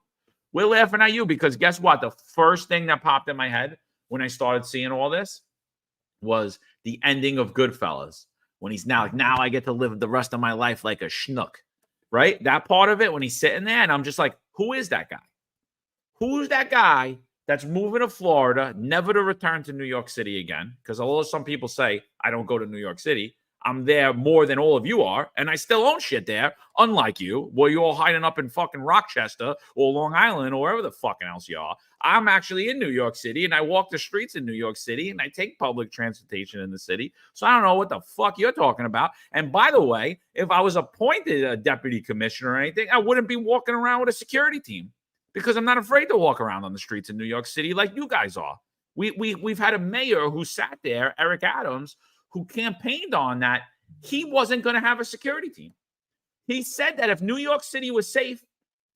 We're laughing at you, because guess what? The first thing that popped in my head when I started seeing all this was the ending of Goodfellas, when he's now I get to live the rest of my life like a schnook, right? That part of it, when he's sitting there, and I'm just like, who is that guy? Who's that guy that's moving to Florida, never to return to New York City again? Because although some people say, I don't go to New York City, I'm there more than all of you are, and I still own shit there, unlike you, where you're all hiding up in fucking Rochester or Long Island or wherever the fucking else you are. I'm actually in New York City, and I walk the streets in New York City, and I take public transportation in the city, so I don't know what the fuck you're talking about. And by the way, if I was appointed a deputy commissioner or anything, I wouldn't be walking around with a security team, because I'm not afraid to walk around on the streets in New York City like you guys are. We've had a mayor who sat there, Eric Adams, who campaigned on that he wasn't going to have a security team. He said that if New York City was safe,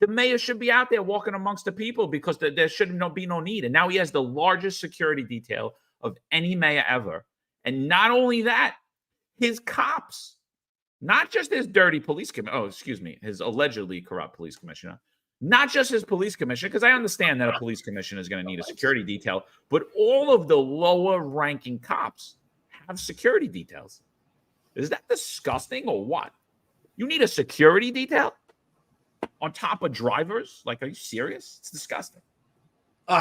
the mayor should be out there walking amongst the people because there should be no need. And now he has the largest security detail of any mayor ever. And not only that, his cops, not just his dirty police commissioner, his allegedly corrupt police commissioner, not just his police commissioner, because I understand that a police commissioner is going to need a security detail, but all of the lower ranking cops have security details. Is that disgusting or what? You need a security detail on top of drivers? Like, are you serious? It's disgusting.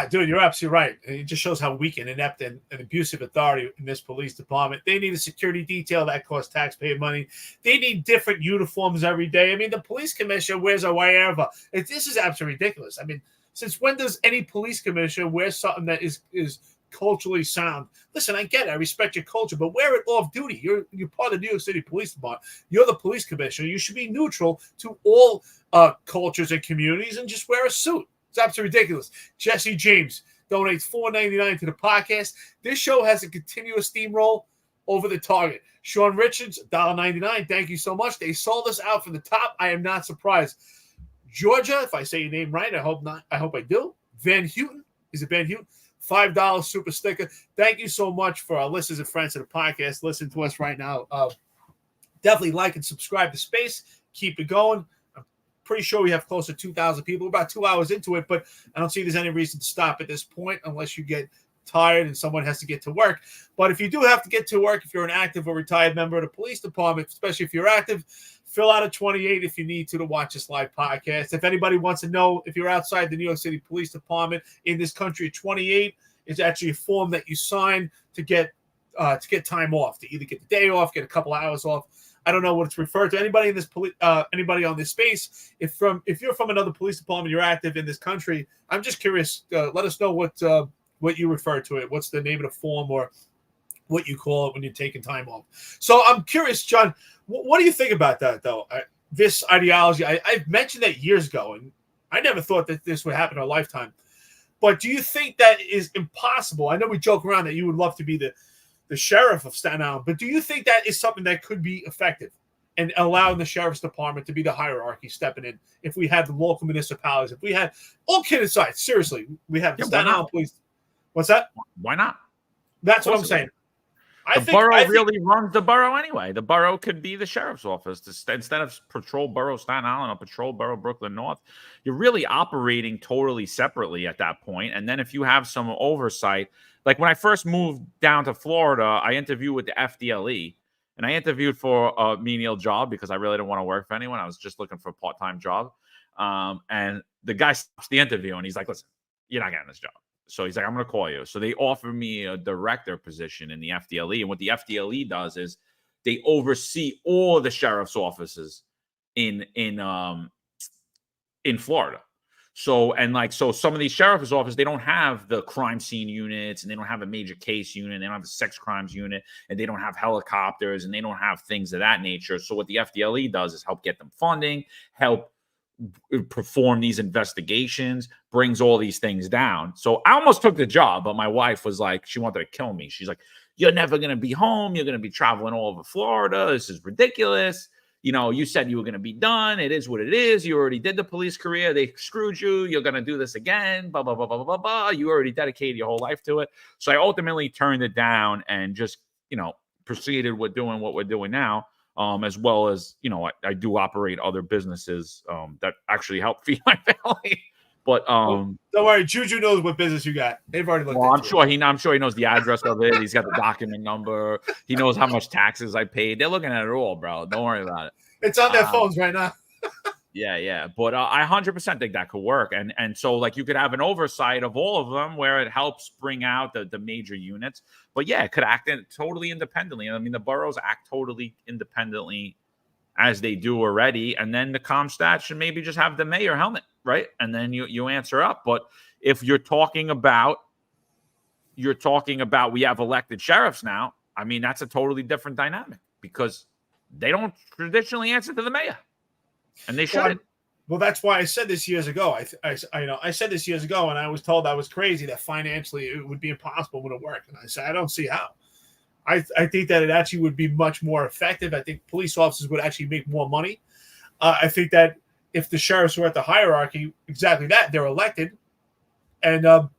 Dude, you're absolutely right. It just shows how weak and inept and abusive authority in this police department. They need a security detail that costs taxpayer money. They need different uniforms every day. I mean, the police commissioner wears a whatever. This is absolutely ridiculous. I mean, since when does any police commissioner wear something that is culturally sound? Listen, I get it. I respect your culture, but wear it off duty. You're part of the New York City Police Department. You're the police commissioner. You should be neutral to all cultures and communities and just wear a suit. It's absolutely ridiculous. Jesse James donates $4.99 to the podcast. This show has a continuous steamroll over the target. Sean Richards, $1.99. Thank you so much. They sold us out from the top. I am not surprised. Georgia, if I say your name right, I hope not. I hope I do. Van Houten. Is it Van Houten? $5 super sticker. Thank you so much for our listeners and friends of the podcast. Listen to us right now. Definitely like and subscribe to Space. Keep it going. Pretty sure we have close to 2,000 people. We're about 2 hours into it, but I don't see there's any reason to stop at this point unless you get tired and someone has to get to work. But if you do have to get to work, if you're an active or retired member of the police department, especially if you're active, fill out a 28 if you need to watch this live podcast. If anybody wants to know if you're outside the New York City Police Department in this country, 28 is actually a form that you sign to get time off, to either get the day off, get a couple hours off. I don't know what it's referred to. Anybody in this anybody on this space, if you're from another police department, you're active in this country, I'm just curious. Let us know what you refer to it. What's the name of the form or what you call it when you're taking time off? So I'm curious, John. What do you think about that, though? This ideology. I've mentioned that years ago, and I never thought that this would happen in our lifetime. But do you think that is impossible? I know we joke around that you would love to be the sheriff of Staten Island, but do you think that is something that could be effective and allowing the sheriff's department to be the hierarchy stepping in? If we had the local municipalities, if we had all kidding aside, seriously, we have the Staten Island police. What's that? Why not? That's what I'm saying. The borough really runs the borough anyway. The borough could be the sheriff's office instead of patrol borough Staten Island or patrol borough Brooklyn North. You're really operating totally separately at that point. And then if you have some oversight, like when I first moved down to Florida, I interviewed with the FDLE, and I interviewed for a menial job because I really didn't want to work for anyone. I was just looking for a part-time job. And the guy stops the interview, and he's like, "Listen, you're not getting this job." So he's like, "I'm going to call you." So they offered me a director position in the FDLE. And what the FDLE does is they oversee all the sheriff's offices in Florida. So some of these sheriff's offices, they don't have the crime scene units, and they don't have a major case unit. They don't have a sex crimes unit, and they don't have helicopters, and they don't have things of that nature. So what the FDLE does is help get them funding, help perform these investigations, brings all these things down. So I almost took the job, but my wife was like, she wanted to kill me. She's like, "You're never going to be home. You're going to be traveling all over Florida. This is ridiculous. You know, you said you were going to be done. It is what it is. You already did the police career. They screwed you. You're going to do this again. Blah, blah, blah, blah, blah, blah. You already dedicated your whole life to it." So I ultimately turned it down and just, proceeded with doing what we're doing now. As well as, I do operate other businesses that actually help feed my family. But don't worry, Juju knows what business you got. They've already looked. I'm sure he knows the address of it. He's got the document number. He knows how much taxes I paid. They're looking at it all, bro. Don't worry about it. It's on their phones right now. Yeah. But I 100% think that could work. And so you could have an oversight of all of them where it helps bring out the major units. But yeah, it could act totally independently. I mean, the boroughs act totally independently as they do already. And then the CompStat should maybe just have the mayor helmet, right? And then you answer up. But if you're talking about we have elected sheriffs now, I mean, that's a totally different dynamic because they don't traditionally answer to the mayor. And they shouldn't. Well, that's why I said this years ago. I said this years ago, and I was told I was crazy that financially it would be impossible when it worked. And I said, I don't see how. I think that it actually would be much more effective. I think police officers would actually make more money. I think that if the sheriffs were at the hierarchy, exactly that, they're elected, and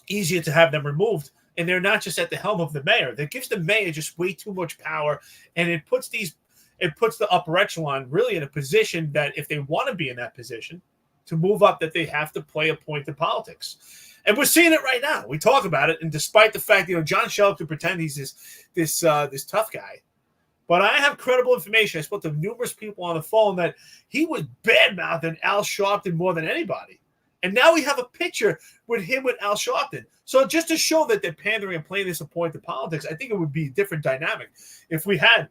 easier to have them removed. And they're not just at the helm of the mayor. That gives the mayor just way too much power, and it puts the upper echelon really in a position that if they want to be in that position to move up, that they have to play a point in politics. And we're seeing it right now. We talk about it, and despite the fact, John Shell could pretend he's this tough guy, but I have credible information. I spoke to numerous people on the phone that he was bad-mouthing Al Sharpton more than anybody. And now we have a picture with him with Al Sharpton. So just to show that they're pandering and playing this a point in politics, I think it would be a different dynamic if we had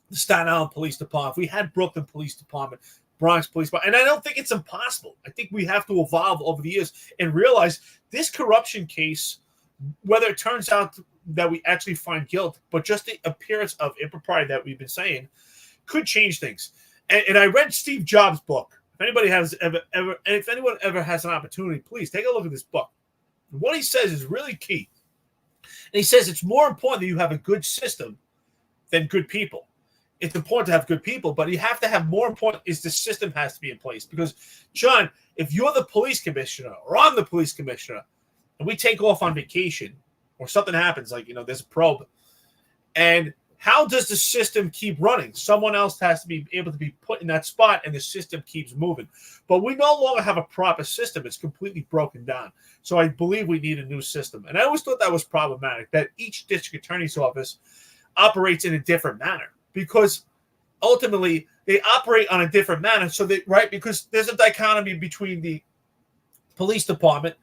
the Staten Island Police Department, if we had Brooklyn Police Department, Bronx Police Department. And I don't think it's impossible. I think we have to evolve over the years and realize this corruption case, whether it turns out that we actually find guilt, but just the appearance of impropriety that we've been saying could change things. And I read Steve Jobs' book. If anybody has ever, and if anyone ever has an opportunity, please take a look at this book. And what he says is really key. And he says it's more important that you have a good system than good people. It's important to have good people, but you have to have more important is the system has to be in place. Because, John, if you're the police commissioner or I'm the police commissioner and we take off on vacation or something happens, like, there's a probe, and how does the system keep running? Someone else has to be able to be put in that spot, and the system keeps moving. But we no longer have a proper system. It's completely broken down. So I believe we need a new system. And I always thought that was problematic, that each district attorney's office operates in a different manner, because ultimately they operate on a different manner. So because there's a dichotomy between the police department,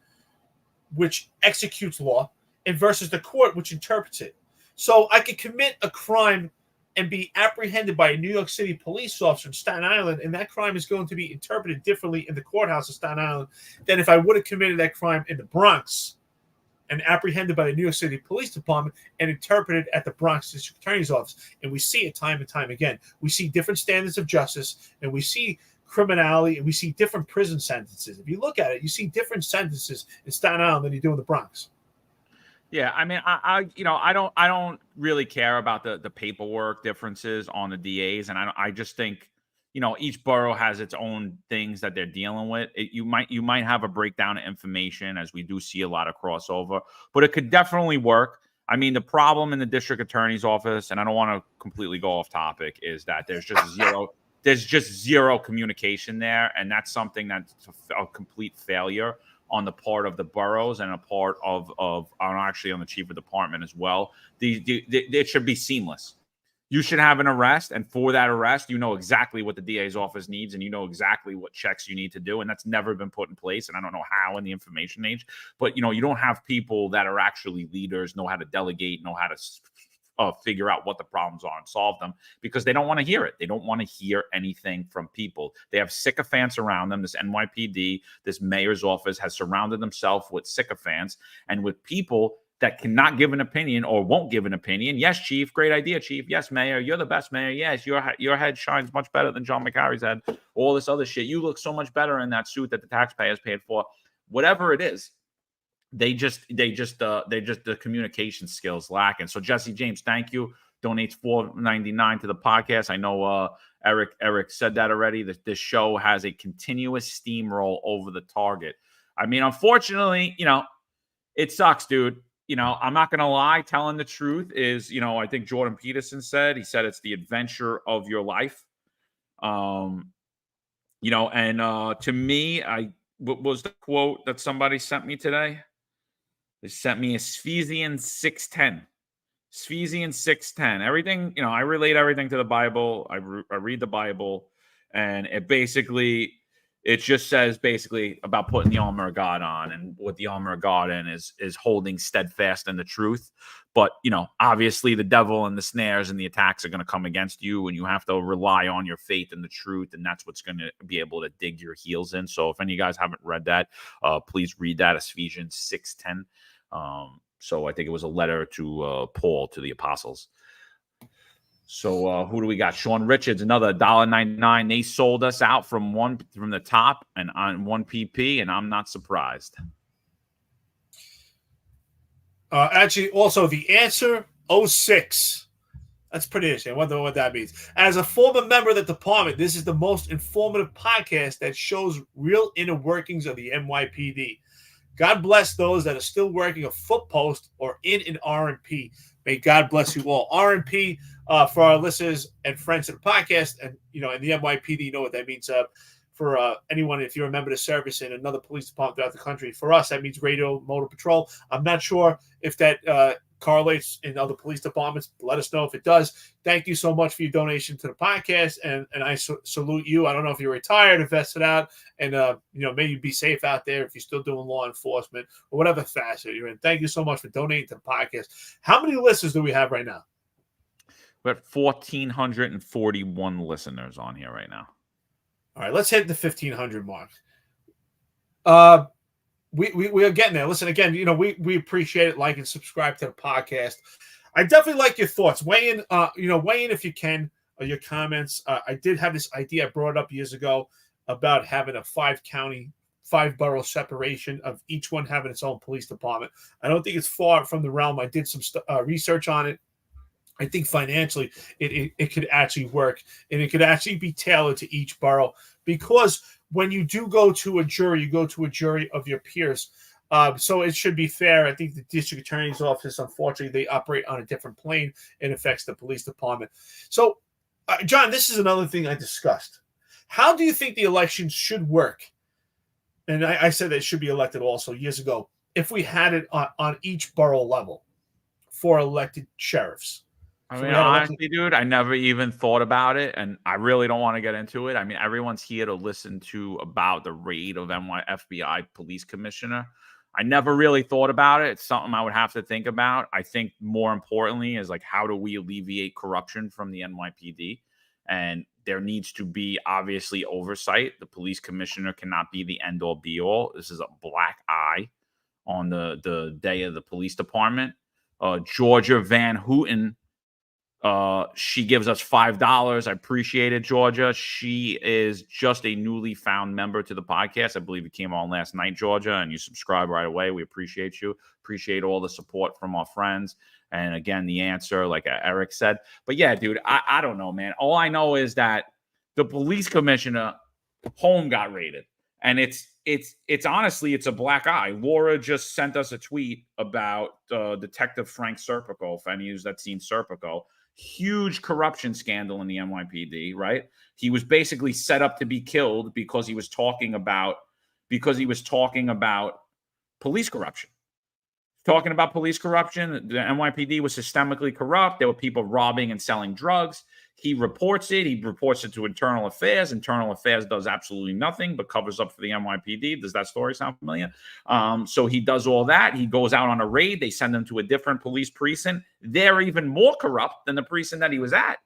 which executes law, and versus the court, which interprets it. So I could commit a crime and be apprehended by a New York City police officer in Staten Island, and that crime is going to be interpreted differently in the courthouse of Staten Island than if I would have committed that crime in the Bronx and apprehended by the New York City Police Department and interpreted at the Bronx District Attorney's Office. And we see it time and time again. We see different standards of justice, and we see criminality, and we see different prison sentences. If you look at it, you see different sentences in Staten Island than you do in the Bronx. Yeah, I mean, I don't really care about the paperwork differences on the DAs, and I just think, each borough has its own things that they're dealing with. You might have a breakdown of information, as we do see a lot of crossover, but it could definitely work. I mean, the problem in the district attorney's office, and I don't want to completely go off topic, is that there's just zero communication there, and that's something that's a complete failure on the part of the boroughs and a part of actually on the chief of department as well. It should be seamless. You should have an arrest, and for that arrest, you know exactly what the DA's office needs, and you know exactly what checks you need to do, and that's never been put in place, and I don't know how in the information age, but, you don't have people that are actually leaders, know how to delegate, know how to figure out what the problems are and solve them, because they don't want to hear it. They don't want to hear anything from people. They have sycophants around them. This NYPD, this mayor's office has surrounded themselves with sycophants and with people that cannot give an opinion or won't give an opinion. Yes, chief. Great idea, chief. Yes, mayor. You're the best mayor. Yes, your head shines much better than John McCarry's head. All this other shit. You look so much better in that suit that the taxpayers paid for. Whatever it is, the communication skills lacking. So Jesse James, thank you. Donates $4.99 to the podcast. I know Eric said that already. That this show has a continuous steamroll over the target. I mean, unfortunately, it sucks, dude. I'm not going to lie. Telling the truth is, I think Jordan Peterson said it's the adventure of your life. And to me, what was the quote that somebody sent me today? They sent me a Ephesians 6:10. Ephesians 6:10. Everything, I relate everything to the Bible. I read the Bible, and it just says basically about putting the armor of God on, and what the armor of God is holding steadfast in the truth. But, obviously the devil and the snares and the attacks are going to come against you, and you have to rely on your faith in the truth. And that's what's going to be able to dig your heels in. So if any of you guys haven't read that, please read that, Ephesians 6:10. So I think it was a letter to Paul, to the apostles. So who do we got? Sean Richards, another $1.99. They sold us out from the top and on 1 PP, and I'm not surprised. Actually, also the answer 06. That's pretty interesting. I wonder what that means. As a former member of the department, this is the most informative podcast that shows real inner workings of the NYPD. God bless those that are still working a foot post or in an R&P. May God bless you all. R&P, for our listeners and friends of the podcast, and in the NYPD, you know what that means. For anyone, if you're a member of the service in another police department throughout the country, for us that means radio motor patrol. I'm not sure if that correlates in other police departments. Let us know if it does. Thank you so much for your donation to the podcast, and I salute you. I don't know if you're retired or vested out, and may you be safe out there if you're still doing law enforcement or whatever facet you're in. Thank you so much for donating to the podcast. How many listeners do we have right now? We're at 1,441 listeners on here right now. All right, let's hit the 1,500 mark. We are getting there. Listen, again, we appreciate it. Like and subscribe to the podcast. I definitely like your thoughts. Weigh in if you can, your comments. I did have this idea. I brought it up years ago about having a 5-borough separation of each one having its own police department. I don't think it's far from the realm. I did some research on it. I think financially it could actually work, and it could actually be tailored to each borough, because when you do go to a jury, you go to a jury of your peers. So it should be fair. I think the district attorney's office, unfortunately, they operate on a different plane. It affects the police department. So, John, this is another thing I discussed. How do you think the elections should work? And I said that it should be elected also years ago, if we had it on each borough level for elected sheriffs. I mean, honestly, dude, I never even thought about it, and I really don't want to get into it. I mean, everyone's here to listen to about the raid of FBI police commissioner. I never really thought about it. It's something I would have to think about. I think more importantly is, like, how do we alleviate corruption from the NYPD? And there needs to be, obviously, oversight. The police commissioner cannot be the end-all, be-all. This is a black eye on the day of the police department. Georgia Van Houten, she gives us $5. I appreciate it, Georgia. She is just a newly found member to the podcast. I believe it came on last night, Georgia, and you subscribe right away. We appreciate you. Appreciate all the support from our friends. And again, the answer, like Eric said. But yeah, dude, I don't know, man. All I know is that the police commissioner home got raided. And it's honestly, it's a black eye. Laura just sent us a tweet about Detective Frank Serpico, if any of you that's seen Serpico. Huge corruption scandal in the NYPD, right? He was basically set up to be killed because he was talking about police corruption. Talking about police corruption, the NYPD was systemically corrupt. There were people robbing and selling drugs. He reports it. He reports it to Internal Affairs. Internal Affairs does absolutely nothing but covers up for the NYPD. Does that story sound familiar? So he does all that. He goes out on a raid. They send him to a different police precinct. They're even more corrupt than the precinct that he was at.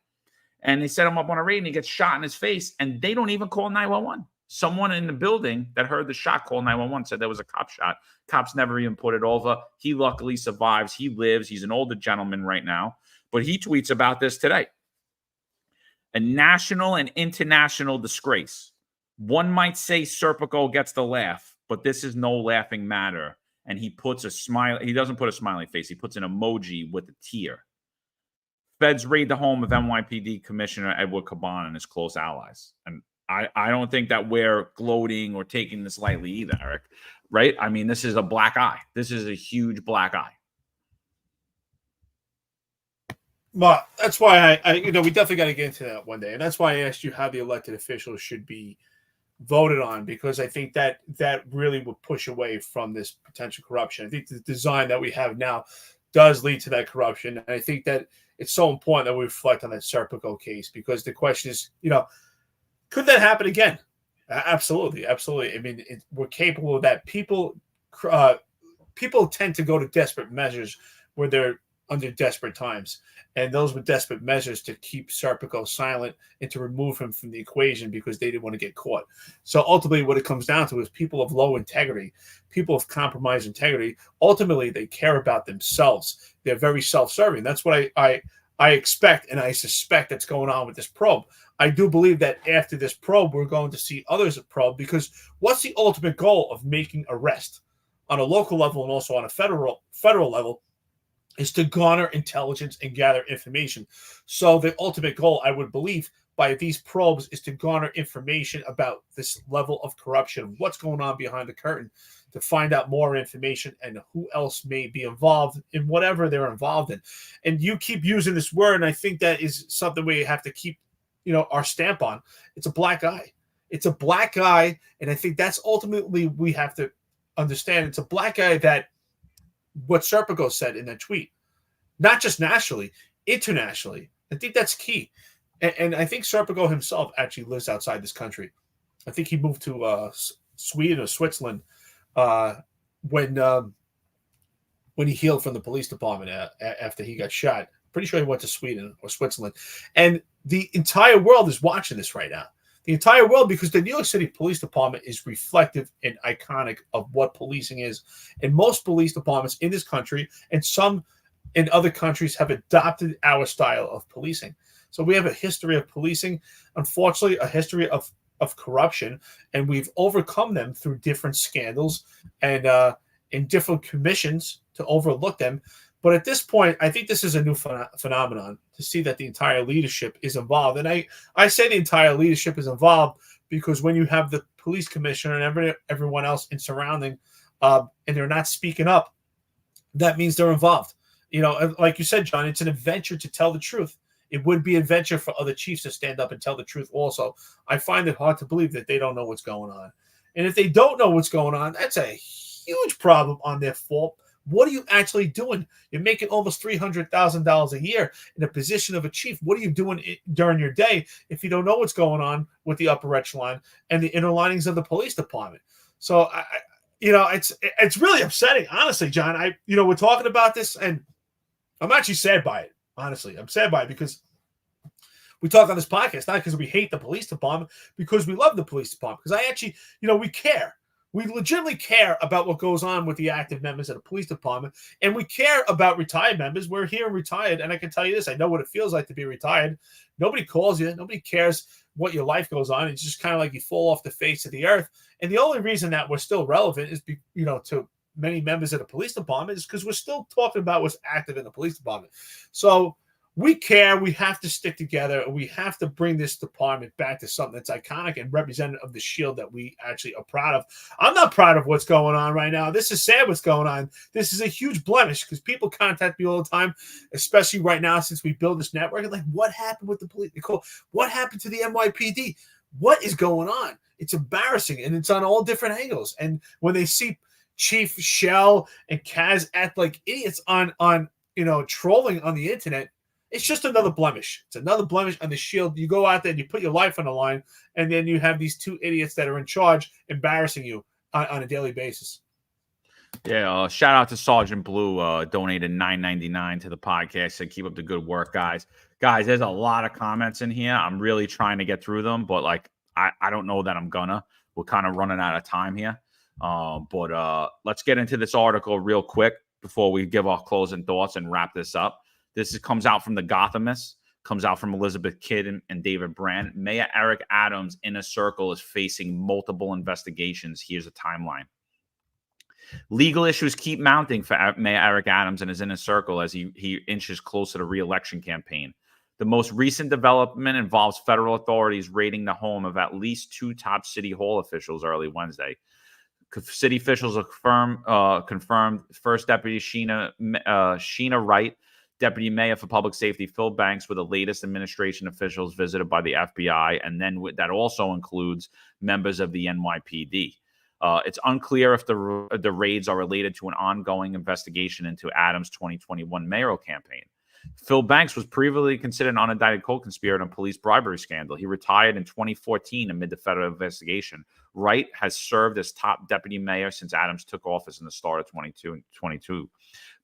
And they set him up on a raid, and he gets shot in his face, and they don't even call 911. Someone in the building that heard the shot called 911, said there was a cop shot. Cops never even put it over. He luckily survives. He lives. He's an older gentleman right now. But he tweets about this today. A national and international disgrace. One might say Serpico gets the laugh, but this is no laughing matter. And he puts a smile. He doesn't put a smiley face. He puts an emoji with a tear. Feds raid the home of NYPD Commissioner Edward Caban and his close allies. And I don't think that we're gloating or taking this lightly either, Eric. Right? I mean, this is a black eye. This is a huge black eye. Well, that's why we definitely got to get into that one day. And that's why I asked you how the elected officials should be voted on, because I think that really would push away from this potential corruption. I think the design that we have now does lead to that corruption. And I think that it's so important that we reflect on that Serpico case, because the question is, could that happen again? Absolutely. Absolutely. I mean, we're capable of that. People tend to go to desperate measures where they're under desperate times. And those were desperate measures to keep Serpico silent and to remove him from the equation because they didn't want to get caught. So ultimately what it comes down to is people of low integrity, people of compromised integrity. Ultimately, they care about themselves. They're very self-serving. That's what I expect, and I suspect that's going on with this probe. I do believe that after this probe, we're going to see others probe, because what's the ultimate goal of making arrest on a local level and also on a federal level? is to garner intelligence and gather information. So the ultimate goal, I would believe, by these probes is to garner information about this level of corruption, what's going on behind the curtain, to find out more information and who else may be involved in whatever they're involved in. And you keep using this word, and I think that is something we have to keep, our stamp on. It's a black eye. It's a black eye, and I think that's ultimately we have to understand. It's a black eye that what Serpico said in that tweet, not just nationally, internationally. I think that's key. And I think Serpico himself actually lives outside this country. I think he moved to Sweden or Switzerland when he healed from the police department after he got shot. Pretty sure he went to Sweden or Switzerland. And the entire world is watching this right now. The entire world, because the New York City Police Department is reflective and iconic of what policing is. And most police departments in this country and some in other countries have adopted our style of policing. So we have a history of policing, unfortunately, a history of corruption, and we've overcome them through different scandals and in different commissions to overlook them. But at this point, I think this is a new phenomenon to see that the entire leadership is involved. And I say the entire leadership is involved because when you have the police commissioner and everyone else in surrounding and they're not speaking up, that means they're involved. Like you said, John, it's an adventure to tell the truth. It would be an adventure for other chiefs to stand up and tell the truth also. I find it hard to believe that they don't know what's going on. And if they don't know what's going on, that's a huge problem on their fault. What are you actually doing? You're making almost $300,000 a year in a position of a chief. What are you doing during your day if you don't know what's going on with the upper echelon and the inner linings of the police department? So, it's really upsetting, honestly, John. We're talking about this, and I'm actually sad by it. Honestly, I'm sad by it because we talk on this podcast, not because we hate the police department, because we love the police department. Because I actually, we care. We legitimately care about what goes on with the active members of the police department, and we care about retired members. We're here and retired, and I can tell you this. I know what it feels like to be retired. Nobody calls you. Nobody cares what your life goes on. It's just kind of like you fall off the face of the earth. And the only reason that we're still relevant is, to many members of the police department is because we're still talking about what's active in the police department. So we care. We have to stick together. We have to bring this department back to something that's iconic and representative of the shield that we actually are proud of. I'm not proud of what's going on right now. This is sad what's going on. This is a huge blemish because people contact me all the time, especially right now since we built this network. And like, what happened with the police? What happened to the NYPD? What is going on? It's embarrassing, and it's on all different angles. And when they see Chief Shell and Kaz act like idiots on trolling on the internet, it's just another blemish. It's another blemish on the shield. You go out there and you put your life on the line, and then you have these two idiots that are in charge embarrassing you on a daily basis. Yeah, shout out to Sergeant Blue, donated $9.99 to the podcast. So keep up the good work, guys. Guys, there's a lot of comments in here. I'm really trying to get through them, but I don't know that I'm gonna. We're kind of running out of time here. But let's get into this article real quick before we give our closing thoughts and wrap this up. This comes out from the Gothamist, comes out from Elizabeth Kidd and David Brand. Mayor Eric Adams' inner circle is facing multiple investigations. Here's a timeline. Legal issues keep mounting for Mayor Eric Adams and his inner circle as he inches closer to re-election campaign. The most recent development involves federal authorities raiding the home of at least two top City Hall officials early Wednesday. City officials confirmed First Deputy Sheena Wright, Deputy Mayor for Public Safety Phil Banks were the latest administration officials visited by the FBI, and then that also includes members of the NYPD. It's unclear if the raids are related to an ongoing investigation into Adams' 2021 mayoral campaign. Phil Banks was previously considered an unindicted co-conspirator in a police bribery scandal. He retired in 2014 amid the federal investigation. Wright has served as top deputy mayor since Adams took office in the start of 2022.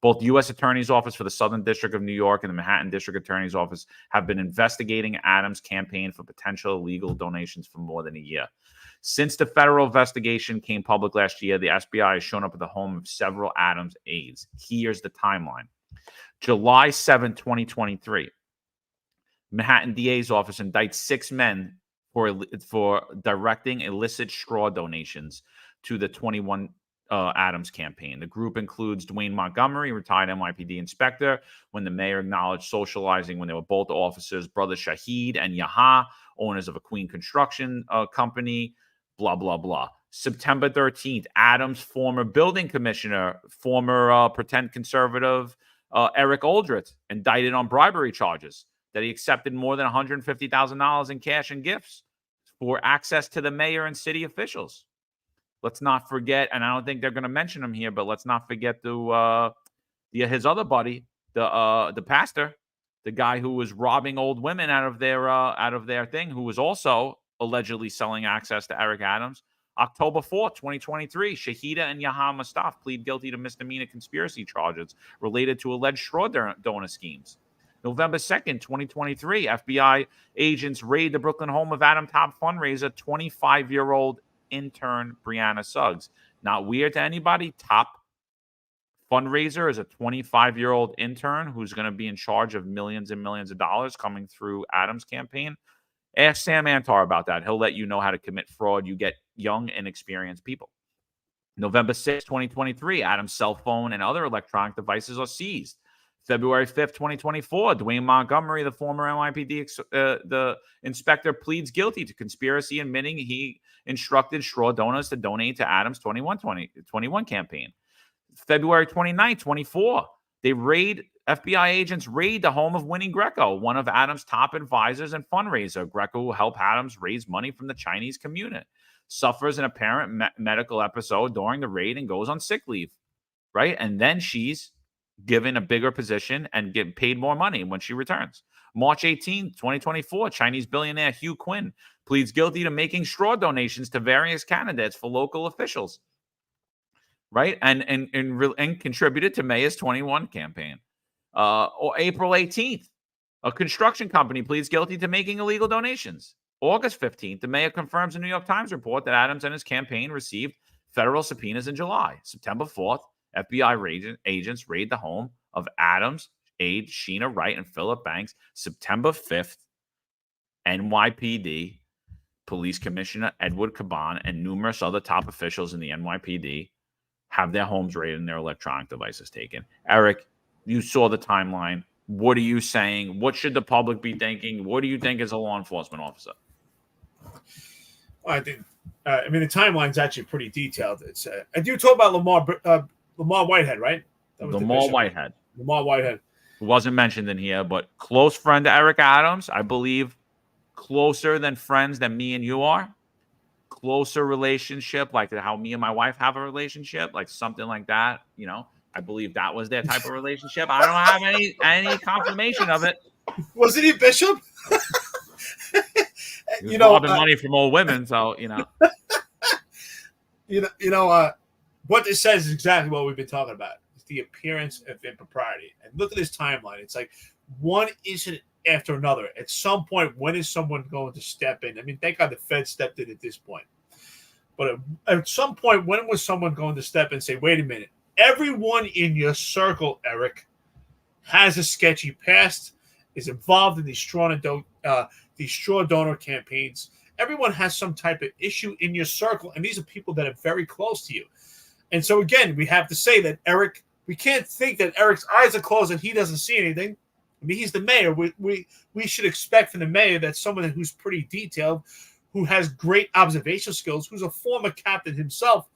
Both the U.S. Attorney's Office for the Southern District of New York and the Manhattan District Attorney's Office have been investigating Adams' campaign for potential illegal donations for more than a year. Since the federal investigation came public last year, the FBI has shown up at the home of several Adams aides. Here's the timeline. July 7, 2023, Manhattan DA's office indicts 6 men for directing illicit straw donations to the 2021 Adams' campaign. The group includes Dwayne Montgomery, retired NYPD inspector, when the mayor acknowledged socializing when they were both officers, brother Shahid and Yaha, owners of a Queen construction company, blah, blah, blah. September 13th, Adams' former building commissioner, former pretend conservative Eric Aldrich, indicted on bribery charges that he accepted more than $150,000 in cash and gifts for access to the mayor and city officials. Let's not forget, and I don't think they're going to mention him here, but let's not forget his other buddy, the pastor, the guy who was robbing old women out of their thing, who was also allegedly selling access to Eric Adams. October 4th, 2023, Shahida and Yaha Mustaf plead guilty to misdemeanor conspiracy charges related to alleged straw donor schemes. November 2nd, 2023, FBI agents raid the Brooklyn home of Adam Top fundraiser, 25-year-old intern Brianna Suggs. Not weird to anybody. Top fundraiser is a 25-year-old intern who's going to be in charge of millions and millions of dollars coming through Adams' campaign. Ask Sam Antar about that. He'll let you know how to commit fraud. You get young, inexperienced people. November 6, 2023, Adam's cell phone and other electronic devices are seized. February 5th, 2024, Dwayne Montgomery, the former NYPD the inspector, pleads guilty to conspiracy, admitting he instructed straw donors to donate to Adams' 21 campaign. February 29th, 24, FBI agents raid the home of Winnie Greco, one of Adams' top advisors and fundraiser. Greco will help Adams raise money from the Chinese community. Suffers an apparent medical episode during the raid and goes on sick leave, right? And then she's given a bigger position and get paid more money when she returns. March 18, 2024, Chinese billionaire Hugh Quinn pleads guilty to making straw donations to various candidates for local officials, right? And contributed to Mayor's 21 campaign. Or April 18th, a construction company pleads guilty to making illegal donations. August 15th, the mayor confirms a New York Times report that Adams and his campaign received federal subpoenas in July. September 4th, FBI agents raid the home of Adams' aide Sheena Wright and Philip Banks. September 5th, NYPD Police Commissioner Edward Caban and numerous other top officials in the NYPD have their homes raided and their electronic devices taken. Eric, you saw the timeline. What are you saying? What should the public be thinking? What do you think as a law enforcement officer? Well, I think, the timeline's actually pretty detailed. It's I do talk about Lamar Whitehead, right? Lamar Whitehead. Lamar Whitehead. Who wasn't mentioned in here, but close friend to Eric Adams. I believe closer than friends than me and you are. Closer relationship, like how me and my wife have a relationship, like something like that. I believe that was their type of relationship. I don't have any confirmation of it. Wasn't he Bishop? He was robbing money from old women, so what this says is exactly what we've been talking about. It's the appearance of impropriety. And look at this timeline. It's like one incident after another. At some point, when is someone going to step in? I mean, thank God the Fed stepped in at this point. But at some point, when was someone going to step in and say, wait a minute, everyone in your circle, Eric, has a sketchy past, is involved in these straw donor campaigns. Everyone has some type of issue in your circle, and these are people that are very close to you. And so, again, we have to say that Eric, we can't think that Eric's eyes are closed and he doesn't see anything. I mean, he's the mayor. We should expect from the mayor that someone who's pretty detailed, who has great observation skills, who's a former captain himself.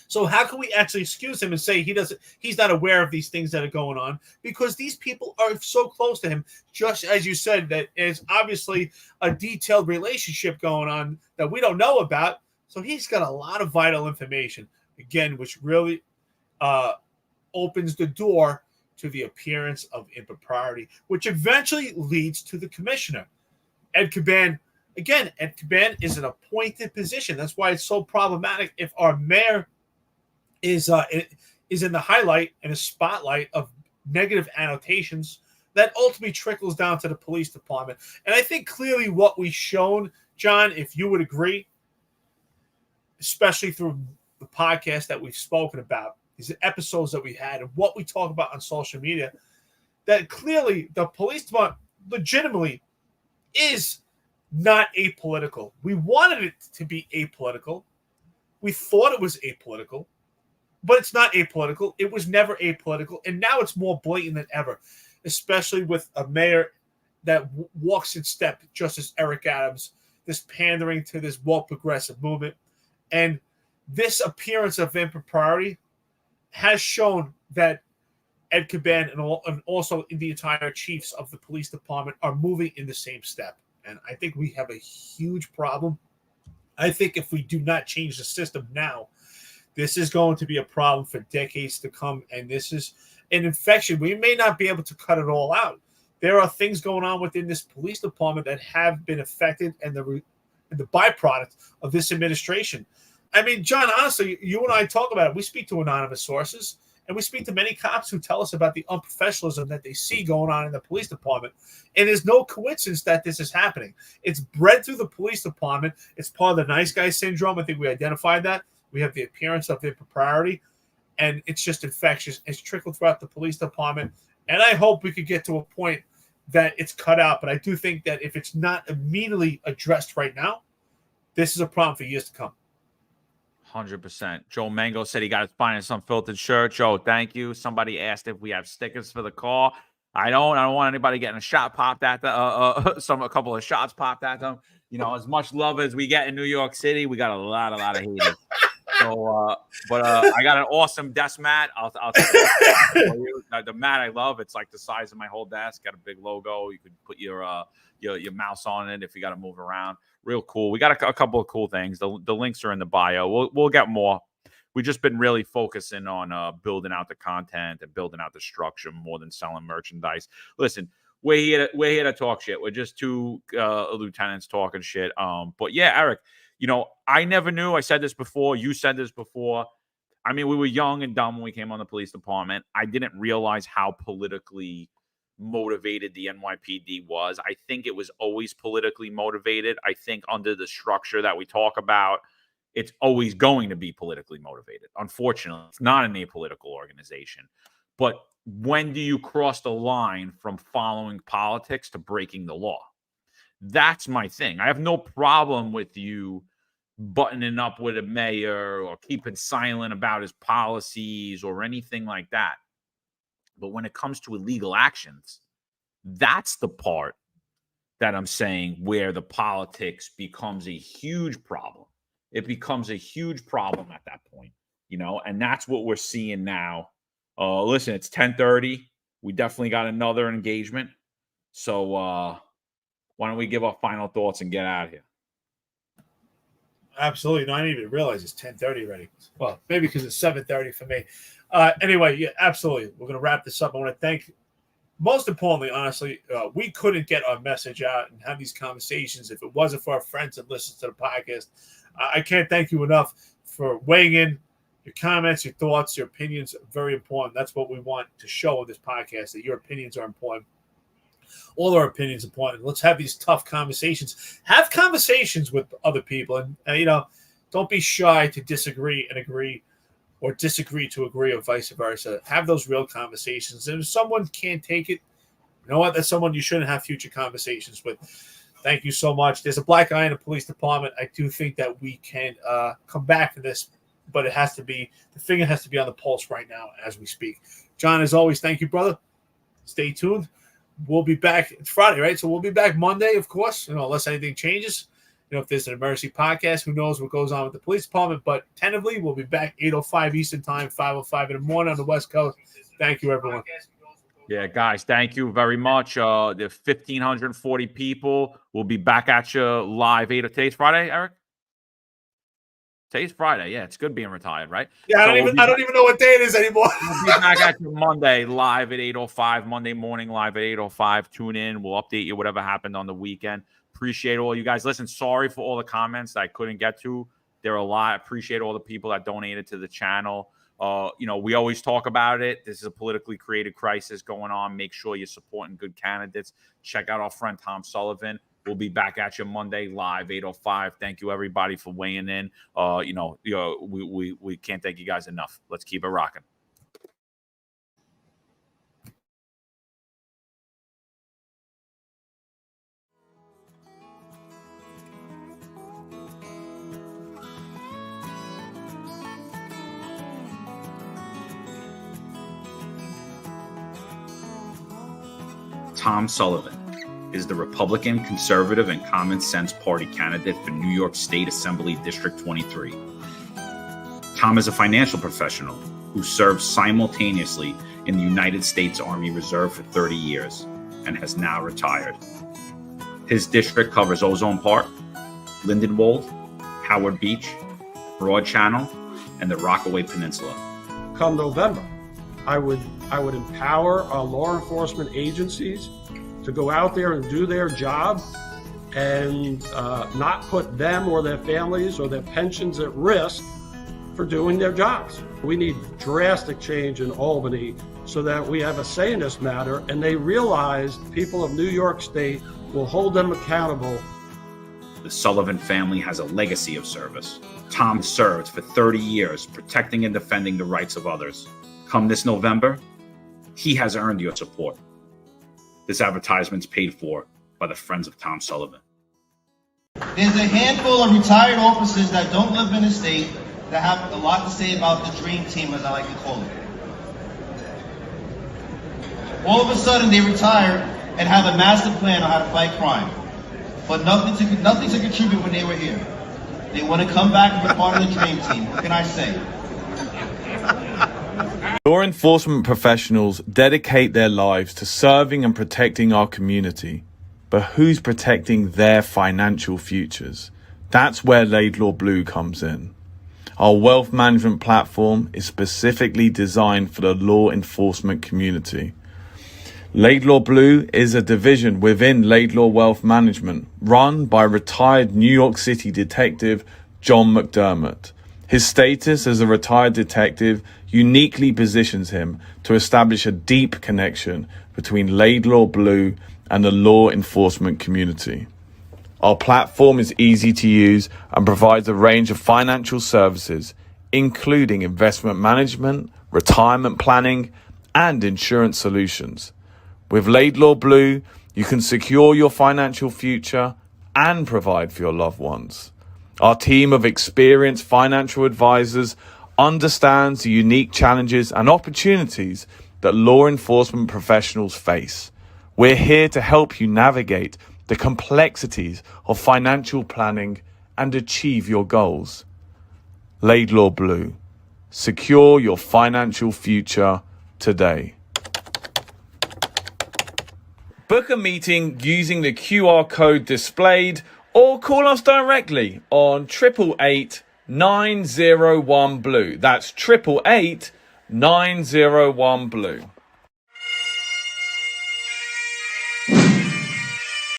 So how can we actually excuse him and say he's not aware of these things that are going on? Because these people are so close to him, just as you said, that is obviously a detailed relationship going on that we don't know about. So he's got a lot of vital information, again, which really opens the door to the appearance of impropriety, which eventually leads to the commissioner. Ed Caban, again, Ed Caban is an appointed position. That's why it's so problematic if our mayor is in the highlight and a spotlight of negative annotations that ultimately trickles down to the police department. And I think clearly what we've shown, John, if you would agree, especially through the podcast that we've spoken about, these episodes that we had and what we talk about on social media, that clearly the police department legitimately is not apolitical. We wanted it to be apolitical. We thought it was apolitical. but it's not apolitical. It was never apolitical, and now it's more blatant than ever, especially with a mayor that walks in step, Justice Eric Adams, this pandering to this woke progressive movement. And this appearance of impropriety has shown that Ed Caban and also the entire chiefs of the police department are moving in the same step. And I think we have a huge problem. I think if we do not change the system now, this is going to be a problem for decades to come. And this is an infection. We may not be able to cut it all out. There are things going on within this police department that have been affected and the byproduct of this administration. I mean, John, honestly, you and I talk about it. We speak to anonymous sources, and we speak to many cops who tell us about the unprofessionalism that they see going on in the police department. And there's no coincidence that this is happening. It's bred through the police department. It's part of the nice guy syndrome. I think we identified that. We have the appearance of impropriety, and it's just infectious. It's trickled throughout the police department. And I hope we could get to a point that it's cut out. But I do think that if it's not immediately addressed right now, this is a problem for years to come. 100%. Joe Mango said he got his Finest Unfiltered shirt. Joe, thank you. Somebody asked if we have stickers for the car. I don't want anybody getting a shot popped at them. A couple of shots popped at them. You know, as much love as we get in New York City, we got a lot of haters. So, I got an awesome desk mat. I'll take it for you. The mat I love. It's like the size of my whole desk. Got a big logo. You could put your mouse on it if you got to move around. Real cool. We got a couple of cool things. The links are in the bio. We'll get more. We've just been really focusing on building out the content and building out the structure more than selling merchandise. Listen, we're here to talk shit. We're just two lieutenants talking shit. But yeah, Eric, you know, I never knew. I said this before. You said this before. I mean, we were young and dumb when we came on the police department. I didn't realize how politically motivated the NYPD was. I think it was always politically motivated. I think under the structure that we talk about, it's always going to be politically motivated. Unfortunately, it's not an apolitical organization. But when do you cross the line from following politics to breaking the law? That's my thing. I have no problem with you buttoning up with a mayor or keeping silent about his policies or anything like that. But when it comes to illegal actions, that's the part that I'm saying where the politics becomes a huge problem. It becomes a huge problem at that point, you know, and that's what we're seeing now. Listen, it's 10:30. We definitely got another engagement. So why don't we give our final thoughts and get out of here? Absolutely. No, I didn't even realize it's 10:30 already. Well, maybe because it's 7:30 for me. Anyway, yeah, absolutely. We're going to wrap this up. I want to thank, most importantly, honestly, we couldn't get our message out and have these conversations if it wasn't for our friends that listen to the podcast. I can't thank you enough for weighing in. Your comments, your thoughts, your opinions are very important. That's what we want to show in this podcast, that your opinions are important. All our opinions are important. Let's have these tough conversations. Have conversations with other people. And you know, don't be shy to disagree and agree, or disagree to agree, or vice versa. Have those real conversations. And if someone can't take it, you know what? That's someone you shouldn't have future conversations with. Thank you so much. There's a black eye in the police department. I do think that we can come back to this, but it has to be, the finger has to be on the pulse right now as we speak. John, as always, thank you, brother. Stay tuned. We'll be back. It's Friday, right? So we'll be back Monday, of course, you know, unless anything changes. You know, if there's an emergency podcast, who knows what goes on with the police department. But tentatively, we'll be back 8:05 Eastern time, 5:05 in the morning on the West Coast. Thank you, everyone. Yeah, guys, thank you very much. The 1,540 people will be back at you live. Today's Friday, Eric? Today's Friday. Yeah, it's good being retired, right? Yeah, I don't even know what day it is anymore. We'll be back at you Monday live at 8:05. Monday morning live at 8:05. Tune in. We'll update you whatever happened on the weekend. Appreciate all you guys. Listen, sorry for all the comments that I couldn't get to. There are a lot. Appreciate all the people that donated to the channel. You know, we always talk about it. This is a politically created crisis going on. Make sure you're supporting good candidates. Check out our friend Tom Sullivan. We'll be back at you Monday live 8:05. Thank you everybody for weighing in. We can't thank you guys enough. Let's keep it rocking. Tom Sullivan is the Republican, Conservative, and Common Sense Party candidate for New York State Assembly District 23. Tom is a financial professional who served simultaneously in the United States Army Reserve for 30 years and has now retired. His district covers Ozone Park, Lindenwold, Howard Beach, Broad Channel, and the Rockaway Peninsula. Come November, I would empower our law enforcement agencies to go out there and do their job and not put them or their families or their pensions at risk for doing their jobs. We need drastic change in Albany so that we have a say in this matter, and they realize people of New York State will hold them accountable. The Sullivan family has a legacy of service. Tom served for 30 years protecting and defending the rights of others. Come this November, he has earned your support. This advertisement's paid for by the Friends of Tom Sullivan. There's a handful of retired officers that don't live in the state that have a lot to say about the dream team, as I like to call it. All of a sudden they retire and have a master plan on how to fight crime, but nothing to contribute when they were here. They want to come back and be part of the dream team. What can I say? Law enforcement professionals dedicate their lives to serving and protecting our community. But who's protecting their financial futures? That's where Laidlaw Blue comes in. Our wealth management platform is specifically designed for the law enforcement community. Laidlaw Blue is a division within Laidlaw Wealth Management, run by retired New York City detective John McDermott. His status as a retired detective uniquely positions him to establish a deep connection between Laidlaw Blue and the law enforcement community. Our platform is easy to use and provides a range of financial services, including investment management, retirement planning, and insurance solutions. With Laidlaw Blue, you can secure your financial future and provide for your loved ones. Our team of experienced financial advisors understands the unique challenges and opportunities that law enforcement professionals face. We're here to help you navigate the complexities of financial planning and achieve your goals. Laidlaw Blue. Secure your financial future today. Book a meeting using the QR code displayed or call us directly on 888-901 Blue. That's 888-901 Blue.